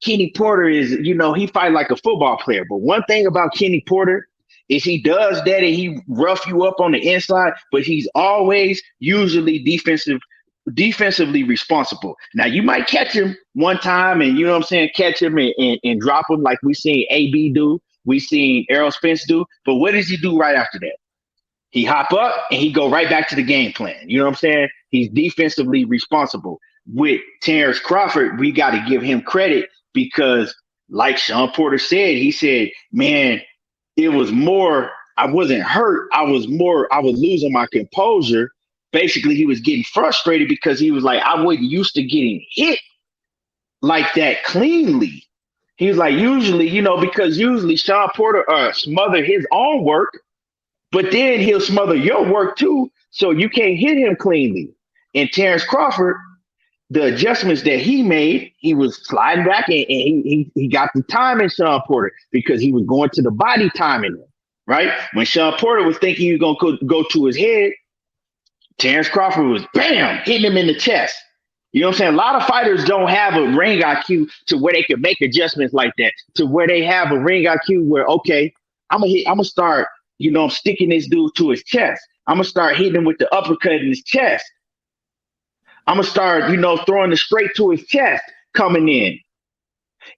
Kenny Porter is, you know, he fight like a football player. But one thing about Kenny Porter is he does that and he rough you up on the inside, but he's always usually defensively responsible. Now you might catch him one time and, you know what I'm saying, catch him and drop him like we seen AB do, we seen Errol Spence do, but what does he do right after that? He hop up and he go right back to the game plan. You know what I'm saying? He's defensively responsible. With Terrence Crawford, we got to give him credit because like Sean Porter said, he said, man, it was more, I wasn't hurt. I was losing my composure. Basically, he was getting frustrated because he was like, I wasn't used to getting hit like that cleanly. He was like, usually, you know, because usually Sean Porter smother his own work, but then he'll smother your work too, so you can't hit him cleanly. And Terrence Crawford, the adjustments that he made, he was sliding back and he got the timing Sean Porter because he was going to the body timing him, right? When Sean Porter was thinking he was going to go to his head, Terrence Crawford was, bam, hitting him in the chest. You know what I'm saying? A lot of fighters don't have a ring IQ to where they can make adjustments like that, to where they have a ring IQ where, okay, I'm going to start, you know, I'm sticking this dude to his chest. I'm going to start hitting him with the uppercut in his chest. I'm going to start, you know, throwing it straight to his chest coming in.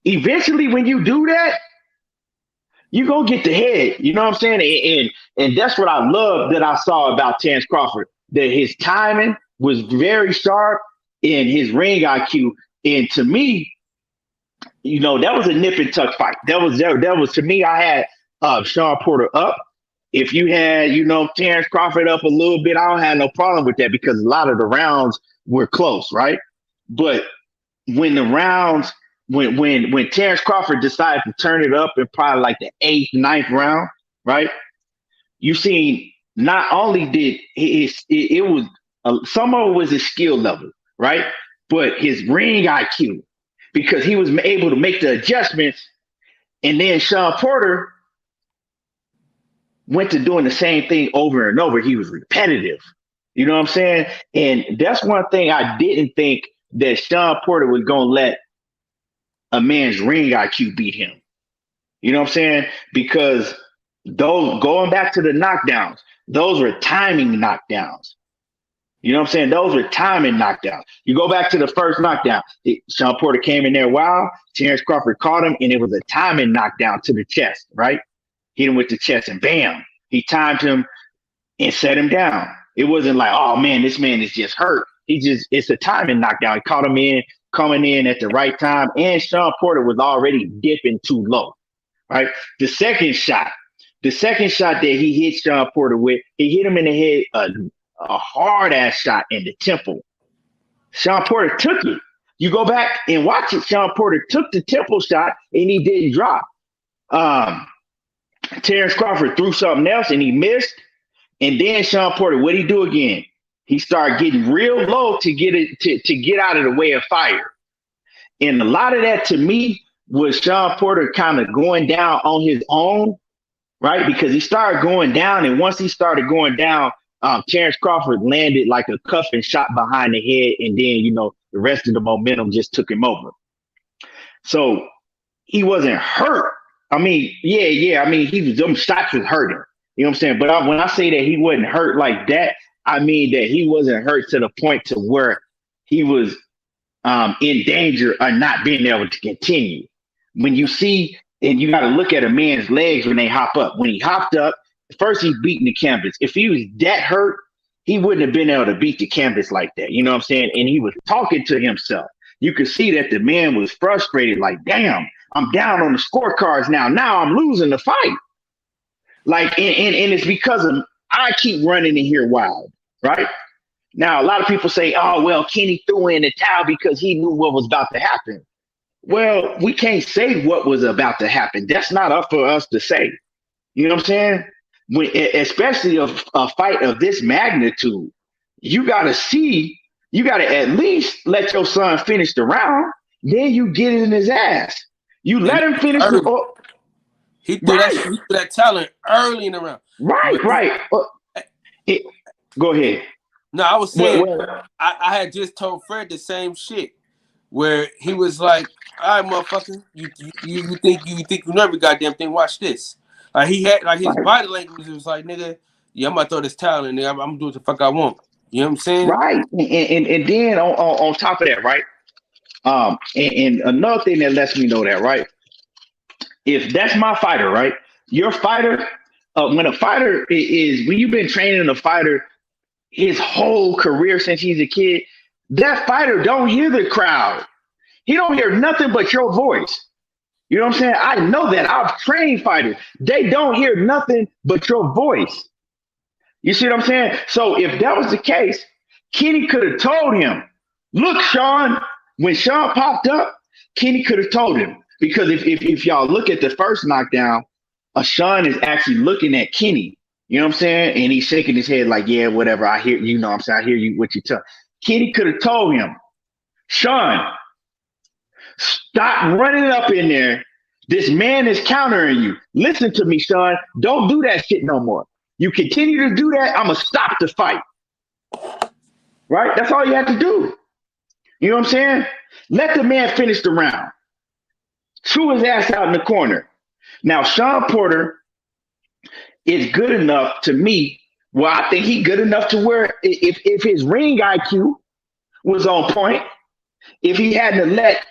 Eventually, when you do that, you're going to get the head. You know what I'm saying? And that's what I love that I saw about Terrence Crawford, that his timing was very sharp in his ring IQ. And to me, you know, that was a nip and tuck fight. That was to me, I had Sean Porter up. If you had, you know, Terrence Crawford up a little bit, I don't have no problem with that because a lot of the rounds were close, right? But when the rounds, when Terrence Crawford decided to turn it up in probably like the 8th, 9th round, right? You seen not only did it was some of it was his skill level, right? But his ring IQ, because he was able to make the adjustments, and then Sean Porter went to doing the same thing over and over. He was repetitive. You know what I'm saying? And that's one thing I didn't think that Sean Porter was going to let a man's ring IQ beat him. You know what I'm saying? Because those, going back to the knockdowns, those were timing knockdowns. You know what I'm saying? Those were timing knockdowns. You go back to the first knockdown. Sean Porter came in there wild. Terrence Crawford caught him, and it was a timing knockdown to the chest, right? Hit him with the chest, and bam, he timed him and set him down. It wasn't like, oh man, this man is just hurt. It's a timing knockdown. He caught him coming in at the right time, and Sean Porter was already dipping too low, right? The second shot that he hit Sean Porter with, he hit him in the head, a hard ass shot in the temple. Sean Porter took it. You go back and watch it. Sean Porter took the temple shot and he didn't drop. Terrence Crawford threw something else and he missed. And then Sean Porter, what'd he do again? He started getting real low to get it to get out of the way of fire. And a lot of that to me was Sean Porter kind of going down on his own, right? Because he started going down, and once he started going down, Terrence Crawford landed like a cuffing shot behind the head, and then, the rest of the momentum just took him over. So he wasn't hurt. I mean, yeah. I mean, them shots was hurting. You know what I'm saying? But when I say that he wasn't hurt like that, I mean that he wasn't hurt to the point to where he was in danger of not being able to continue. When you see, and you got to look at a man's legs when they hop up. When he hopped up, first he's beating the canvas. If he was that hurt, he wouldn't have been able to beat the canvas like that. You know what I'm saying? And he was talking to himself. You could see that the man was frustrated, like, damn, I'm down on the scorecards now. Now I'm losing the fight. Like, and it's because of I keep running in here wild, right? Now, a lot of people say, oh, well, Kenny threw in the towel because he knew what was about to happen. Well, we can't say what was about to happen. That's not up for us to say. You know what I'm saying? Especially a fight of this magnitude, you got to at least let your son finish the round. Then you get it in his ass. You let him finish the He threw that talent early in the round. Right. Go ahead. No, I was saying, I had just told Fred the same shit, where he was like, all right, motherfucker, you think you know every goddamn thing, watch this. Like, he had, like, his body language was like, nigga, yeah, I'm gonna throw this talent in there, I'm gonna do what the fuck I want. You know what I'm saying? Right. And then on top of that, right? And another thing that lets me know that, right? If that's my fighter, right? Your fighter, when a fighter when you've been training a fighter his whole career since he's a kid, that fighter don't hear the crowd. He don't hear nothing but your voice. You know what I'm saying? I know that. I've trained fighters. They don't hear nothing but your voice. You see what I'm saying? So if that was the case, Kenny could have told him, look, Sean, when Sean popped up, Kenny could have told him. Because if y'all look at the first knockdown, Sean is actually looking at Kenny. You know what I'm saying? And he's shaking his head like, yeah, whatever. I hear, you know what I'm saying? I hear you, what you tell. Kenny could have told him, Sean, stop running up in there. This man is countering you. Listen to me, Sean. Don't do that shit no more. You continue to do that, I'm going to stop the fight. Right? That's all you have to do. You know what I'm saying? Let the man finish the round. Chew his ass out in the corner. Now, Sean Porter is good enough to me. Well, I think he's good enough to where if his ring IQ was on point, if he hadn't let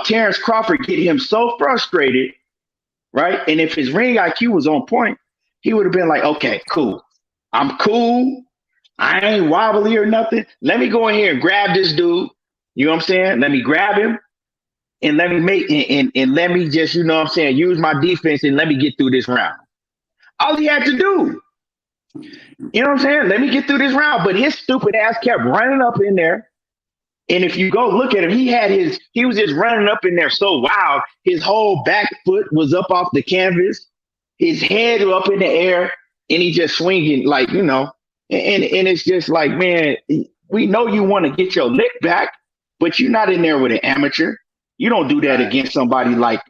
Terrence Crawford get him so frustrated, right? And if his ring IQ was on point, he would have been like, okay, cool. I'm cool. I ain't wobbly or nothing. Let me go in here and grab this dude. You know what I'm saying? Let me grab him and let me and let me just, you know what I'm saying, use my defense and let me get through this round. All he had to do. You know what I'm saying? Let me get through this round. But his stupid ass kept running up in there. And if you go look at him, he was just running up in there so wild. His whole back foot was up off the canvas. His head was up in the air. And he just swinging like, you know. And it's just like, man, we know you want to get your lick back, but you're not in there with an amateur. You don't do that against somebody like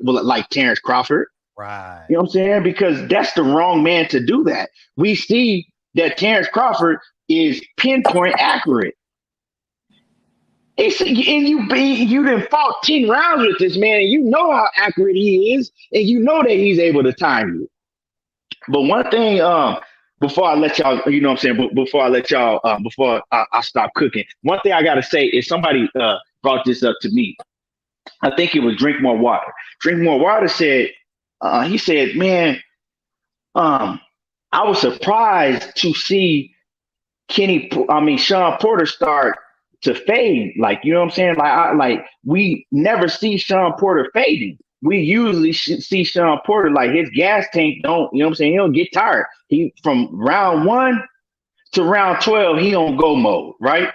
Terrence Crawford. Right. You know what I'm saying? Because that's the wrong man to do that. We see that Terrence Crawford is pinpoint accurate. And you done fought 10 rounds with this man, and you know how accurate he is, and you know that he's able to time you. But one thing, before I let y'all, you know what I'm saying, before I let y'all, before I stop cooking, one thing I gotta say is somebody brought this up to me. I think it was Drink More Water. Drink More Water said, he said, man, I was surprised to see Sean Porter start to fade. Like, you know what I'm saying? Like we never see Sean Porter fading. We usually see Sean Porter, like his gas tank don't, you know what I'm saying? He don't get tired. He from round 1 to round 12, he on go mode, right?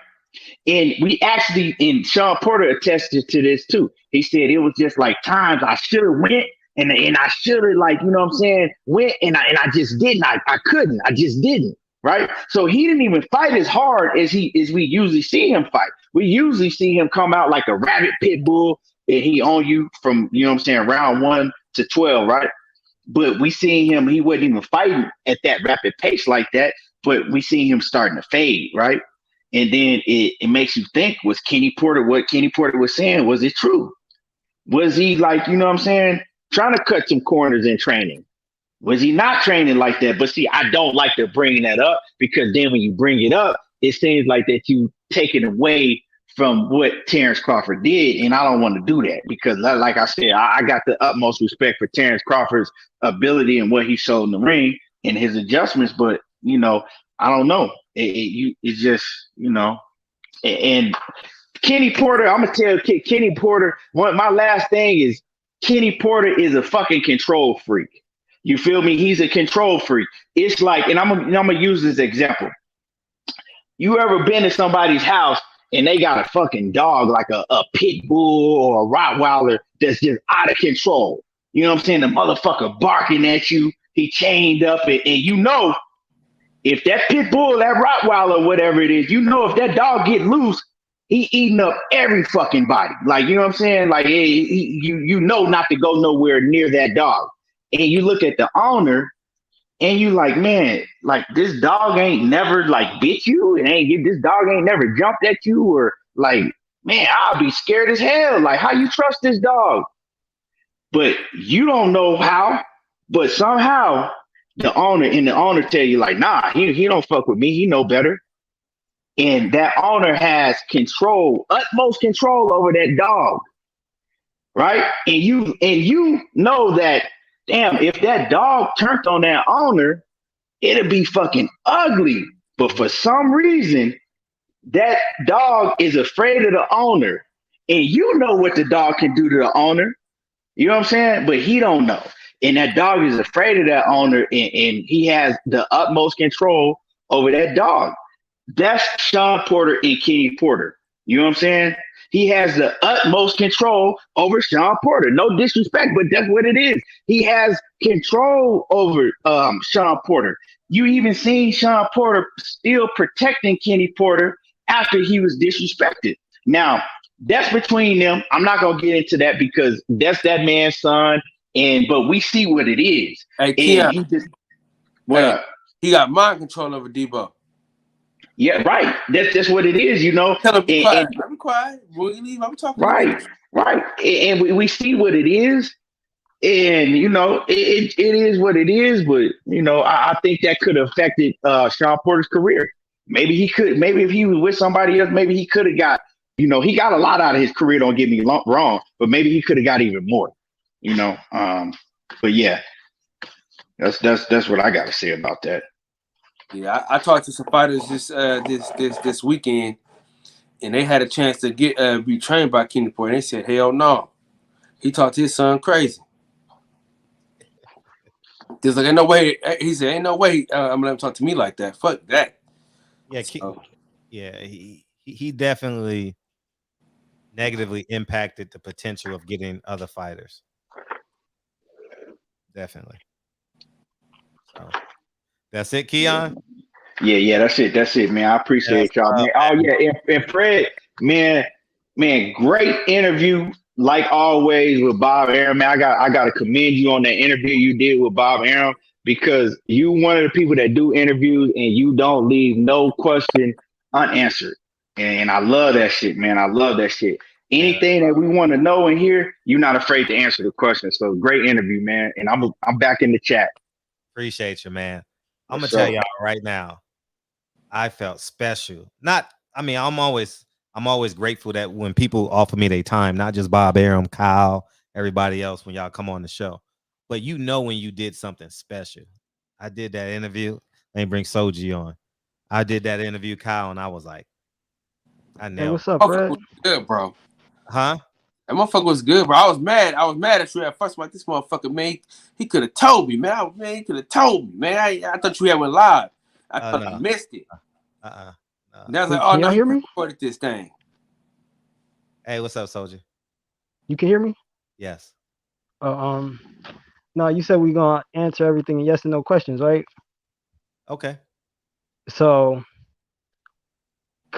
And we actually, and Sean Porter attested to this too. He said it was just like times I should have went and I should have, like, you know what I'm saying, went and I just didn't. I couldn't. I just didn't. Right. So he didn't even fight as hard as we usually see him fight. We usually see him come out like a rabid pit bull and he on you from, you know what I'm saying, round 1 to 12. Right. But we seen him, he wasn't even fighting at that rapid pace like that. But we seen him starting to fade. Right. And then it makes you think, was what Kenny Porter was saying, was it true? Was he, like, you know what I'm saying, trying to cut some corners in training? Was he not training like that? But see, I don't like to bring that up because then when you bring it up, it seems like that you take it away from what Terrence Crawford did. And I don't want to do that because, like I said, I got the utmost respect for Terrence Crawford's ability and what he showed in the ring and his adjustments. But, you know, I don't know. It's just, you know, and Kenny Porter, I'm going to tell Kenny Porter, my last thing is Kenny Porter is a fucking control freak. You feel me? He's a control freak. It's like, and I'm gonna use this example. You ever been to somebody's house and they got a fucking dog, like a pit bull or a Rottweiler that's just out of control? You know what I'm saying? The motherfucker barking at you, he chained up, and you know, if that pit bull, that Rottweiler, whatever it is, you know, if that dog get loose, he eating up every fucking body. Like, you know what I'm saying? Like, you know not to go nowhere near that dog. And you look at the owner and you like, man, like this dog ain't never like bit you. This dog ain't never jumped at you, or like, man, I'll be scared as hell. Like, how you trust this dog? But you don't know how, but somehow the owner tell you like, nah, he don't fuck with me. He know better. And that owner has control, utmost control over that dog. Right. And you know that, damn, if that dog turned on that owner, it'd be fucking ugly. But for some reason, that dog is afraid of the owner. And you know what the dog can do to the owner. You know what I'm saying? But he don't know. And that dog is afraid of that owner, and he has the utmost control over that dog. That's Sean Porter and Kenny Porter. You know what I'm saying? He has the utmost control over Sean Porter. No disrespect, but that's what it is. He has control over Sean Porter. You even seen Sean Porter still protecting Kenny Porter after he was disrespected. Now, that's between them. I'm not going to get into that because that's that man's son. But we see what it is. Hey, Keon, he got mind control over Debo. Yeah, right. That's what it is, you know. Tell him be quiet. I'm quiet. Will you leave? I'm talking. Right. And we see what it is, and you know, it is what it is. But you know, I think that could have affected Sean Porter's career. Maybe if he was with somebody else, maybe he could have got. You know, he got a lot out of his career. Don't get me wrong, but maybe he could have got even more. You know, but yeah, that's what I got to say about that. Yeah, I talked to some fighters this weekend, and they had a chance to be trained by Kenny Porter. And they said, "Hell no," he talked to his son crazy. There's like, ain't no way. He said, "Ain't no way I'm gonna let him talk to me like that. Fuck that." Yeah, he definitely negatively impacted the potential of getting other fighters. Definitely. So that's it, Keon. Yeah, that's it, man. I appreciate y'all, man. Oh yeah, and Fred, man, great interview. like always with Bob Arum, man, I gotta commend you on that interview you did with Bob Arum because you one of the people that do interviews and you don't leave no question unanswered. And I love that shit, man. I love that shit. Yeah, Anything that we want to know and hear, you're not afraid to answer the question. So great interview, man. And I'm back in the chat. appreciate you, man. I'm gonna What's tell up? y'all right now. I felt special. Not, I mean, I'm always grateful that when people offer me their time, not just Bob Arum, Kyle, everybody else, when y'all come on the show, but you know when you did something special. I did that interview. Let me bring Soji on. I did that interview, Kyle, and I was like, I Hey, nailed what's it. up, Motherfucker Fred? was good, bro. Huh? That motherfucker was good, bro. I was mad at you at first. I'm like, this motherfucker, man, he could have told me, man. Man, he could have told me, man. I thought you had went live. I thought I No. missed it. No. And I was like, Can oh no, y'all he hear me? recorded this thing. Hey, what's up, Soji? You can hear me? Yes. Uh, no, you said we gonna answer everything in yes and no questions, right? Okay. So,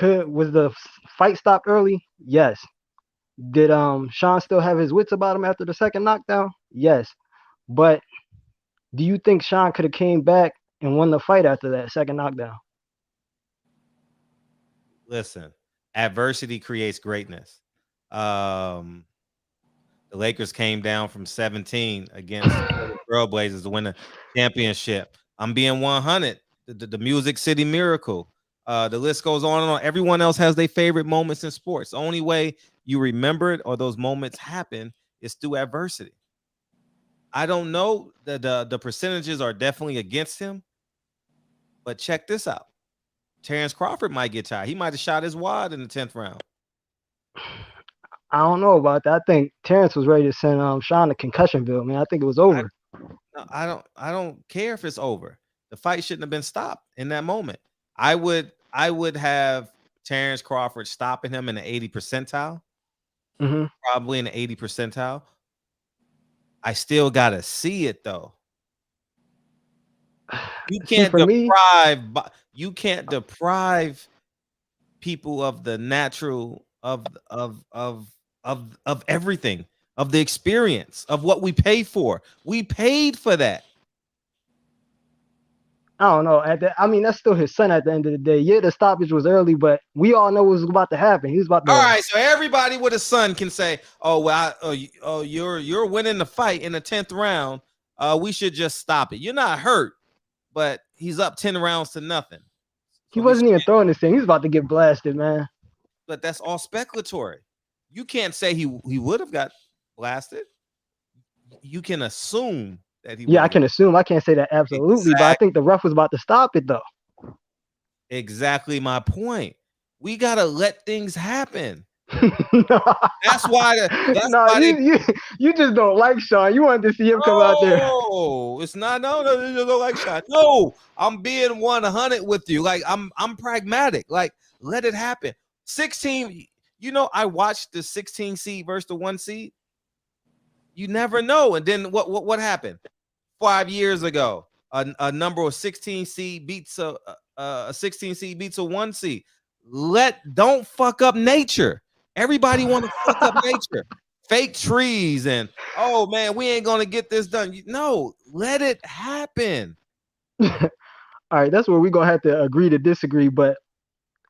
was the fight stopped early? Yes. Did Sean still have his wits about him after the second knockdown? Yes. But do you think Sean could have came back and won the fight after that second knockdown? Listen, adversity creates greatness. The Lakers came down from 17 against the Trailblazers to win the championship. I'm being 100. The Music City Miracle. The list goes on and on. Everyone else has their favorite moments in sports. The only way you remember it or those moments happen is through adversity. I don't know that the percentages are definitely against him, but check this out. Terrence Crawford might get tired. He might have shot his wad in the 10th round. I don't know about that. I think Terrence was ready to send Sean to Concussionville, man. I think it was over. I don't care if it's over. The fight shouldn't have been stopped in that moment. I would have Terrence Crawford stopping him in the 80 percentile. Mm-hmm. Probably in the 80 percentile. I still gotta see it though. You can't you can't deprive people of the natural of everything, of the experience, of what we pay for. We paid for that. I don't know. I mean, that's still his son at the end of the day. Yeah, the stoppage was early, but we all know what was about to happen. He was about to. All right, so everybody with a son can say, "Oh well, you're winning the fight in the 10th round. We should just stop it. You're not hurt, but he's up 10 rounds to nothing." He wasn't even throwing this thing. He was about to get blasted, man. But that's all speculatory. You can't say he would have got blasted. You can assume that he. Yeah, I can assume. I can't say that absolutely, but I think the ref was about to stop it though. Exactly my point. We gotta let things happen. That's why. You just don't like Sean. You wanted to see him come out there. No, it's not. No, you just don't like Sean. No, I'm being 100 with you. Like I'm pragmatic. Like let it happen. 16. You know, I watched the 16 seed versus the 1 seed. You never know. And then what happened? 5 years ago, a number of 16 seed beats a 16 seed beats a 1 seed. Don't fuck up nature. Everybody want to fuck up nature. Fake trees and oh man, we ain't gonna get this done. No, let it happen. All right, that's where we're gonna have to agree to disagree. But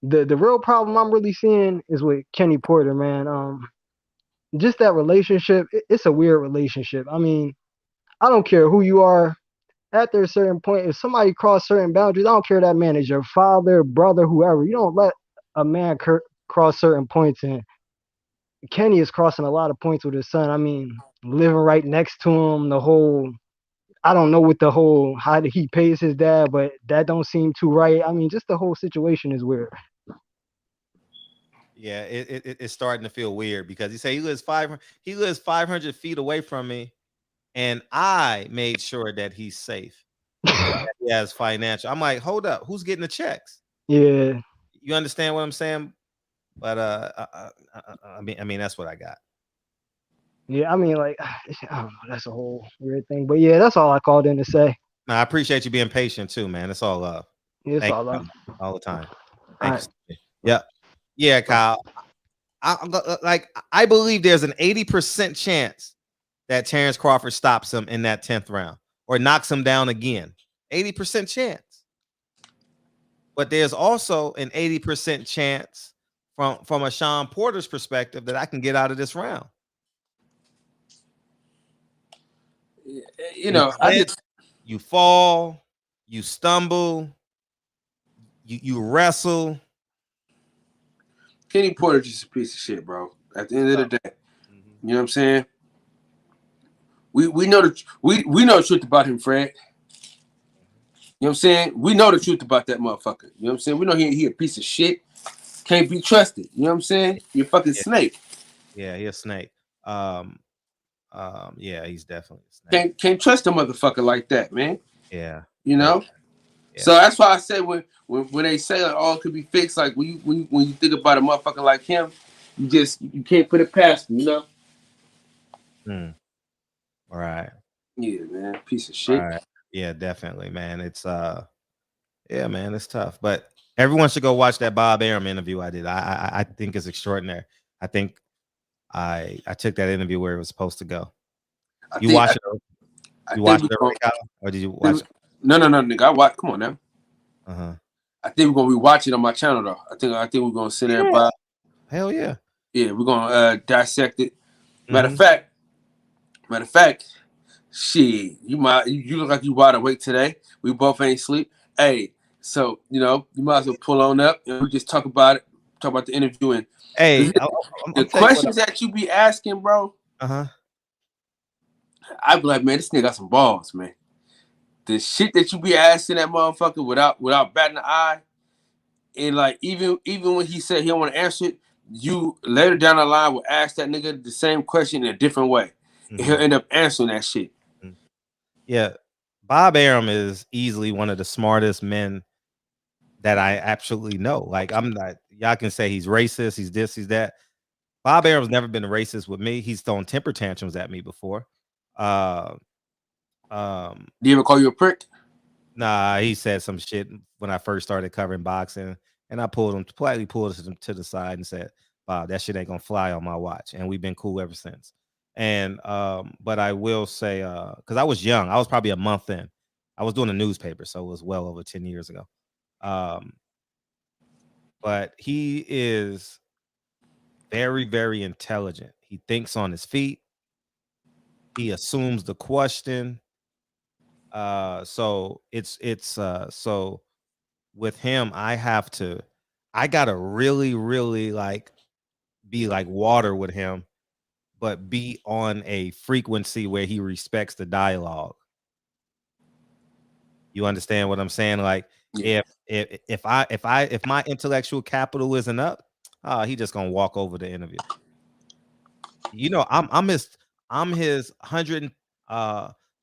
the real problem I'm really seeing is with Kenny Porter, man. Just that relationship, it's a weird relationship. I mean, I don't care who you are. After a certain point, if somebody cross certain boundaries, I don't care that man is your father, brother, whoever. You don't let a man cross certain points, and Kenny is crossing a lot of points with his son. I mean, living right next to him, I don't know what how he pays his dad, but that don't seem too right. I mean, just the whole situation is weird. Yeah, it's starting to feel weird because he lives 500 feet away from me, and I made sure that he's safe. He has financial. I'm like, hold up, who's getting the checks? Yeah, you understand what I'm saying? But I mean, that's what I got. Yeah, I mean, like, I don't know, that's a whole weird thing. But yeah, that's all I called in to say. No, I appreciate you being patient too, man. It's all love. Yeah, it's all love. All the time. All Thank you. Yeah, Kyle. I believe there's an 80% chance that Terrence Crawford stops him in that 10th round or knocks him down again. 80% chance. But there's also an 80% chance from a Sean Porter's perspective that I can get out of this round. You know, you fall, you stumble, you wrestle. Kenny Porter just a piece of shit, bro. At the end of the day, you know what I'm saying? We know we know the truth about him, Fred. You know what I'm saying? We know the truth about that motherfucker. You know what I'm saying? We know he a piece of shit. Can't be trusted. You know what I'm saying? You're a fucking snake. Yeah, he's a snake. Yeah, he's definitely a snake. Can't trust a motherfucker like that, man. Yeah. You know? Yeah. So that's why I say when they say like, oh, it could be fixed, like when you think about a motherfucker like him, you can't put it past him, you know? All right. Yeah, man. Piece of shit. All right. Yeah, definitely, man. It's yeah, man, it's tough. But everyone should go watch that Bob Arum interview I did. I think it's extraordinary. I think I took that interview where it was supposed to go. You watched it? You watched it, or did you watch it? No, nigga. I watch. Come on now. I think we're gonna rewatch it on my channel though. I think we're gonna sit there and buy. Hell yeah. Yeah, we're gonna dissect it. Matter of fact, shit, you look like you wide awake today. We both ain't sleep. Hey, so you know you might as well pull on up and we just talk about it. Talk about the interview and hey, the questions that you be asking, bro. I be like, man, this nigga got some balls, man. The shit that you be asking that motherfucker without batting an eye, and like even when he said he don't want to answer it, you later down the line will ask that nigga the same question in a different way. And he'll end up answering that shit. Yeah, Bob Arum is easily one of the smartest men that I absolutely know. Like I'm not. Y'all can say he's racist, he's this, he's that. Bob Arum's never been racist with me. He's thrown temper tantrums at me before. Do you ever call you a prick? Nah, he said some shit when I first started covering boxing, and I politely pulled him to the side and said, "Bob, that shit ain't gonna fly on my watch." And we've been cool ever since. And but I will say, because I was young, I was probably a month in. I was doing a newspaper, so it was well over 10 years ago. But he is very, very intelligent. He thinks on his feet. He assumes the question. So so with him, I gotta really, really like be like water with him, but be on a frequency where he respects the dialogue. You understand what I'm saying? Like if my intellectual capital isn't up, he just gonna walk over the interview. You know, I'm his 100.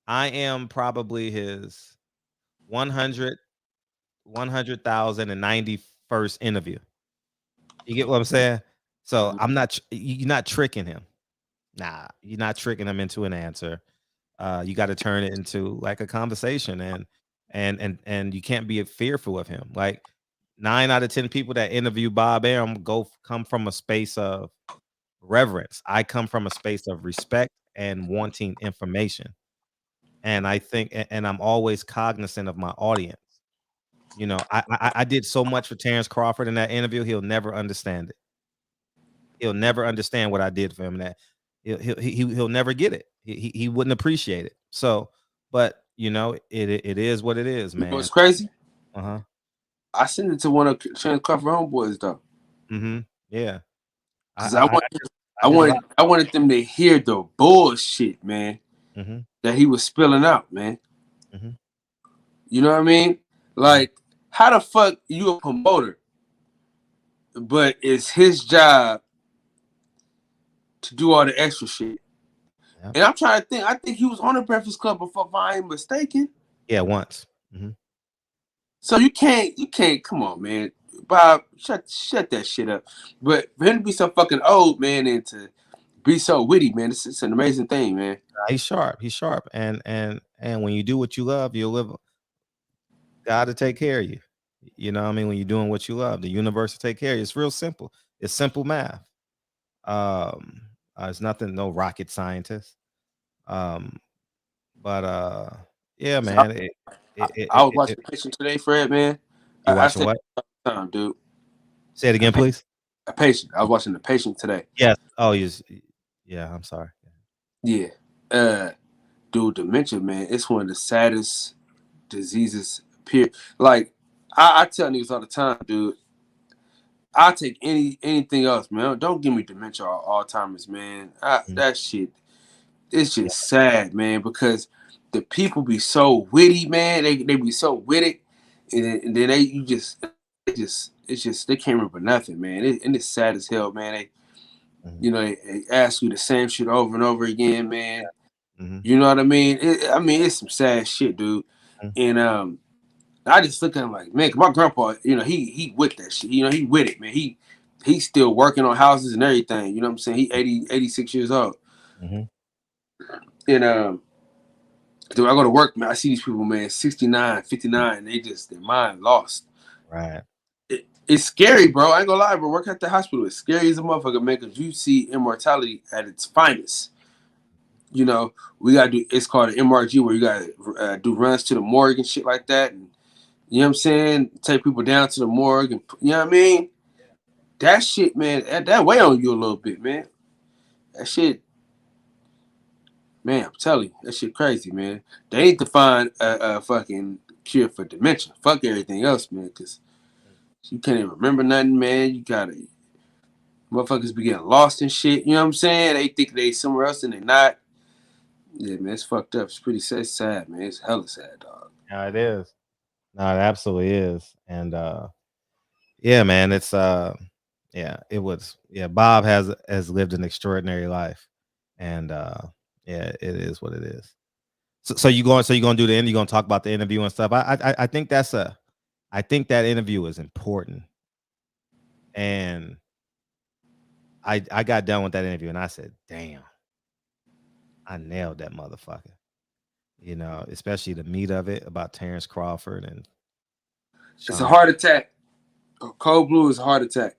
I am probably his 100,091st interview. You get what I'm saying? So I'm not. You're not tricking him. Nah, you're not tricking him into an answer. You got to turn it into like a conversation, and you can't be fearful of him. Like 9 out of 10 people that interview Bob Arum come from a space of reverence. I come from a space of respect and wanting information. And I think, and I'm always cognizant of my audience. You know, I did so much for Terrence Crawford in that interview. He'll never understand it. He'll never understand what I did for him. That he'll never get it. He wouldn't appreciate it. So, but you know, it is what it is, man. You know what's crazy? I sent it to one of Terrence Crawford homeboys though. Yeah. I wanted them to hear the bullshit, man, that he was spilling out, man. You know what I mean? Like, how the fuck you a promoter, but it's his job to do all the extra shit? And I'm trying to think. I think he was on the Breakfast Club before, if I ain't mistaken. Yeah, once. So you can't. Come on, man. Bob, shut that shit up. But for him to be so fucking old, man, and to be so witty, man, it's an amazing thing, man. He's sharp. And when you do what you love, you'll live. God to take care of you. You know what I mean? When you're doing what you love, the universe will take care of you. It's real simple. It's simple math. It's nothing, no rocket scientist. But yeah, man. I was watching The Patient today, Fred, man. You I watching said what? time, dude. Say it again, please. A Patient. I was watching The Patient today. Yes. Oh, yeah. I'm sorry. Yeah. Dude, dementia, man, it's one of the saddest diseases. Period. Like I tell niggas all the time, dude. I'll take anything else, man. Don't give me dementia or Alzheimer's, man. That shit, it's just sad, man, because the people be so witty, man. They be so witty, and then it's just they can't remember nothing, man. And it's sad as hell, man. They ask you the same shit over and over again, man. You know what I mean? It's some sad shit, dude. And I just look at him like, man, my grandpa, he with that shit. He with it, man. He's still working on houses and everything. You know what I'm saying? He 86 years old. And dude, I go to work, man. I see these people, man, 69, 59, and their mind lost. Right. It's scary, bro. I ain't gonna lie, bro. Work at the hospital. It's scary as a motherfucker, man, because you see immortality at its finest. We gotta do. It's called an MRG, where you gotta do runs to the morgue and shit like that, and you know what I'm saying. Take people down to the morgue, and you know what I mean. That shit, man. That weigh on you a little bit, man. That shit, man. I'm telling you, that shit crazy, man. They need to find a fucking cure for dementia. Fuck everything else, man, because you can't even remember nothing, man. You gotta motherfuckers be getting lost and shit. You know what I'm saying? They think they somewhere else and they not. Yeah, man, it's fucked up. It's pretty sad, man. It's hella sad, dog. Yeah, it is. No, it absolutely is. And yeah, man, it's it was. Yeah, Bob has lived an extraordinary life. And yeah, it is what it is. So you're gonna do the end, you're gonna talk about the interview and stuff. I think I think that interview is important. And I got done with that interview and I said, damn, I nailed that motherfucker. Especially the meat of it about Terrence Crawford and It's a heart attack. Cold blue is a heart attack.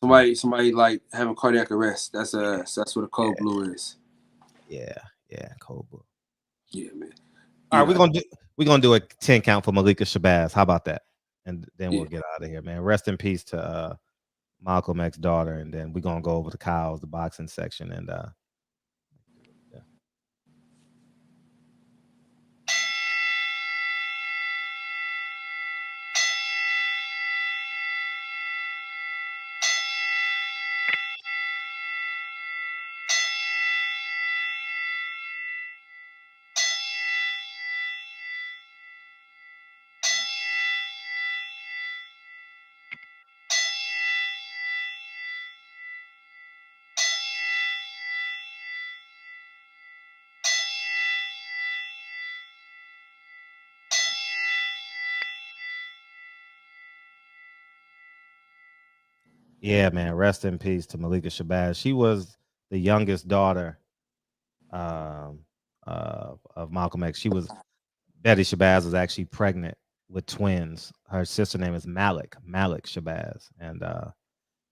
Somebody like having cardiac arrest. That's what a cold blue is. Yeah, cold blue. Yeah, man. All right, we're gonna do a 10 count for Malika Shabazz. How about that? And then we'll get out of here, man. Rest in peace to Malcolm X's daughter, and then we're gonna go over to Kyle's, the boxing section, and yeah, man. Rest in peace to Malika Shabazz. She was the youngest daughter of Malcolm X. Betty Shabazz was actually pregnant with twins. Her sister name is Malik Shabazz. And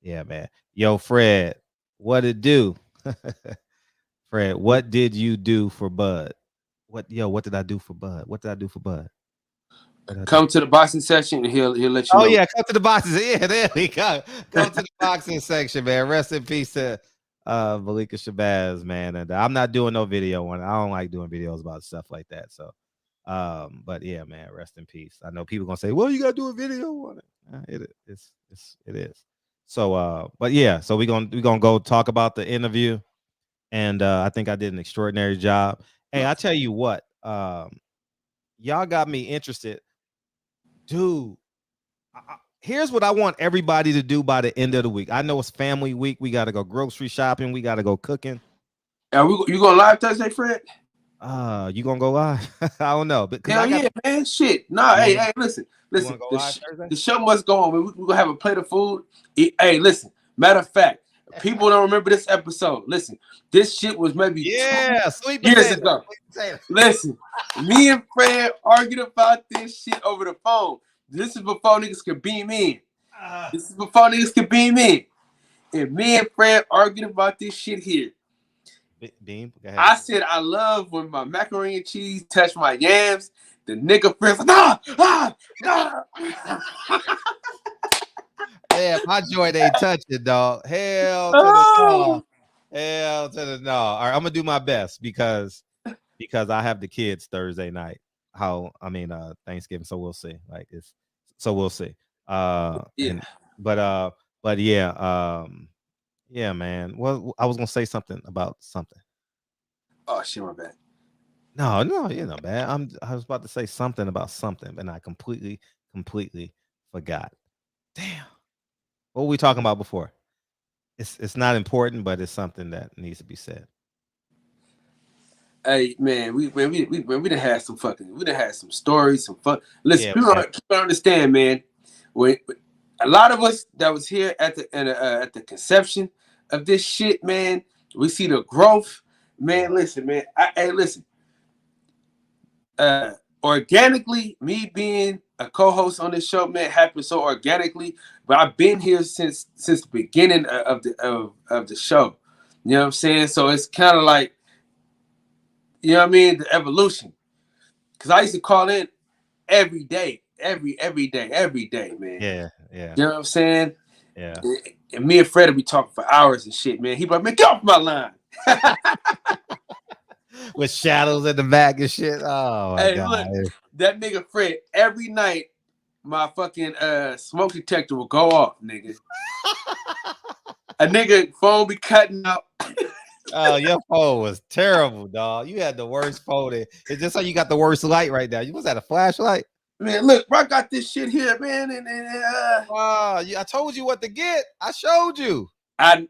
yeah, man. Yo, Fred, what it do? Fred, what did you do for Bud? What did I do for Bud? What did I do for Bud? Come to the boxing section and he'll let you know. Oh yeah, come to the boxing. Yeah, there we go. Come to the boxing section, man. Rest in peace to Malika Shabazz, man. And I'm not doing no video on it. I don't like doing videos about stuff like that. So but yeah, man, rest in peace. I know people gonna say, well, you gotta do a video on it. It is. So but yeah, so we're gonna go talk about the interview. And I think I did an extraordinary job. Hey, I tell you what, y'all got me interested. Dude, here's what I want everybody to do by the end of the week. I know it's family week. We got to go grocery shopping. We got to go cooking. You going live Thursday, Fred? You gonna go live? I don't know. But Hell yeah, man. Shit. Nah, hey, listen. The show must go on. We're gonna have a plate of food. Hey, listen. Matter of fact, people don't remember this episode. Listen, this shit was maybe 2 years ago. Listen, me and Fred argued about this shit over the phone. This is before niggas could beam in. and me and Fred arguing about this shit here. Dean, go ahead. I said I love when my macaroni and cheese touch my yams. The nigga Fred's like, nah. Yeah, my joint ain't touching, dog. Hell to the no. Hell to the no. All right, I'm gonna do my best because I have the kids Thursday night. Thanksgiving. So we'll see. We'll see. Yeah. But yeah, man. Well, I was gonna say something about something. Oh shit, my bad. No, you know, man. I was about to say something about something, and I completely forgot. Damn. What were we talking about before? It's not important, but it's something that needs to be said. Hey man, we done had some stories, some fun. Listen, Yeah, people don't understand, man. When a lot of us that was here at the conception of this shit, man, we see the growth. Man, listen, man. Listen. Organically, me being a co-host on this show, man, happened so organically. But I've been here since the beginning of the show. You know what I'm saying? So it's kind of like, you know what I mean, the evolution. Because I used to call in every day, every day, man. Yeah. You know what I'm saying? Yeah. And me and Fred would be talking for hours and shit, man. He'd be like, man, get off my line. With shadows in the back and shit. Oh my God. Look, that nigga Fred, every night my fucking smoke detector will go off, nigga. A nigga phone be cutting out. Oh, your phone was terrible, dog. You had the worst phone. It's just like you got the worst light right now. Was that a flashlight? Man, look, bro, I got this shit here, man. I told you what to get. I showed you. I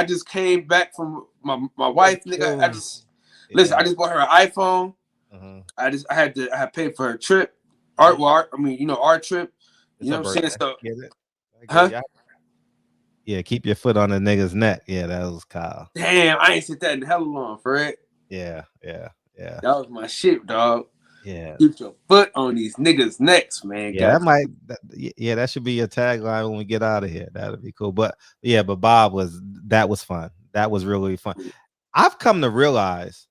just came back from my wife, nigga. Listen, I just bought her an iPhone. I had paid for her trip. Our trip. You know what I'm saying? So, yeah, keep your foot on the nigga's neck. Yeah, that was Kyle. Damn, I ain't said that in hell long, Fred. Yeah. That was my shit, dog. Yeah. Keep your foot on these niggas' necks, man. Yeah, that should be your tagline when we get out of here. That'd be cool. But Bob that was fun. That was really fun. I've come to realize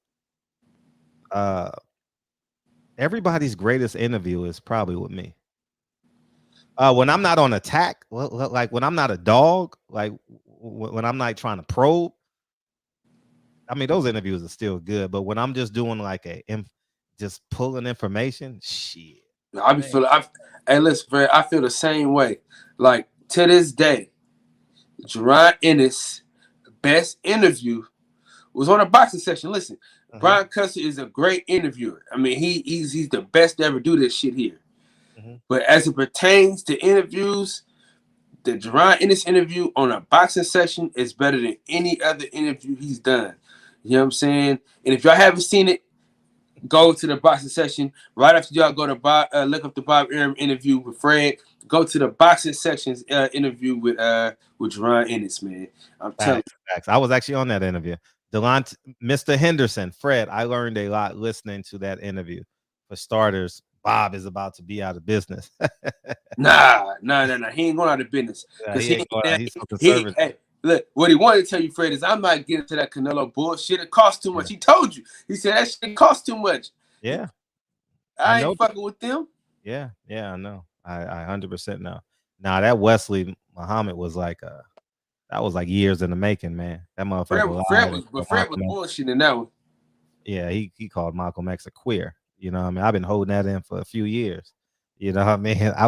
everybody's greatest interview is probably with me. When I'm not on attack, like when I'm not a dog, like when I'm not trying to probe, I mean, those interviews are still good. But when I'm just doing just pulling information, shit. Hey, listen, Fred, I feel the same way. Like, to this day, Jerron Ennis' best interview was on a boxing session. Listen, Brian Custer is a great interviewer. I mean, he's the best to ever do this shit here. But as it pertains to interviews, the Jerron Ennis interview on a boxing session is better than any other interview he's done. You know what I'm saying? And if y'all haven't seen it, go to the boxing session. Right after y'all go to look up the Bob Arum interview with Fred. Go to the boxing sections interview with Jerron Ennis, man. I'm telling you. I was actually on that interview. Mr. Henderson, Fred, I learned a lot listening to that interview. For starters, Bob is about to be out of business. Nah. He ain't going out of business. He's so conservative. Hey, look, what he wanted to tell you, Fred, is I'm not getting to that Canelo bullshit. It costs too much. He told you. He said that shit costs too much. Yeah. I ain't fucking with them. Yeah, I know. I 100% know. Now that Wesley Muhammad was like that was like years in the making, man. That motherfucker. Fred was bullshit in that one. Yeah, he called Malcolm X a queer. You know what I mean? I've been holding that in for a few years. You know what I mean? I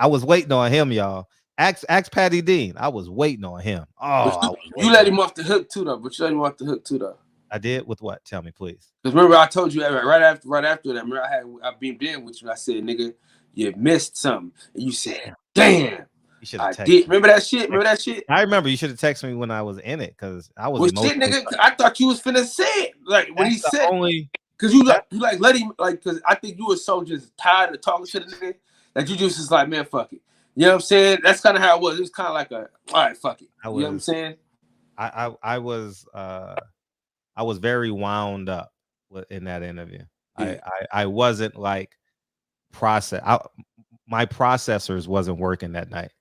was waiting on him, y'all. Ask Patty Dean. I was waiting on him. Oh, you let him off the hook too, though. I did with what? Tell me, please. Because remember, I told you right after that. Remember, I beamed in with you. I said, "Nigga, you missed something," and you said, "Damn." You should have texted me. Remember that shit? I remember you should have texted me when I was in it because I was. Well, shit, nigga. I thought you was finna say it. Like when he said, because you let him, like, because I think you were so just tired of talking to the nigga that you just was like, man, fuck it. You know what I'm saying? That's kind of how it was. It was kind of like all right, fuck it. You know what I'm saying? I was very wound up in that interview. Yeah. I wasn't like my processors wasn't working that night.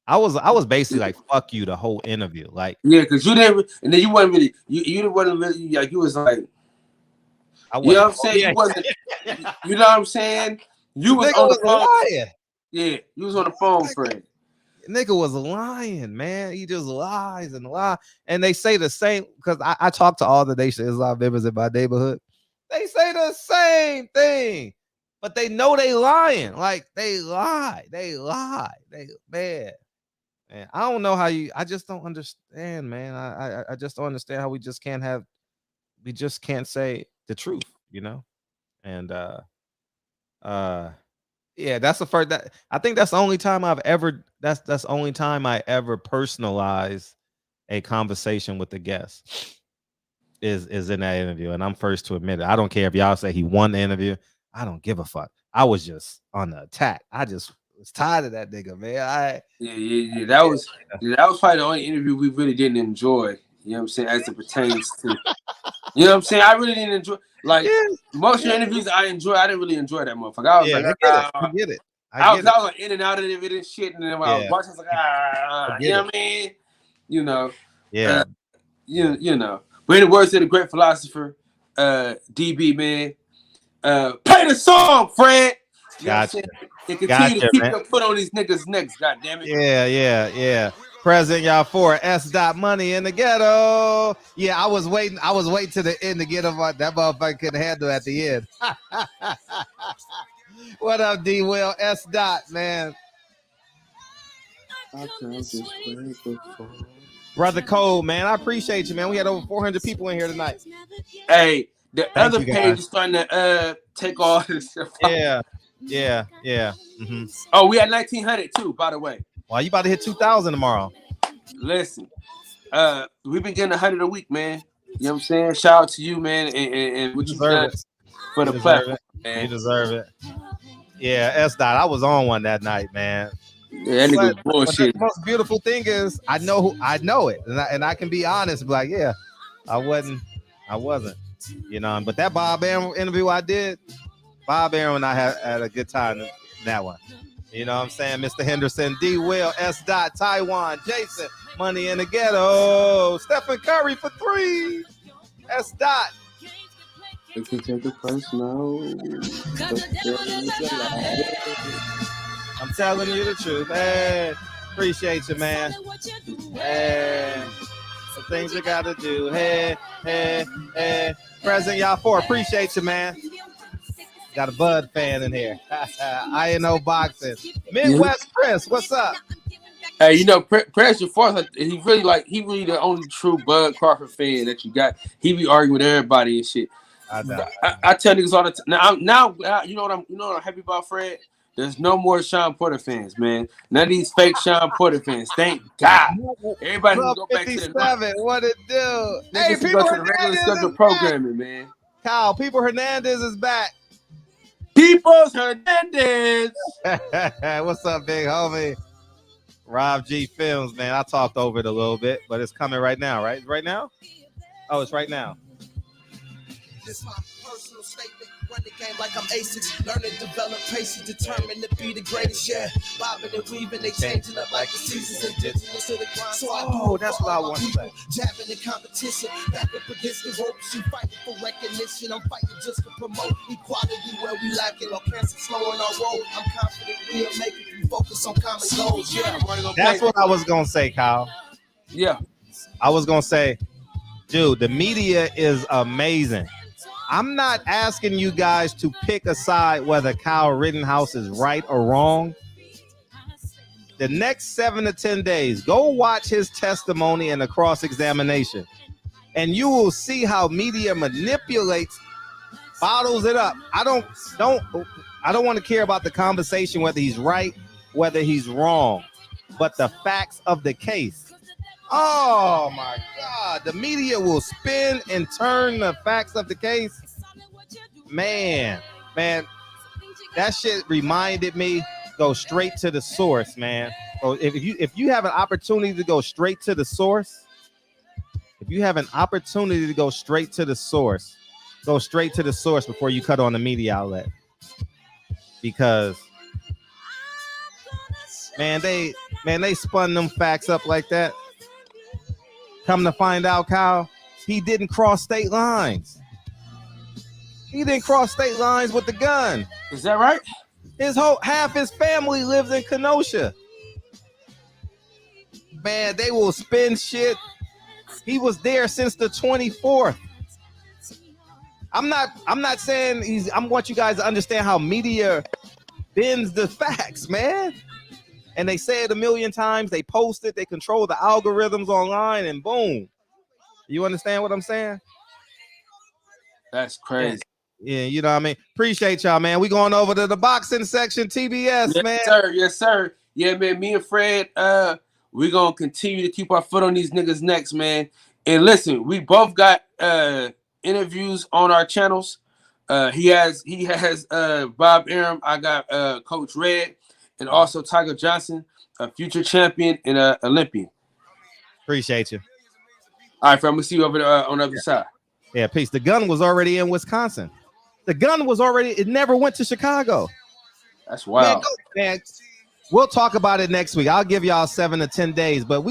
I was basically like, fuck you the whole interview. Like, yeah, because you didn't, and then you wasn't really, you didn't wasn't really, like, you was like, I you know what I'm wasn't. saying? Yeah. You wasn't, you know what I'm saying? You The was nigga on the was phone. lying. Yeah, you was on the phone, Fred. Nigga was lying, man. He just lies and lies. And they say the same, because I talk to all the Nation of Islam members in my neighborhood. They say the same thing, but they know they lying. Like, they lie. They lie. Man. I don't know how I just don't understand, man. I just don't understand how we just can't say the truth, you know? And yeah, that's the first. That I think that's the only time I've ever. That's the only time I ever personalize a conversation with the guest. Is in that interview, and I'm first to admit it. I don't care if y'all say he won the interview. I don't give a fuck. I was just on the attack. I just was tired of that nigga, man. Yeah. That was probably the only interview we really didn't enjoy. You know what I'm saying? As it pertains to, you know what I'm saying? I really didn't enjoy. Like, most of your interviews I didn't really enjoy that motherfucker. I was like, I get it. I was like in and out of it and shit, and then when I was watching, I was like, you know what I mean? You know, yeah, you know. But in the words of the great philosopher, DB, man, play the song, Fred. You know what I'm saying? And continue to keep your foot on these niggas' necks, goddamn it. Yeah. Present y'all for S. Money in the ghetto. Yeah, I was waiting to the end to get him on. That motherfucker couldn't handle at the end. What up, D Will? S. Man. Brother Cole, man, I appreciate you, man. We had over 400 people in here tonight. Hey, the other page is starting to take all this stuff. Yeah. Mm-hmm. Oh, we had 1,900 too, by the way. Well, you about to hit 2,000 tomorrow. Listen, we've been getting 100 a week, man. You know what I'm saying? Shout out to you, man, and what you done for the platform, man. You deserve it. Yeah, S. I was on one that night, man. Yeah, that nigga bullshit. The most beautiful thing is I know it, and I can be honest, like, yeah, I wasn't, you know. But that Bob Aaron interview I did, Bob Aaron and I had a good time in that one. You know what I'm saying? Mr. Henderson, D. Will, S. Taiwan, Jason, Money in the Ghetto, Stephen Curry for 3, S. You can take it personal. I'm telling you the truth. Hey, appreciate you, man. Hey, the things you gotta do. Hey. Present y'all for. Appreciate you, man. Got a Bud fan in here. INO Boxing. Midwest Chris, what's up? Hey, you know, Press your force. He really the only true Bud Crawford fan that you got. He be arguing with everybody and shit. I tell niggas all the time. Now, you know what I'm happy about, Fred? There's no more Sean Porter fans, man. None of these fake Sean Porter fans. Thank God. Everybody can go back to the what it do? Hey, people go to the regular scheduled programming, man. Kyle, People Hernandez is back. Peoples Hernandez. What's up, big homie? Rob G Films, man. I talked over it a little bit, but it's coming right now, right? Right now? Oh, it's right now. This my personal statement. Run the game like I'm ASICs. Learn and develop patience, determined to be the greatest. Yeah, bobbing and weaving, they changing up like the seasons. Indigenous to the grind. So I do that's what I want to say. Jabbing the competition, back up against the ropes. You fighting for recognition. I'm fighting just to promote equality where we lacking. No cancer slowing our road. I'm confident we'll make it. We focus on common goals. Yeah, that's what I was gonna say, Kyle. Yeah, I was gonna say, dude, the media is amazing. I'm not asking you guys to pick a side whether Kyle Rittenhouse is right or wrong. The next 7 to 10 days, go watch his testimony and the cross-examination, and you will see how media manipulates, bottles it up. I don't want to care about the conversation, whether he's right, whether he's wrong, but the facts of the case. Oh my God, the media will spin and turn the facts of the case. Man, that shit reminded me, go straight to the source, man. So if you have an opportunity to go straight to the source, go straight to the source before you cut on the media outlet. Because Man, they spun them facts up like that. Come to find out, Kyle, he didn't cross state lines. He didn't cross state lines with the gun. Is that right? Half his family lives in Kenosha. Man, they will spin shit. He was there since the 24th. I'm not saying I want you guys to understand how media bends the facts, man. And they say it a million times. They post it. They control the algorithms online, and boom. You understand what I'm saying? That's crazy. Yeah, you know what I mean? Appreciate y'all, man. We going over to the boxing section, TBS, man. Yes, sir. Yeah, man, me and Fred, we're going to continue to keep our foot on these niggas' necks, man. And listen, we both got interviews on our channels. He has Bob Arum. I got Coach Red, and also Tiger Johnson, a future champion and Olympian. Appreciate you. All right, Fred, I'm going to see you over there on the other side. Yeah, peace. The gun was already in Wisconsin. It never went to Chicago. That's wild. Man, we'll talk about it next week. I'll give y'all 7 to 10 days, but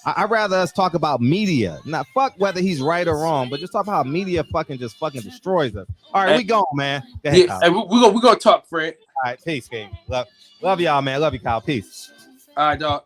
I'd rather us talk about media. Not fuck whether he's right or wrong, but just talk about how media fucking destroys us. All right, we going, man. Go ahead, Kyle. We're gonna talk, Fred. All right, peace, King. Love y'all, man. Love you, Kyle. Peace. All right, dog.